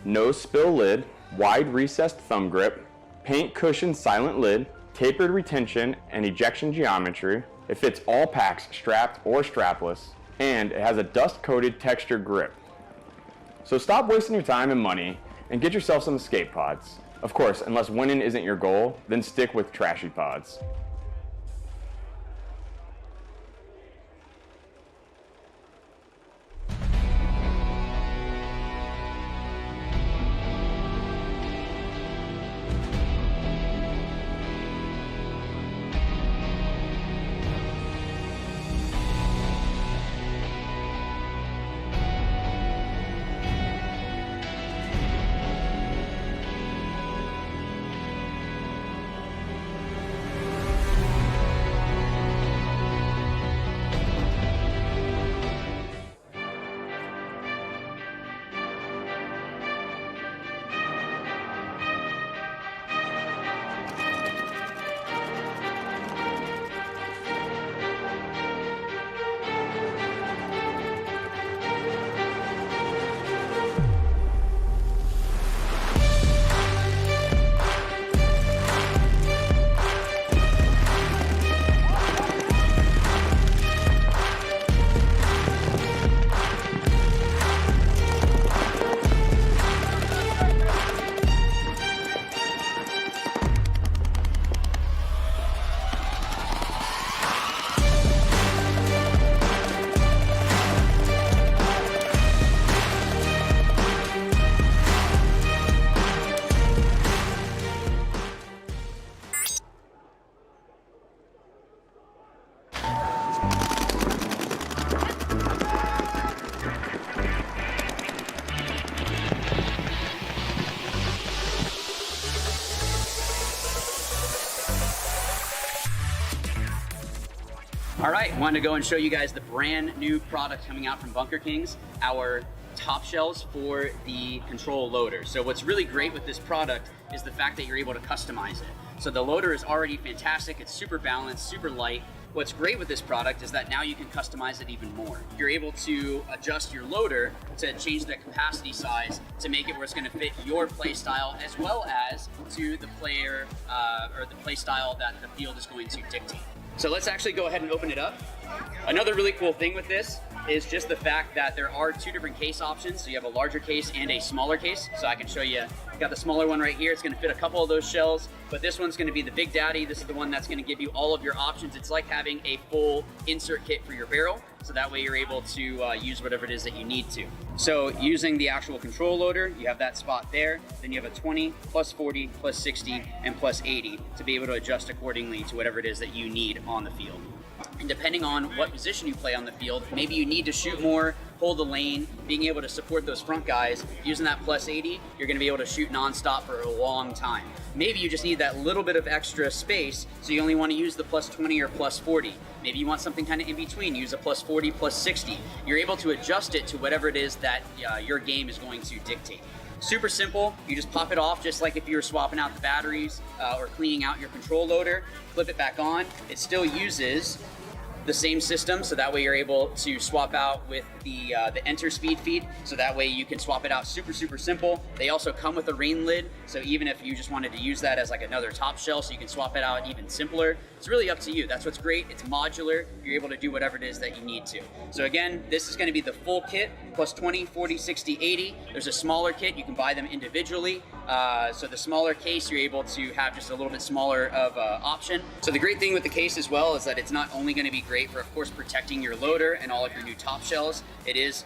no spill lid, wide recessed thumb grip, paint cushion silent lid, tapered retention and ejection geometry. It fits all packs, strapped or strapless, and it has a dust-coated textured grip. So stop wasting your time and money and get yourself some escape pods. Of course, unless winning isn't your goal, then stick with trashy pods. All right, wanted to go and show you guys the brand new product coming out from Bunker Kings, our top shells for the control loader. So what's really great with this product is the fact that you're able to customize it. So the loader is already fantastic. It's super balanced, super light, what's great with this product is that now you can customize it even more. You're able to adjust your loader to change the capacity size to make it where it's going to fit your play style as well as to the player or the play style that the field is going to dictate. So let's actually go ahead and open it up. Another really cool thing with this is just the fact that there are 2 different case options. So you have a larger case and a smaller case. So I can show you, got the smaller one right here. It's gonna fit a couple of those shells, but this one's gonna be the big daddy. This is the one that's gonna give you all of your options. It's like having a full insert kit for your barrel. So that way you're able to use whatever it is that you need to. So using the actual control loader, you have that spot there. Then you have a 20, plus 40, plus 60, and plus 80 to be able to adjust accordingly to whatever it is that you need on the field. And depending on what position you play on the field, maybe you need to shoot more, hold the lane, being able to support those front guys, using that plus 80, you're gonna be able to shoot nonstop for a long time. Maybe you just need that little bit of extra space, so you only wanna use the plus 20 or plus 40. Maybe you want something kind of in between, use a plus 40, plus 60. You're able to adjust it to whatever it is that your game is going to dictate. Super simple, you just pop it off just like if you were swapping out the batteries or cleaning out your control loader, flip it back on. It still uses the same system, so that way you're able to swap out with the enter speed feed, so that way you can swap it out super simple. They also come with a rain lid, so even if you just wanted to use that as like another top shell, so you can swap it out even simpler. It's really up to you. That's what's great. It's modular. You're able to do whatever it is that you need to. So again, this is going to be the full kit, plus 20, 40, 60, 80. There's a smaller kit. You can buy them individually. So the smaller case, you're able to have just a little bit smaller of option. So the great thing with the case as well is that it's not only going to be great for, of course, protecting your loader and all of your new top shells. It is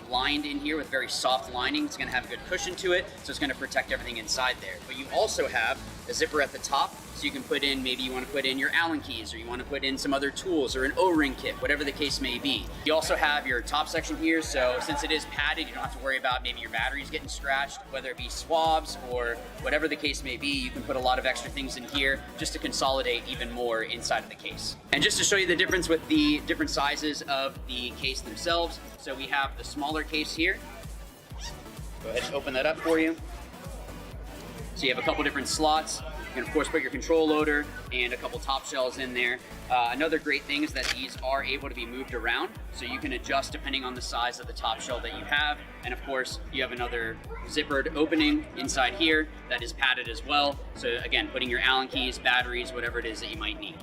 lined in here with very soft lining. It's going to have a good cushion to it, so it's going to protect everything inside there. But you also have a zipper at the top, so you can put in, maybe you want to put in your Allen keys, or you want to put in some other tools, or an O-ring kit, whatever the case may be. You also have your top section here, so since it is padded, you don't have to worry about maybe your batteries getting scratched, whether it be swabs or whatever the case may be. You can put a lot of extra things in here just to consolidate even more inside of the case. And just to show you the difference with the different sizes of the case themselves, so we have the smaller case here. Go ahead and open that up for you. So you have a couple different slots. You can of course put your control loader and a couple top shells in there. Another great thing is that these are able to be moved around, so you can adjust depending on the size of the top shell that you have. And of course, you have another zippered opening inside here that is padded as well. So again, putting your Allen keys, batteries, whatever it is that you might need.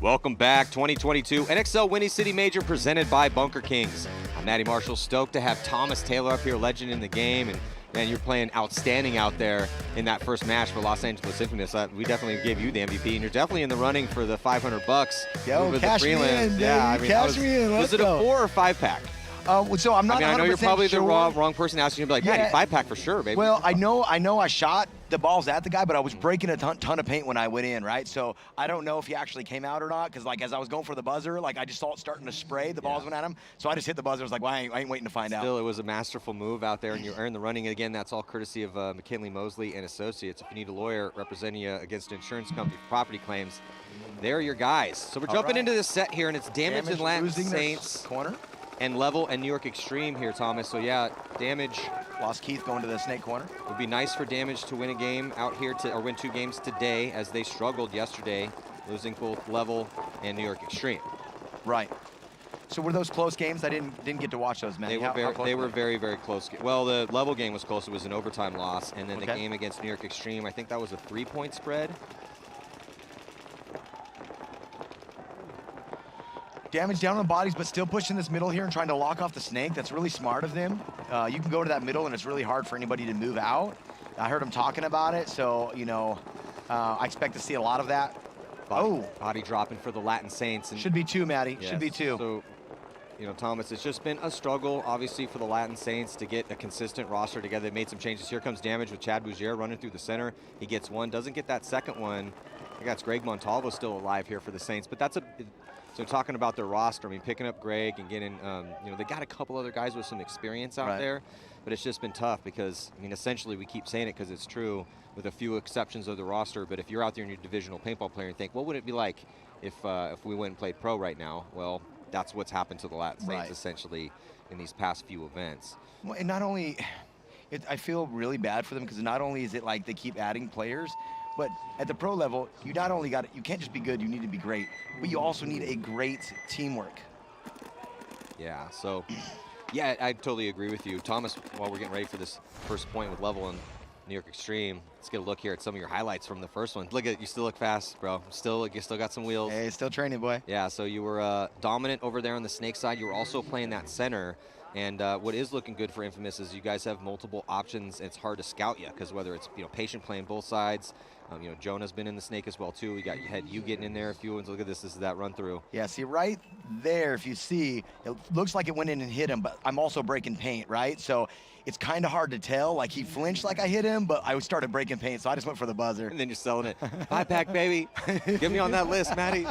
Welcome back, 2022 NXL Windy City Major presented by Bunker Kings. I'm Matty Marshall, stoked to have Thomas Taylor up here, legend in the game, and man, you're playing outstanding out there in that first match for Los Angeles Infamous. We definitely gave you the MVP, and you're definitely in the running for the $500. Yo, cash me in, dude. Yeah, I mean, cash me in. Let's was it a 4 or 5 pack? So I'm not. I know you're probably sure. the wrong person asking you, to be like, Matty, 5 pack for sure, baby. Well, I know I shot the balls at the guy, but I was breaking a ton of paint when I went in, right? So I don't know if he actually came out or not, because like as I was going for the buzzer, like I just saw it starting to spray. The balls went at him, so I just hit the buzzer. I was like, well, I ain't waiting to find out. Still, it was a masterful move out there, and you earned the running. Again, that's all courtesy of McKinley Mosley and Associates. If you need a lawyer representing you against an insurance company for property claims, they're your guys. So we're jumping into this set here, and it's Damage and Latin Saints corner. And Level and New York Extreme here, Thomas. So yeah, Damage. Lost Keith going to the snake corner. Would be nice for Damage to win a game out here, or win 2 games today, as they struggled yesterday, losing both Level and New York Extreme. Right. So were those close games? I didn't get to watch those, man. They were very, very close. Well, the Level game was close. It was an overtime loss, and then the game against New York Extreme, I think that was a 3-point spread. Damage down on bodies, but still pushing this middle here and trying to lock off the snake. That's really smart of them. You can go to that middle, and it's really hard for anybody to move out. I heard him talking about it, so, you know, I expect to see a lot of that. Body dropping for the Latin Saints. And should be 2, Maddie. yes, Should be 2. So, you know, Thomas, it's just been a struggle, obviously, for the Latin Saints to get a consistent roster together. They made some changes. Here comes Damage with Chad Bougier running through the center. He gets one, doesn't get that second one. I think that's Greg Montalvo still alive here for the Saints, but that's so talking about their roster, I mean, picking up Greg and getting, you know, they got a couple other guys with some experience out there, but it's just been tough because, I mean, essentially we keep saying it because it's true with a few exceptions of the roster, but if you're out there and you're a divisional paintball player and think, what would it be like if we went and played pro right now? Well, that's what's happened to the Latin Saints essentially in these past few events. Well, and not only, I feel really bad for them because not only is it like they keep adding players, but at the pro level, you not only you can't just be good, you need to be great, but you also need a great teamwork. Yeah, so, yeah, I totally agree with you. Thomas, while we're getting ready for this first point with Level and New York Extreme, let's get a look here at some of your highlights from the first one. Look at, you still look fast, bro. You still got some wheels. Hey, still training, boy. Yeah, so you were dominant over there on the snake side. You were also playing that center. And what is looking good for Infamous is you guys have multiple options. And it's hard to scout you because whether it's, you know, Patient playing both sides, you know, Jonah's been in the snake as well too. You had you getting in there a few ones. Look at this. This is that run through. Yeah, see right there, if you see, it looks like it went in and hit him, but I'm also breaking paint, right? So it's kind of hard to tell. Like he flinched like I hit him, but I started breaking paint, so I just went for the buzzer. And then you're selling it. High pack, baby. Get me on that list, Matty.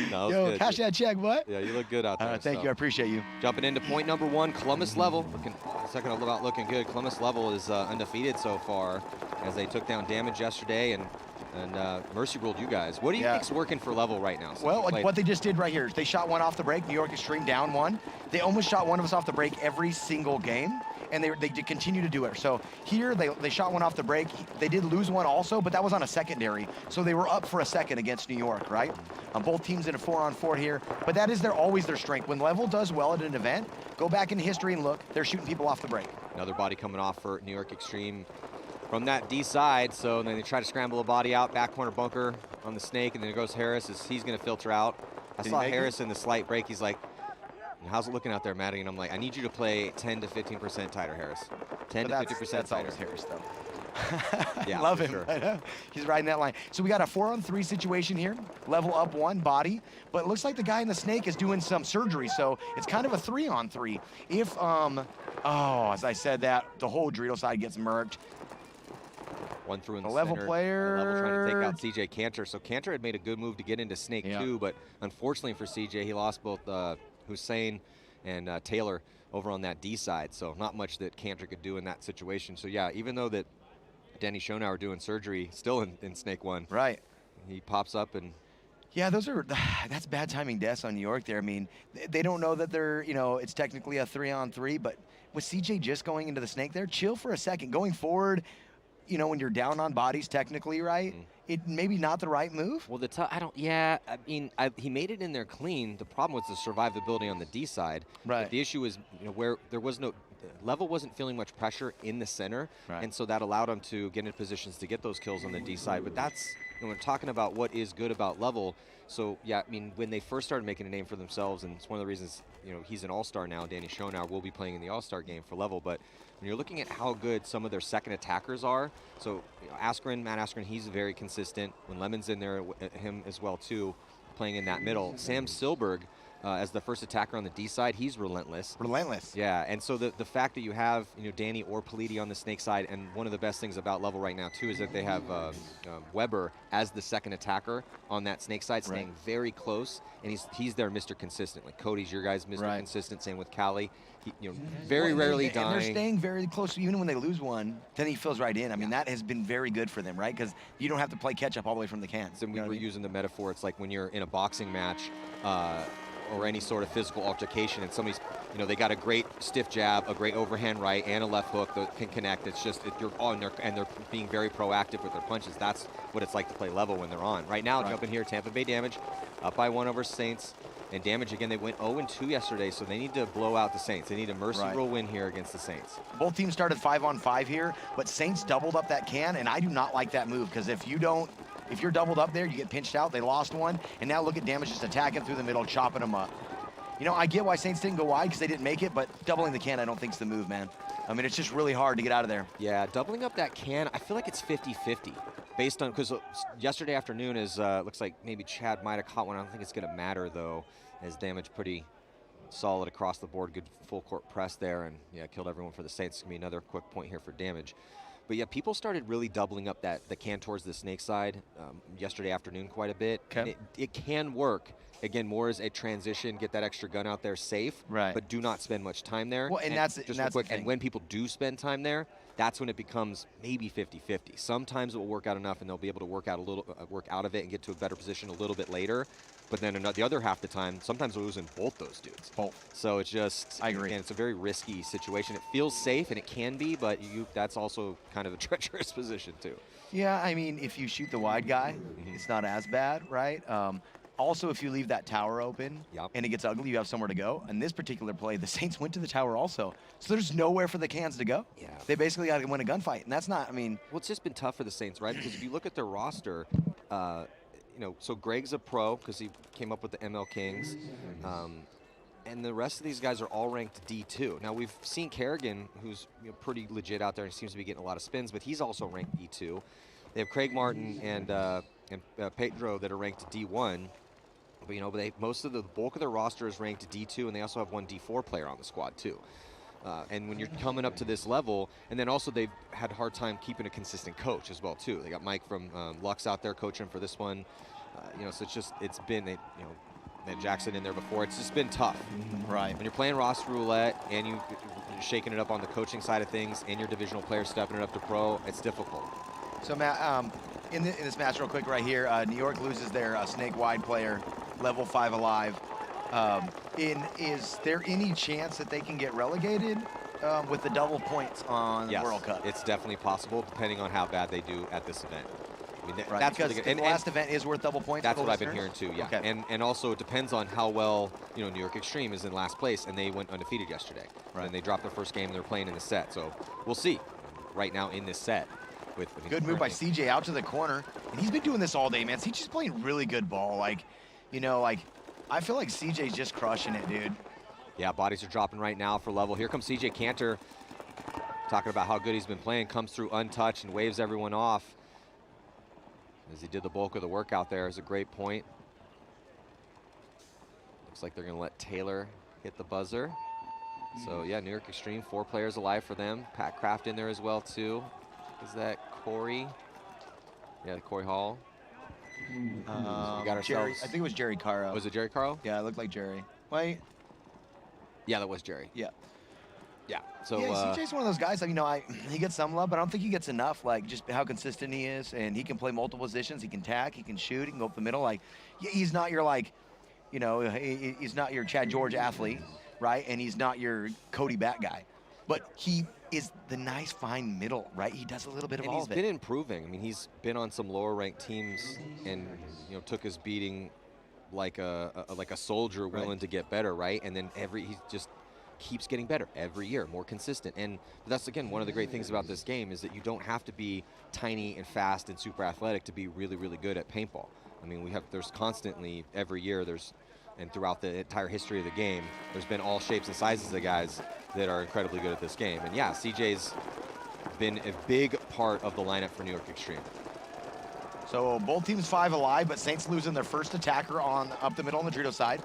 No, yo, good. cash that check, boy. Yeah, you look good out there. Thank you, I appreciate you. Jumping into point number 1, Columbus Level. Second about looking good. Columbus Level is undefeated so far as they took down Damage yesterday and Mercy ruled you guys. What do you think's working for Level right now? Well, like what they just did right here. They shot one off the break. New York Extreme down 1. They almost shot one of us off the break every single game, and they did continue to do it. So here they shot one off the break. They did lose one also, but that was on a secondary. So they were up for a second against New York, right? Both teams in a 4-on-4 here, but that is always their strength. When Level does well at an event, go back in history and look, they're shooting people off the break. Another body coming off for New York Extreme from that D side, so then they try to scramble a body out, back corner bunker on the snake, and then it goes Harris as he's gonna filter out. I saw Harris in the slight break, he's like, how's it looking out there, Matty? And I'm like, I need you to play 10 to 15% tighter, Harris. 10 to 50% that's tighter. Always Harris, though. Yeah, love him. Sure. He's riding that line. So we got a 4-on-3 situation here. Level up 1 body, but it looks like the guy in the snake is doing some surgery, so it's kind of a 3-on-3. If as I said that, the whole Dorito side gets murked. One through in the Level center. player. The Level trying to take out CJ Cantor. So Cantor had made a good move to get into snake too, but unfortunately for CJ, he lost both Hussein and Taylor over on that D side. So not much that Cantor could do in that situation. So yeah, even though that Danny Schonauer doing surgery still in snake 1. Right. He pops up and yeah, that's bad timing deaths on New York there. I mean, they don't know that they're, you know, it's technically a 3-on-3, but with CJ just going into the snake there, chill for a second. Going forward, you know, when you're down on bodies technically, right? It maybe not the right move. Well, I mean, he made it in there clean. The problem was the survivability on the D side. Right. But the issue is, you know, where there was no, Level wasn't feeling much pressure in the center. Right. And so that allowed him to get in positions to get those kills on the D side. But that's, you know, we're talking about what is good about Level. So, yeah, I mean, when they first started making a name for themselves, and it's one of the reasons, you know, he's an all-star now, Danny Schonauer will be playing in the all-star game for Level, but when you're looking at how good some of their second attackers are, so, you know, Matt Askren, he's very consistent. When Lemon's in there, him as well, too, playing in that middle. Sam Silberg, as the first attacker on the D side, he's relentless. Relentless. Yeah, and so the fact that you have, you know, Danny or Politi on the snake side, and one of the best things about Level right now too is that they have Weber as the second attacker on that snake side, staying very close, and he's there Mr. Consistent. Like Cody's your guys Mr. Consistent. Same with Callie. He, you know, very rarely dying. And they're staying very close. Even when they lose one, then he fills right in. I mean, that has been very good for them, right? Because you don't have to play catch up all the way from the cans. And we were using the metaphor. It's like when you're in a boxing match. Or any sort of physical altercation, and somebody's, you know, they got a great stiff jab, a great overhand right, and a left hook that can connect. It's just, if you're on there, and they're being very proactive with their punches. That's what it's like to play Level when they're on. Right now, jumping here, Tampa Bay Damage, up by 1 over Saints. And Damage, again, they went 0-2 yesterday, so they need to blow out the Saints. They need a mercy rule win here against the Saints. Both teams started 5-on-5 here, but Saints doubled up that can, and I do not like that move, because if you're doubled up there, you get pinched out. They lost one, and now look at Damage just attacking through the middle, chopping them up. You know, I get why Saints didn't go wide because they didn't make it, but doubling the can I don't think is the move, man. I mean, it's just really hard to get out of there. Yeah, doubling up that can, I feel like it's 50-50 based on, because yesterday afternoon is, looks like maybe Chad might have caught one. I don't think it's going to matter, though, as damage pretty solid across the board. Good full court press there, and yeah, killed everyone for the Saints. It's going to be another quick point here for damage. But yeah, people started really doubling up the can towards the snake side yesterday afternoon quite a bit. Okay. It can work. Again, more as a transition, get that extra gun out there safe, right? But do not spend much time there. Well, and that's just and real that's quick. the thing. And when people do spend time there, that's when it becomes maybe 50-50. Sometimes it will work out enough, and they'll be able to work out of it and get to a better position a little bit later. But then the other half the time, sometimes we're losing both those dudes. Both. So it's just, I agree. Again, it's a very risky situation. It feels safe, and it can be, but that's also kind of a treacherous position too. Yeah, I mean, if you shoot the wide guy, it's not as bad, right? Also, if you leave that tower open and it gets ugly, you have somewhere to go. In this particular play, the Saints went to the tower also. So there's nowhere for the cans to go. Yeah. They basically got to win a gunfight, and that's not, I mean. Well, it's just been tough for the Saints, right? Because if you look at their roster, so Greg's a pro because he came up with the ML Kings. And the rest of these guys are all ranked D2. Now, we've seen Kerrigan, who's pretty legit out there and seems to be getting a lot of spins, but he's also ranked D2. They have Craig Martin and Pedro that are ranked D1. But most of the bulk of their roster is ranked D2, and they also have one D4 player on the squad too. And when you're coming up to this level, and then also they've had a hard time keeping a consistent coach as well too. They got Mike from Lux out there coaching for this one. So it's been they had Jackson in there before. It's just been tough. Right. When you're playing roster roulette and you're shaking it up on the coaching side of things, and your divisional players stepping it up to pro, it's difficult. So Matt, in this match, real quick, right here, New York loses their snake wide player, level 5 alive. Is there any chance that they can get relegated with the double points on Yes, World Cup? It's definitely possible, depending on how bad they do at this event. I mean, Right, that's because really good. the last event is worth double points. That's for the what I've been listeners? hearing too. Yeah, Okay. and also it depends on how well New York Extreme is in last place, and they went undefeated yesterday. Right. And they dropped their first game, and they're playing in the set. So we'll see. Right now in this set, with Good move by CJ out to the corner, and he's been doing this all day, man. CJ's playing really good ball. I feel like CJ's just crushing it, dude. Yeah, bodies are dropping right now for level. Here comes CJ Cantor, talking about how good he's been playing. Comes through untouched and waves everyone off. As he did the bulk of the work out there, is a great point. Looks like they're going to let Taylor hit the buzzer. So yeah, New York Extreme, 4 players alive for them. Pat Kraft in there as well too. Is that Corey? Yeah, Corey Hall. We got ourselves. Jerry, I think it was Jerry Caro. Was it Jerry Carl? Yeah, it looked like Jerry. Wait. Yeah, that was Jerry. Yeah. Yeah. So yeah, CJ's one of those guys. He gets some love, but I don't think he gets enough. Like just how consistent he is, and he can play multiple positions. He can tack. He can shoot. He can go up the middle. He's not your he's not your Chad George athlete, right? And he's not your Cody Bat guy, but he is the nice, fine middle, right? He does a little bit of all of it. He's been improving. I mean, he's been on some lower-ranked teams, and took his beating like a soldier, willing to get better, right? And then he just keeps getting better every year, more consistent. And that's, again, one of the great things about this game is that you don't have to be tiny and fast and super athletic to be really, really good at paintball. I mean, there's constantly, every year, and throughout the entire history of the game, there's been all shapes and sizes of guys that are incredibly good at this game. And yeah, CJ's been a big part of the lineup for New York Extreme. So both teams 5 alive, but Saints losing their first attacker on up the middle on the Dorito side.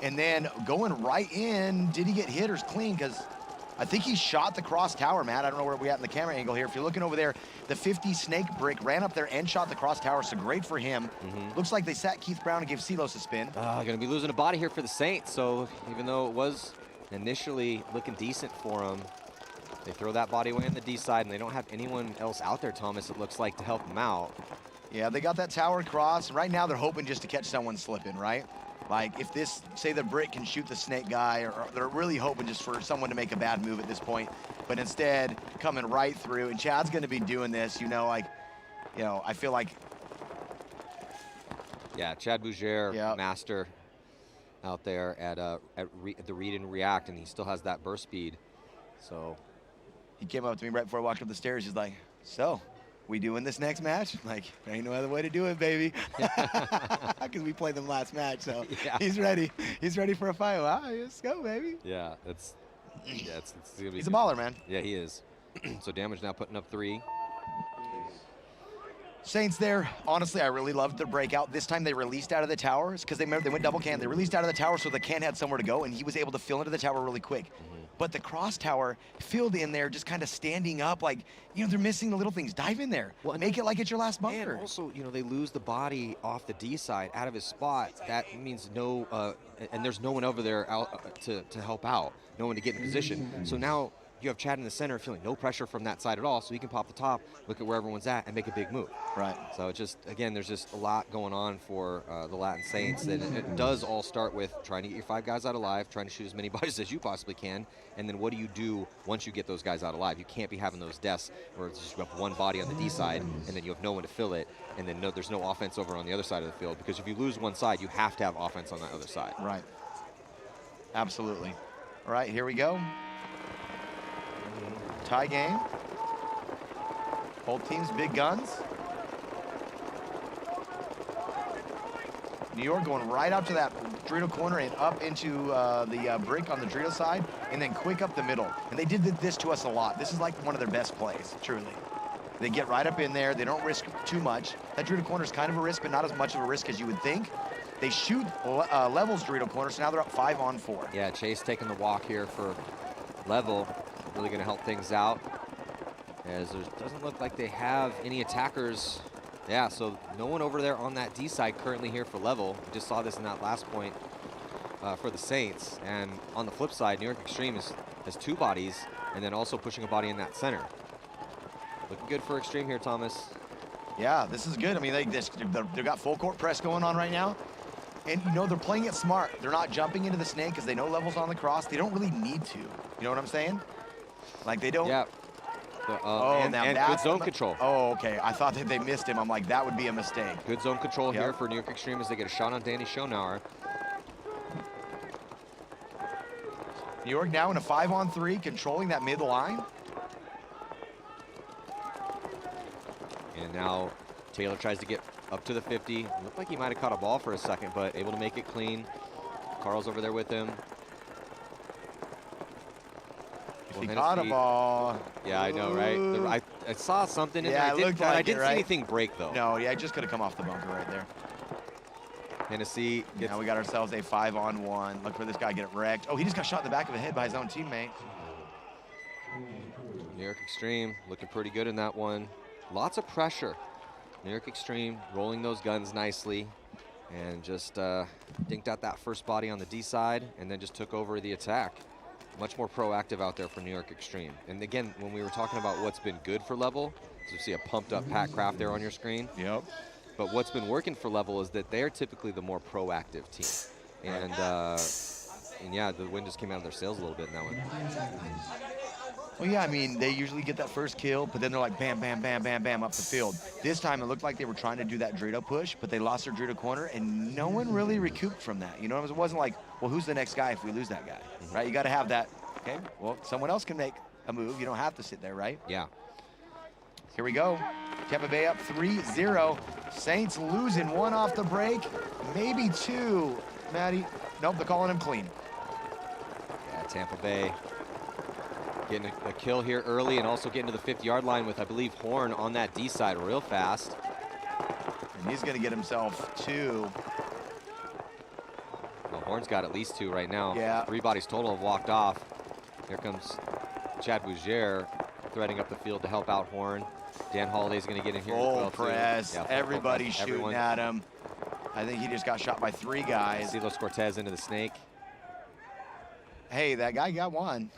And then going right in, did he get hit or is clean? Because I think he shot the cross tower, Matt. I don't know where we're at in the camera angle here. If you're looking over there, the 50 snake brick ran up there and shot the cross tower, so great for him. Looks like they sat Keith Brown and gave Silos a spin. Going to be losing a body here for the Saints, so even though it was initially looking decent for them, they throw that body away on the D side, and they don't have anyone else out there, Thomas, it looks like, to help them out. Yeah, they got that tower across. Right now, they're hoping just to catch someone slipping, right? Like, if this, say the brick can shoot the snake guy, or they're really hoping just for someone to make a bad move at this point. But instead, coming right through, and Chad's going to be doing this, I feel like. Yeah, Chad Bougere, master out there at the read and react, and he still has that burst speed. So he came up to me right before I walked up the stairs. He's like, "So, we doing this next match? I'm like, there ain't no other way to do it, baby. Because we played them last match, so Yeah. he's ready. He's ready for a fight. Wow, let's go, baby. Yeah, it's gonna be He's a good. baller, man. Yeah, he is. So Damage now putting up 3. Saints there, honestly, I really loved their breakout. This time they released out of the towers because they went double can. They released out of the tower so the can had somewhere to go, and he was able to fill into the tower really quick. But the cross tower filled in there, just kind of standing up, like, they're missing the little things. Dive in there. Well, Make it like it's your last bunker. And also, they lose the body off the D side out of his spot. That means no, and there's no one over there to help out, no one to get in position. So now you have Chad in the center feeling no pressure from that side at all, so he can pop the top, look at where everyone's at, and make a big move. Right. So it's just, again, there's just a lot going on for the Latin Saints. And it does all start with trying to get your 5 guys out alive, trying to shoot as many bodies as you possibly can, and then what do you do once you get those guys out alive? You can't be having those deaths where it's just you have one body on the D side, and then you have no one to fill it, and then there's no offense over on the other side of the field, because if you lose one side, you have to have offense on that other side. Right. Absolutely. All right, here we go. Tie game. Both teams, big guns. New York going right up to that Dorito corner and up into the brick on the Dorito side, and then quick up the middle. And they did this to us a lot. This is like one of their best plays, truly. They get right up in there. They don't risk too much. That Dorito corner is kind of a risk, but not as much of a risk as you would think. They shoot Level's Dorito corner, so now they're up 5-on-4. Yeah, Chase taking the walk here for Level. Really going to help things out, as there doesn't look like they have any attackers. Yeah, so no one over there on that D side currently here for Level. We just saw this in that last point for the Saints. And on the flip side, New York Extreme has 2 bodies, and then also pushing a body in that center. Looking good for Extreme here, Thomas. Yeah, this is good. I mean, they've got full court press going on right now. And, they're playing it smart. They're not jumping into the snake because they know Level's on the cross. They don't really need to. You know what I'm saying? Like, they don't. Yeah. And good zone control. Oh, okay. I thought that they missed him. I'm like, that would be a mistake. Good zone control here for New York Extreme as they get a shot on Danny Schonauer. New York now in a 5-on-3, controlling that mid line. And now Taylor tries to get up to the 50. Looked like he might have caught a ball for a second, but able to make it clean. Carl's over there with him. He caught a ball. Yeah, I know, right? I saw something in there. I didn't see anything break, though. No, yeah, it just could have come off the bunker right there. Tennessee gets... Now we got ourselves a 5-on-1. Look for this guy get wrecked. Oh, he just got shot in the back of the head by his own teammate. New York Extreme looking pretty good in that one. Lots of pressure. New York Extreme rolling those guns nicely, and just dinked out that first body on the D side, and then just took over the attack. Much more proactive out there for New York Extreme. And again, when we were talking about what's been good for Level, so you see a pumped up Pat Kraft there on your screen. Yep. But what's been working for Level is that they're typically the more proactive team. And yeah, the wind just came out of their sails a little bit in that one. Well, yeah, I mean, they usually get that first kill, but then they're like bam, bam, bam, bam, bam up the field. This time it looked like they were trying to do that Dorito push, but they lost their Dorito corner, and no one really recouped from that. You know, it wasn't like, well, who's the next guy if we lose that guy, right? You got to have that, okay, well, someone else can make a move. You don't have to sit there, right? Yeah. Here we go. Tampa Bay up 3-0. Saints losing 1 off the break, maybe 2. Maddie, nope, they're calling him clean. Yeah, Tampa Bay getting a kill here early, and also getting to the 50-yard line with, I believe, Horn on that D side real fast. And he's going to get himself 2. Well, Horn's got at least 2 right now. Yeah. 3 bodies total have walked off. Here comes Chad Bougier threading up the field to help out Horn. Dan Holliday's going to get in here as well, too. Press. Yeah, everybody's shooting at him. I think he just got shot by 3 guys. Silos Cortez into the snake. Hey, that guy got one.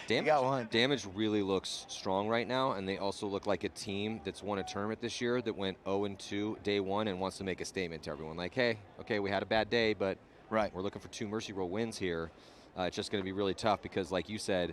He got one. Damage really looks strong right now, and they also look like a team that's won a tournament this year that went 0-2 day 1 and wants to make a statement to everyone. Like, hey, okay, we had a bad day, but we're looking for 2 Mercy Roll wins here. It's just going to be really tough because, like you said,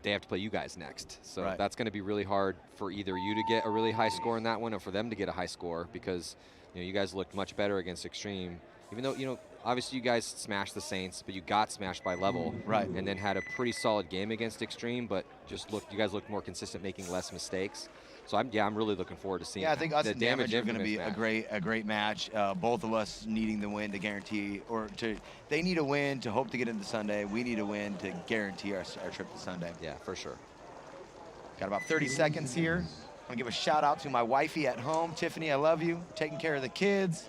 they have to play you guys next. So that's going to be really hard for either you to get a really high score in that one or for them to get a high score, because you guys looked much better against Extreme. Even though, obviously you guys smashed the Saints, but you got smashed by Level. Right. And then had a pretty solid game against Extreme, but you guys looked more consistent, making less mistakes. So I'm really looking forward to seeing. Yeah, I think us the and Damage are going to Infamous be match. a great match. Both of us needing the win to guarantee, they need a win to hope to get into Sunday. We need a win to guarantee our trip to Sunday. Yeah, for sure. Got about 30 seconds here. I want to give a shout out to my wifey at home, Tiffany. I love you. Taking care of the kids.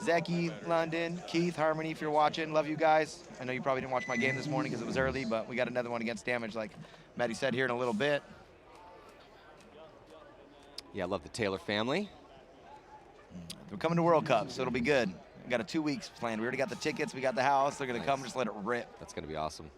Zeki, London, Keith, Harmony, if you're watching, love you guys. I know you probably didn't watch my game this morning because it was early, but we got another one against Damage, like Maddie said, here in a little bit. Yeah, I love the Taylor family. We're coming to World Cup, so it'll be good. We got a 2 weeks planned. We already got the tickets, we got the house. They're gonna come, just let it rip. That's gonna be awesome.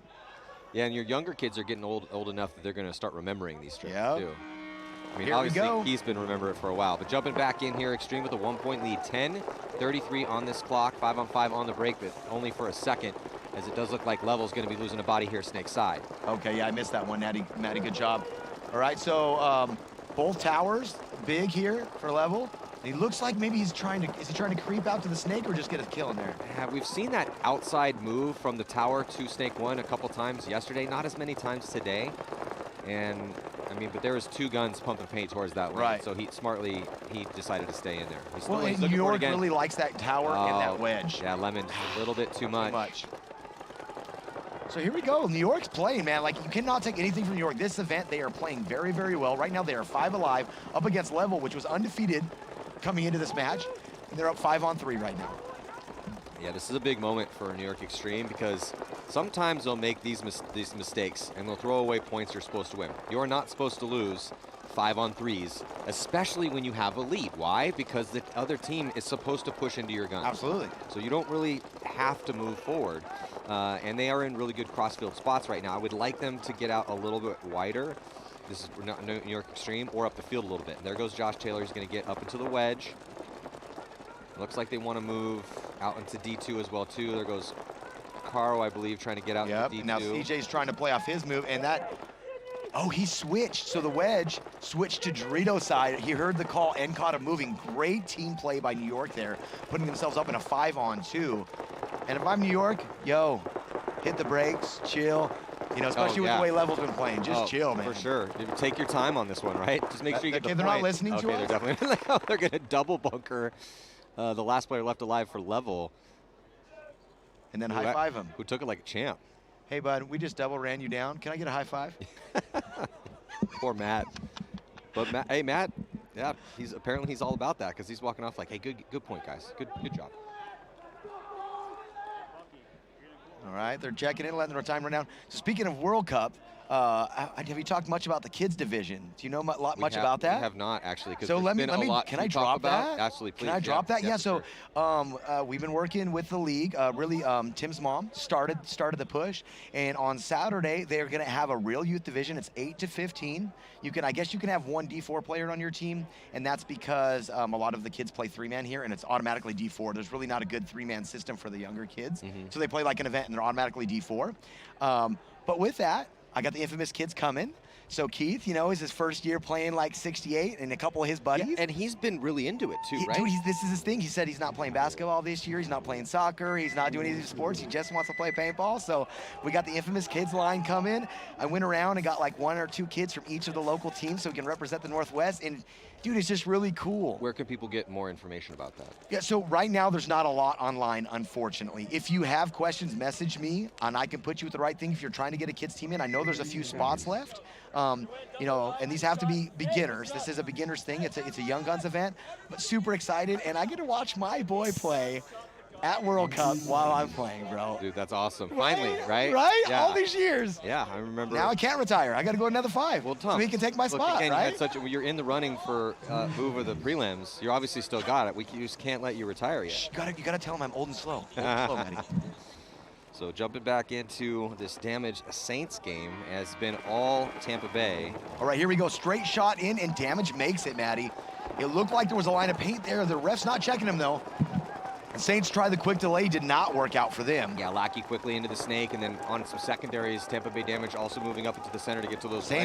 Yeah, and your younger kids are getting old enough that they're gonna start remembering these trips too. I mean, Here we obviously go. Keith's been remembering it for a while, but jumping back in here, Extreme with a 1-point lead, 10:33 on this clock, 5-on-5 on the break, but only for a second, as it does look like Level's gonna be losing a body here, Snake side. Okay, yeah, I missed that one, Maddie, good job. All right, so both towers, big here for Level. And he looks like maybe is he trying to creep out to the Snake or just get a kill in there? Yeah, we've seen that outside move from the tower to Snake 1 a couple times yesterday, not as many times today. And I mean, but there was 2 guns pumping paint towards that one. Right. So he decided to stay in there. He's Well, and New looking for it York again. really likes that tower and that wedge. Yeah, Lemon, a little bit too much. So here we go. New York's playing, man. Like, you cannot take anything from New York. This event, they are playing very, very well. Right now, they are 5 alive, up against Level, which was undefeated coming into this match. And they're up 5-on-3 right now. Yeah, this is a big moment for New York Extreme because sometimes they'll make these mistakes and they'll throw away points you're supposed to win. You're not supposed to lose 5-on-3s, especially when you have a lead. Why? Because the other team is supposed to push into your guns. Absolutely. So you don't really have to move forward. And they are in really good crossfield spots right now. I would like them to get out a little bit wider. This is not New York Extreme, or up the field a little bit. And there goes Josh Taylor. He's going to get up into the wedge. Looks like they want to move out into D2 as well, too. There goes Caro, I believe, trying to get out into D2. Now CJ's trying to play off his move, and oh, he switched. So the wedge switched to Dorito's side. He heard the call and caught him moving. Great team play by New York there, putting themselves up in a 5-on-2. And if I'm New York, yo, hit the brakes, chill. You know, especially with the way Level's been playing. Just chill, man. For sure. Take your time on this one, right? Just make sure you get the point. They're not listening to us? They're definitely they're going to double bunker the last player left alive for Level. And then high-five him. Who took it like a champ. Hey, bud, we just double ran you down. Can I get a high five? Poor Matt. But Matt, yeah, he's all about that because he's walking off like, hey, good point, guys. Good job. All right, they're checking in, letting their time run down. So speaking of World Cup, have you talked much about the kids division? Do you know much about that? We have not, actually. So can I drop that? Absolutely, please. Can I drop that? Yeah, so sure. we've been working with the league. Tim's mom started the push, and on Saturday they're going to have a real youth division. It's 8 to 15. I guess you can have one D4 player on your team, and that's because a lot of the kids play 3-man here, and it's automatically D4. There's really not a good 3-man system for the younger kids, so they play like an event, and they're automatically D4. But with that, I got the Infamous kids coming. So Keith, is his first year playing like 68 and a couple of his buddies. Yeah, and he's been really into it too, right? Dude, this is his thing. He said he's not playing basketball this year. He's not playing soccer. He's not doing any of these sports. He just wants to play paintball. So we got the Infamous kids line coming. I went around and got like 1 or 2 kids from each of the local teams so we can represent the Northwest. And dude, it's just really cool. Where can people get more information about that? Yeah, so right now there's not a lot online, unfortunately. If you have questions, message me, and I can put you with the right thing if you're trying to get a kids team in. I know there's a few spots left, and these have to be beginners. This is a beginners thing. It's a Young Guns event, but super excited, and I get to watch my boy play at World Cup while I'm playing, bro. Dude, that's awesome. Finally, right? Right? Yeah. All these years. Yeah, I remember. Now I can't retire. I got to go another 5. Well, Tom, so he can take my spot, again, right? you're in the running for move of the prelims. You obviously still got it. We just can't let you retire yet. Shh, you gotta tell him I'm old and slow. Old and slow, Matty. So jumping back into this Damage Saints game has been all Tampa Bay. All right, here we go. Straight shot in, and Damage makes it, Matty. It looked like there was a line of paint there. The ref's not checking him, though. And Saints tried the quick delay, did not work out for them. Yeah, Lackey quickly into the Snake, and then on some secondaries, Tampa Bay Damage also moving up into the center to get to those. Saints